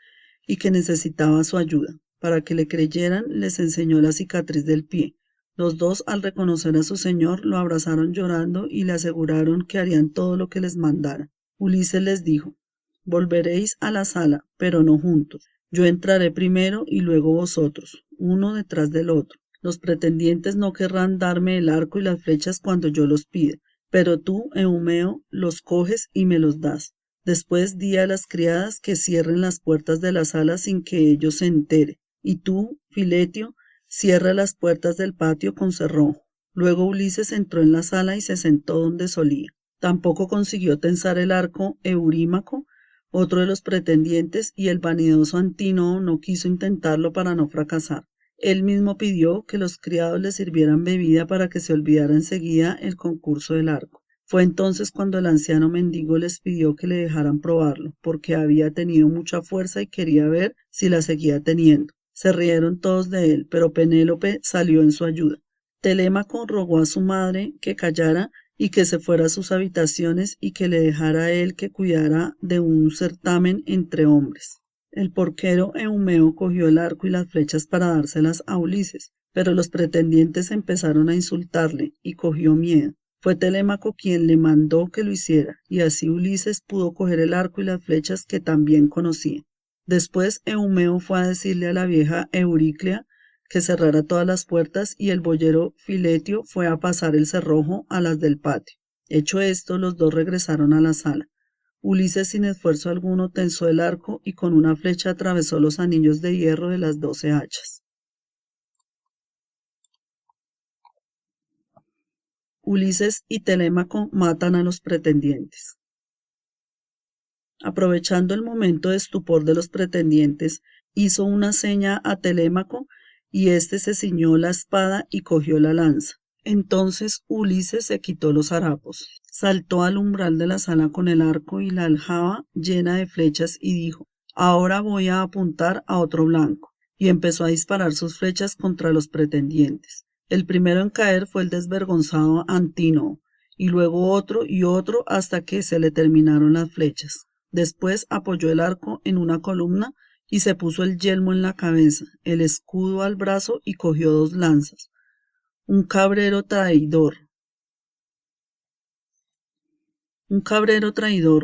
[SPEAKER 1] y que necesitaba su ayuda. Para que le creyeran, les enseñó la cicatriz del pie. Los 2, al reconocer a su señor, lo abrazaron llorando y le aseguraron que harían todo lo que les mandara. Ulises les dijo: volveréis a la sala, pero no juntos. Yo entraré primero y luego vosotros, uno detrás del otro. Los pretendientes no querrán darme el arco y las flechas cuando yo los pida, pero tú, Eumeo, los coges y me los das. Después di a las criadas que cierren las puertas de la sala sin que ellos se enteren. Y tú, Filetio, cierra las puertas del patio con cerrojo. Luego Ulises entró en la sala y se sentó donde solía. Tampoco consiguió tensar el arco Eurímaco, otro de los pretendientes, y el vanidoso Antínoco no quiso intentarlo para no fracasar. Él mismo pidió que los criados le sirvieran bebida para que se olvidara enseguida el concurso del arco. Fue entonces cuando el anciano mendigo les pidió que le dejaran probarlo, porque había tenido mucha fuerza y quería ver si la seguía teniendo. Se rieron todos de él, pero Penélope salió en su ayuda. Telémaco rogó a su madre que callara y que se fuera a sus habitaciones y que le dejara a él que cuidara de un certamen entre hombres. El porquero Eumeo cogió el arco y las flechas para dárselas a Ulises, pero los pretendientes empezaron a insultarle y cogió miedo. Fue Telémaco quien le mandó que lo hiciera, y así Ulises pudo coger el arco y las flechas que también conocía. Después Eumeo fue a decirle a la vieja Euriclea que cerrara todas las puertas y el boyero Filetio fue a pasar el cerrojo a las del patio. Hecho esto, los 2 regresaron a la sala. Ulises sin esfuerzo alguno tensó el arco y con una flecha atravesó los anillos de hierro de las 12 hachas. Ulises y Telémaco matan a los pretendientes. Aprovechando el momento de estupor de los pretendientes, hizo una seña a Telémaco y éste se ciñó la espada y cogió la lanza. Entonces Ulises se quitó los harapos, saltó al umbral de la sala con el arco y la aljaba llena de flechas y dijo: ahora voy a apuntar a otro blanco, y empezó a disparar sus flechas contra los pretendientes. El primero en caer fue el desvergonzado Antínoco, y luego otro y otro hasta que se le terminaron las flechas. Después apoyó el arco en una columna y se puso el yelmo en la cabeza, el escudo al brazo y cogió 2 lanzas. Un cabrero traidor,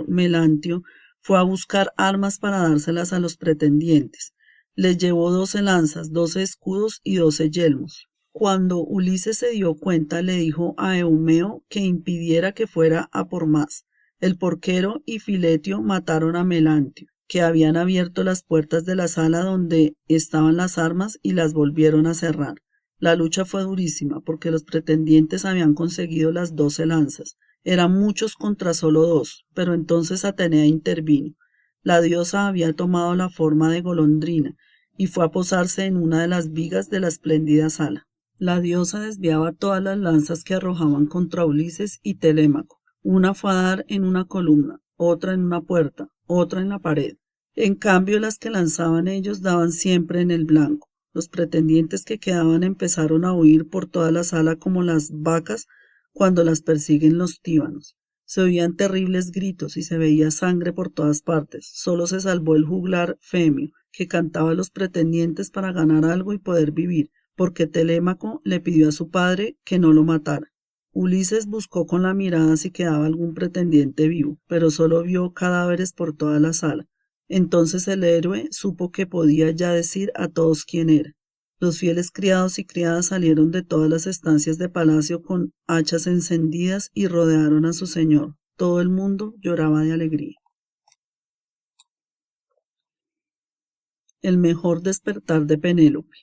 [SPEAKER 1] Melantio, fue a buscar armas para dárselas a los pretendientes. Les llevó 12 lanzas, 12 escudos y 12 yelmos. Cuando Ulises se dio cuenta, le dijo a Eumeo que impidiera que fuera a por más. El porquero y Filetio mataron a Melantio, que habían abierto las puertas de la sala donde estaban las armas y las volvieron a cerrar. La lucha fue durísima porque los pretendientes habían conseguido las 12 lanzas. Eran muchos contra solo 2, pero entonces Atenea intervino. La diosa había tomado la forma de golondrina y fue a posarse en una de las vigas de la espléndida sala. La diosa desviaba todas las lanzas que arrojaban contra Ulises y Telémaco. Una fue a dar en una columna, otra en una puerta, otra en la pared. En cambio, las que lanzaban ellos daban siempre en el blanco. Los pretendientes que quedaban empezaron a huir por toda la sala como las vacas cuando las persiguen los tíbanos. Se oían terribles gritos y se veía sangre por todas partes. Solo se salvó el juglar Femio, que cantaba a los pretendientes para ganar algo y poder vivir, porque Telémaco le pidió a su padre que no lo matara. Ulises buscó con la mirada si quedaba algún pretendiente vivo, pero solo vio cadáveres por toda la sala. Entonces el héroe supo que podía ya decir a todos quién era. Los fieles criados y criadas salieron de todas las estancias de palacio con hachas encendidas y rodearon a su señor. Todo el mundo lloraba de alegría. El mejor despertar de Penélope.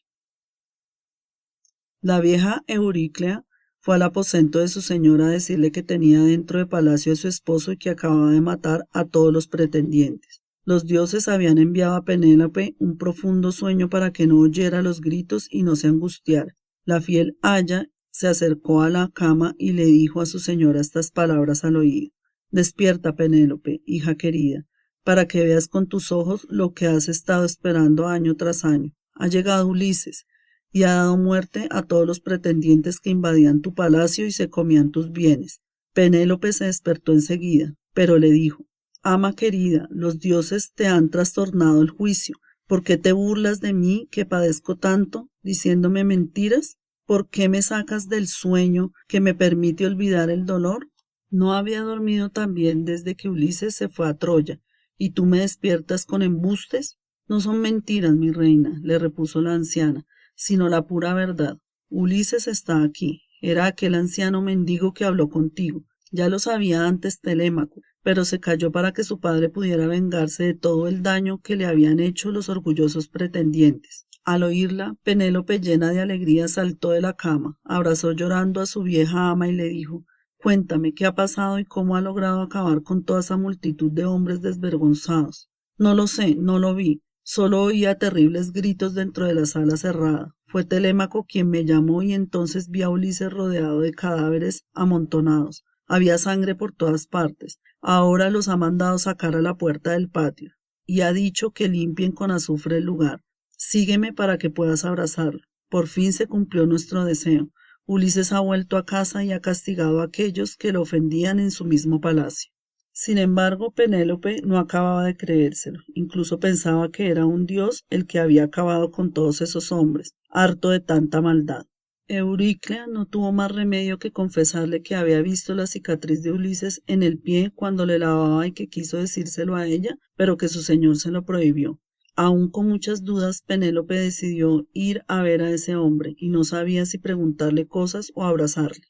[SPEAKER 1] La vieja Euríclea fue al aposento de su señor a decirle que tenía dentro de palacio a su esposo y que acababa de matar a todos los pretendientes. Los dioses habían enviado a Penélope un profundo sueño para que no oyera los gritos y no se angustiara. La fiel Aya se acercó a la cama y le dijo a su señora estas palabras al oído. Despierta, Penélope, hija querida, para que veas con tus ojos lo que has estado esperando año tras año. Ha llegado Ulises y ha dado muerte a todos los pretendientes que invadían tu palacio y se comían tus bienes. Penélope se despertó enseguida, pero le dijo: Ama querida, los dioses te han trastornado el juicio. ¿Por qué te burlas de mí que padezco tanto, diciéndome mentiras? ¿Por qué me sacas del sueño que me permite olvidar el dolor? No había dormido tan bien desde que Ulises se fue a Troya, y tú me despiertas con embustes. No son mentiras, mi reina, le repuso la anciana, sino la pura verdad. Ulises está aquí. Era aquel anciano mendigo que habló contigo. Ya lo sabía antes Telémaco, pero se calló para que su padre pudiera vengarse de todo el daño que le habían hecho los orgullosos pretendientes. Al oírla, Penélope, llena de alegría, saltó de la cama, abrazó llorando a su vieja ama y le dijo: Cuéntame qué ha pasado y cómo ha logrado acabar con toda esa multitud de hombres desvergonzados. No lo sé, no lo vi. Solo oía terribles gritos dentro de la sala cerrada. Fue Telémaco quien me llamó y entonces vi a Ulises rodeado de cadáveres amontonados. Había sangre por todas partes. Ahora los ha mandado sacar a la puerta del patio y ha dicho que limpien con azufre el lugar. Sígueme para que puedas abrazarlo. Por fin se cumplió nuestro deseo. Ulises ha vuelto a casa y ha castigado a aquellos que lo ofendían en su mismo palacio. Sin embargo, Penélope no acababa de creérselo. Incluso pensaba que era un dios el que había acabado con todos esos hombres, harto de tanta maldad. Euríclea no tuvo más remedio que confesarle que había visto la cicatriz de Ulises en el pie cuando le lavaba y que quiso decírselo a ella, pero que su señor se lo prohibió. Aún con muchas dudas, Penélope decidió ir a ver a ese hombre y no sabía si preguntarle cosas o abrazarle.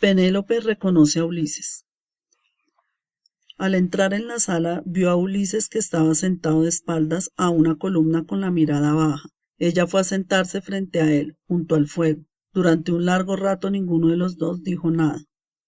[SPEAKER 1] Penélope reconoce a Ulises. Al entrar en la sala, vio a Ulises que estaba sentado de espaldas a una columna con la mirada baja. Ella fue a sentarse frente a él, junto al fuego. Durante un largo rato ninguno de los dos dijo nada.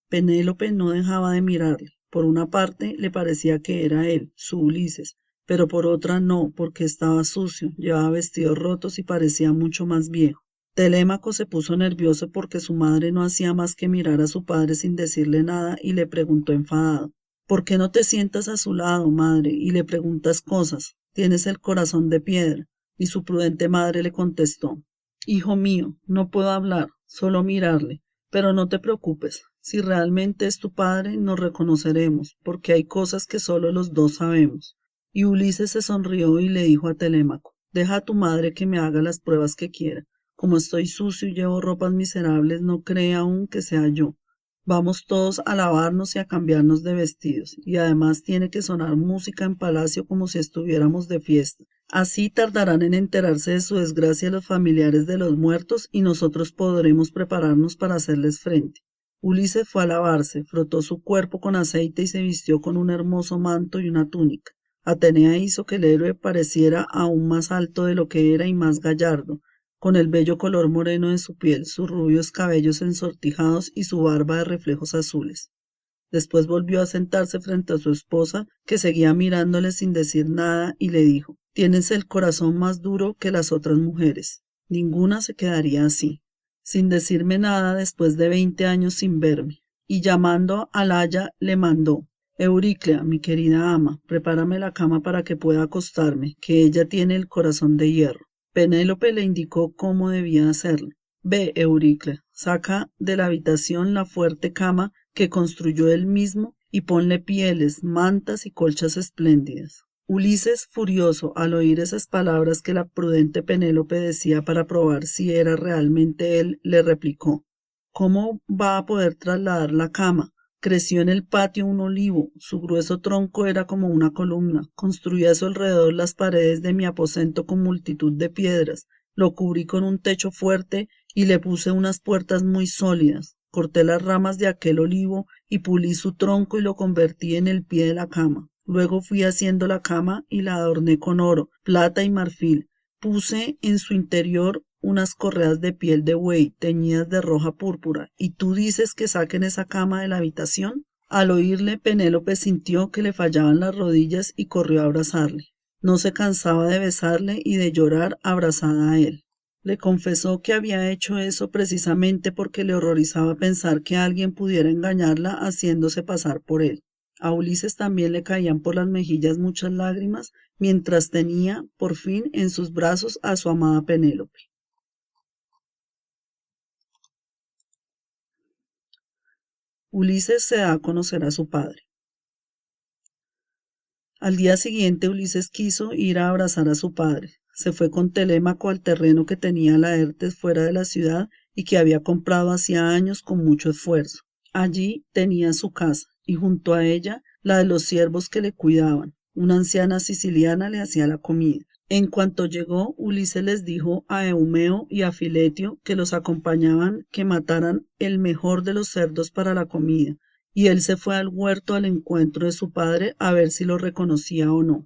[SPEAKER 1] Penélope no dejaba de mirarle. Por una parte le parecía que era él, su Ulises, pero por otra no, porque estaba sucio, llevaba vestidos rotos y parecía mucho más viejo. Telémaco se puso nervioso porque su madre no hacía más que mirar a su padre sin decirle nada y le preguntó enfadado: ¿Por qué no te sientas a su lado, madre, y le preguntas cosas? Tienes el corazón de piedra. Y su prudente madre le contestó: Hijo mío, no puedo hablar, solo mirarle, pero no te preocupes. Si realmente es tu padre, nos reconoceremos, porque hay cosas que solo los dos sabemos. Y Ulises se sonrió y le dijo a Telémaco, deja a tu madre que me haga las pruebas que quiera. Como estoy sucio y llevo ropas miserables, no cree aún que sea yo. Vamos todos a lavarnos y a cambiarnos de vestidos, y además tiene que sonar música en palacio como si estuviéramos de fiesta. Así tardarán en enterarse de su desgracia los familiares de los muertos y nosotros podremos prepararnos para hacerles frente. Ulises fue a lavarse, frotó su cuerpo con aceite y se vistió con un hermoso manto y una túnica. Atenea hizo que el héroe pareciera aún más alto de lo que era y más gallardo, con el bello color moreno de su piel, sus rubios cabellos ensortijados y su barba de reflejos azules. Después volvió a sentarse frente a su esposa, que seguía mirándole sin decir nada, y le dijo, tienes el corazón más duro que las otras mujeres. Ninguna se quedaría así. Sin decirme nada después de 20 años sin verme. Y llamando a Laya le mandó, Euriclea, mi querida ama, prepárame la cama para que pueda acostarme, que ella tiene el corazón de hierro. Penélope le indicó cómo debía hacerlo. Ve, Euriclea, saca de la habitación la fuerte cama que construyó él mismo y ponle pieles, mantas y colchas espléndidas. Ulises, furioso al oír esas palabras que la prudente Penélope decía para probar si era realmente él, le replicó, ¿cómo va a poder trasladar la cama? Creció en el patio un olivo, su grueso tronco era como una columna, construí a su alrededor las paredes de mi aposento con multitud de piedras, lo cubrí con un techo fuerte y le puse unas puertas muy sólidas, corté las ramas de aquel olivo y pulí su tronco y lo convertí en el pie de la cama. Luego fui haciendo la cama y la adorné con oro, plata y marfil. Puse en su interior unas correas de piel de buey teñidas de roja púrpura, ¿y tú dices que saquen esa cama de la habitación? Al oírle, Penélope sintió que le fallaban las rodillas y corrió a abrazarle. No se cansaba de besarle y de llorar abrazada a él. Le confesó que había hecho eso precisamente porque le horrorizaba pensar que alguien pudiera engañarla haciéndose pasar por él. A Ulises también le caían por las mejillas muchas lágrimas mientras tenía, por fin, en sus brazos a su amada Penélope. Ulises se da a conocer a su padre. Al día siguiente Ulises quiso ir a abrazar a su padre. Se fue con Telémaco al terreno que tenía Laertes fuera de la ciudad y que había comprado hacía años con mucho esfuerzo. Allí tenía su casa y junto a ella la de los siervos que le cuidaban. Una anciana siciliana le hacía la comida. En cuanto llegó, Ulises les dijo a Eumeo y a Filetio que los acompañaban que mataran el mejor de los cerdos para la comida, y él se fue al huerto al encuentro de su padre a ver si lo reconocía o no.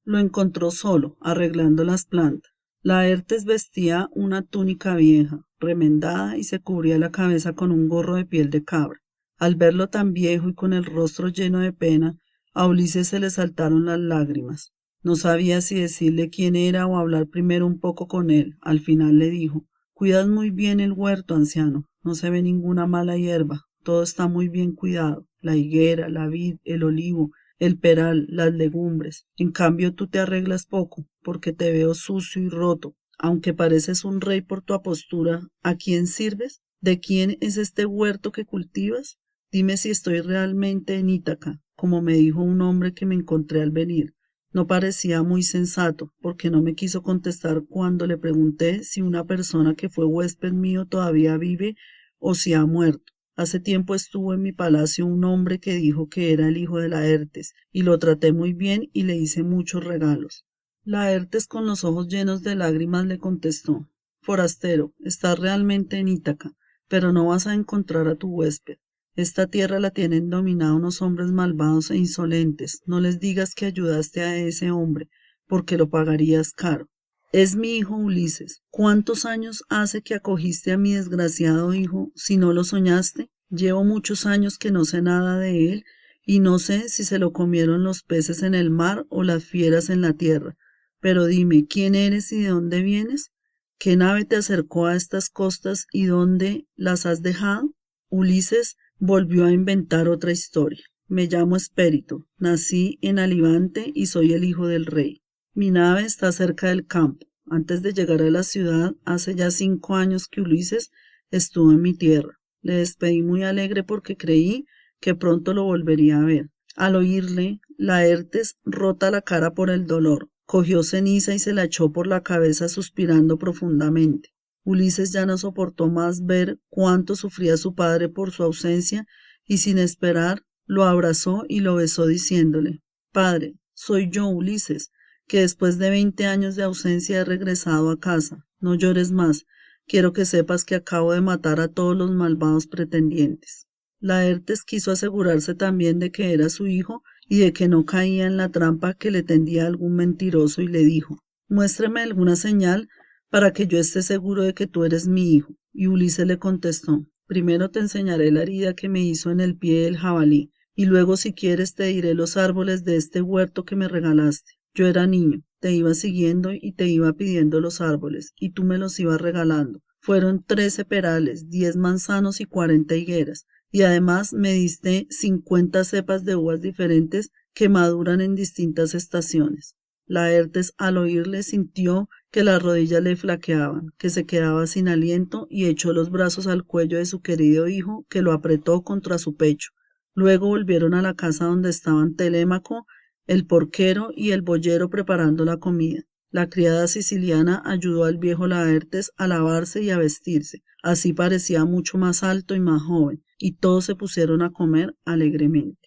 [SPEAKER 1] Lo encontró solo, arreglando las plantas. Laertes vestía una túnica vieja, remendada, y se cubría la cabeza con un gorro de piel de cabra. Al verlo tan viejo y con el rostro lleno de pena, a Ulises se le saltaron las lágrimas. No sabía si decirle quién era o hablar primero un poco con él. Al final le dijo, cuidas muy bien el huerto, anciano. No se ve ninguna mala hierba. Todo está muy bien cuidado. La higuera, la vid, el olivo, el peral, las legumbres. En cambio tú te arreglas poco, porque te veo sucio y roto. Aunque pareces un rey por tu apostura, ¿a quién sirves? ¿De quién es este huerto que cultivas? Dime si estoy realmente en Ítaca, como me dijo un hombre que me encontré al venir. No parecía muy sensato, porque no me quiso contestar cuando le pregunté si una persona que fue huésped mío todavía vive o si ha muerto. Hace tiempo estuvo en mi palacio un hombre que dijo que era el hijo de Laertes, y lo traté muy bien y le hice muchos regalos. Laertes, con los ojos llenos de lágrimas, le contestó, forastero, estás realmente en Ítaca, pero no vas a encontrar a tu huésped. Esta tierra la tienen dominada unos hombres malvados e insolentes. No les digas que ayudaste a ese hombre, porque lo pagarías caro. Es mi hijo Ulises. ¿Cuántos años hace que acogiste a mi desgraciado hijo, si no lo soñaste? Llevo muchos años que no sé nada de él, y no sé si se lo comieron los peces en el mar o las fieras en la tierra. Pero dime, ¿quién eres y de dónde vienes? ¿Qué nave te acercó a estas costas y dónde las has dejado? Ulises volvió a inventar otra historia. Me llamo Espérito, nací en Alibante y soy el hijo del rey. Mi nave está cerca del campo. Antes de llegar a la ciudad, hace ya 5 años que Ulises estuvo en mi tierra. Le despedí muy alegre porque creí que pronto lo volvería a ver. Al oírle, Laertes, rota la cara por el dolor, cogió ceniza y se la echó por la cabeza suspirando profundamente. Ulises ya no soportó más ver cuánto sufría su padre por su ausencia y sin esperar lo abrazó y lo besó diciéndole: Padre, soy yo, Ulises, que después de 20 años de ausencia he regresado a casa. No llores más. Quiero que sepas que acabo de matar a todos los malvados pretendientes. Laertes quiso asegurarse también de que era su hijo y de que no caía en la trampa que le tendía algún mentiroso y le dijo: Muéstrame alguna señal para que yo esté seguro de que tú eres mi hijo. Y Ulises le contestó: Primero te enseñaré la herida que me hizo en el pie del jabalí, y luego si quieres te diré los árboles de este huerto que me regalaste. Yo era niño, te iba siguiendo y te iba pidiendo los árboles, y tú me los ibas regalando. Fueron 13 perales, 10 manzanos y 40 higueras, y además me diste 50 cepas de uvas diferentes que maduran en distintas estaciones. Laertes al oírle sintió que las rodillas le flaqueaban, que se quedaba sin aliento y echó los brazos al cuello de su querido hijo, que lo apretó contra su pecho. Luego volvieron a la casa donde estaban Telémaco, el porquero y el boyero preparando la comida. La criada siciliana ayudó al viejo Laertes a lavarse y a vestirse. Así parecía mucho más alto y más joven, y todos se pusieron a comer alegremente.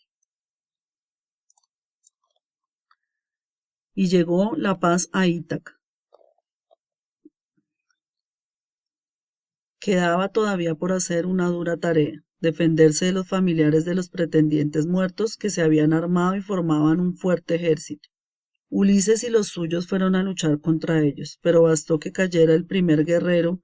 [SPEAKER 1] Y llegó la paz a Ítaca. Quedaba todavía por hacer una dura tarea: defenderse de los familiares de los pretendientes muertos que se habían armado y formaban un fuerte ejército. Ulises y los suyos fueron a luchar contra ellos, pero bastó que cayera el primer guerrero,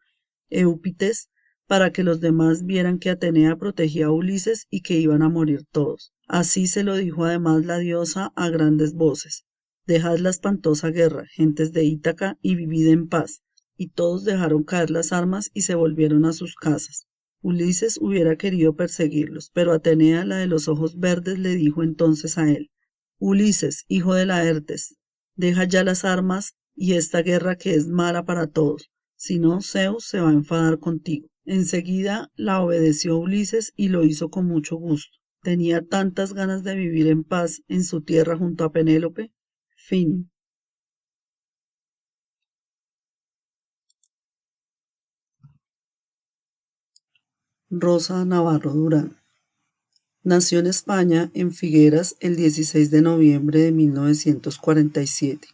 [SPEAKER 1] Eúpites, para que los demás vieran que Atenea protegía a Ulises y que iban a morir todos. Así se lo dijo además la diosa a grandes voces: Dejad la espantosa guerra, gentes de Ítaca, y vivid en paz. Y todos dejaron caer las armas y se volvieron a sus casas. Ulises hubiera querido perseguirlos, pero Atenea, la de los ojos verdes, le dijo entonces a él: Ulises, hijo de Laertes, deja ya las armas y esta guerra que es mala para todos, si no Zeus se va a enfadar contigo. Enseguida la obedeció Ulises y lo hizo con mucho gusto. Tenía tantas ganas de vivir en paz en su tierra junto a Penélope. Fin. Rosa Navarro Durán. Nació en España, en Figueras, el 16 de noviembre de 1947.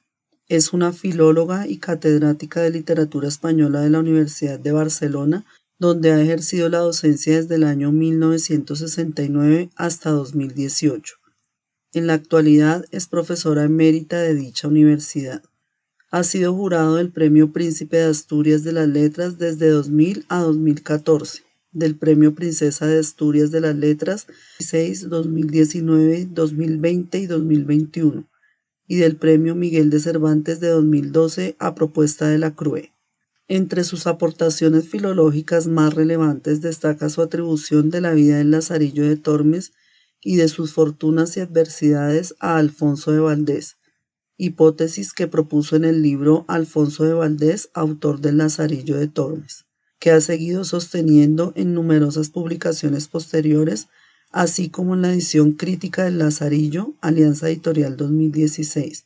[SPEAKER 1] Es una filóloga y catedrática de literatura española de la Universidad de Barcelona, donde ha ejercido la docencia desde el año 1969 hasta 2018. En la actualidad es profesora emérita de dicha universidad. Ha sido jurado del Premio Príncipe de Asturias de las Letras desde 2000 a 2014, del Premio Princesa de Asturias de las Letras 2016, 2019, 2020 y 2021, y del Premio Miguel de Cervantes de 2012 a propuesta de la CRUE. Entre sus aportaciones filológicas más relevantes destaca su atribución de la vida del Lazarillo de Tormes y de sus fortunas y adversidades a Alfonso de Valdés, hipótesis que propuso en el libro Alfonso de Valdés, autor del Lazarillo de Tormes, que ha seguido sosteniendo en numerosas publicaciones posteriores, así como en la edición crítica del Lazarillo, Alianza Editorial 2016.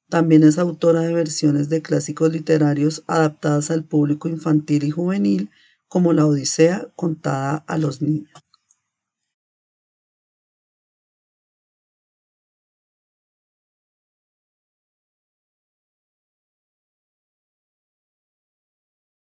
[SPEAKER 1] También es autora de versiones de clásicos literarios adaptadas al público infantil y juvenil, como La Odisea contada a los niños.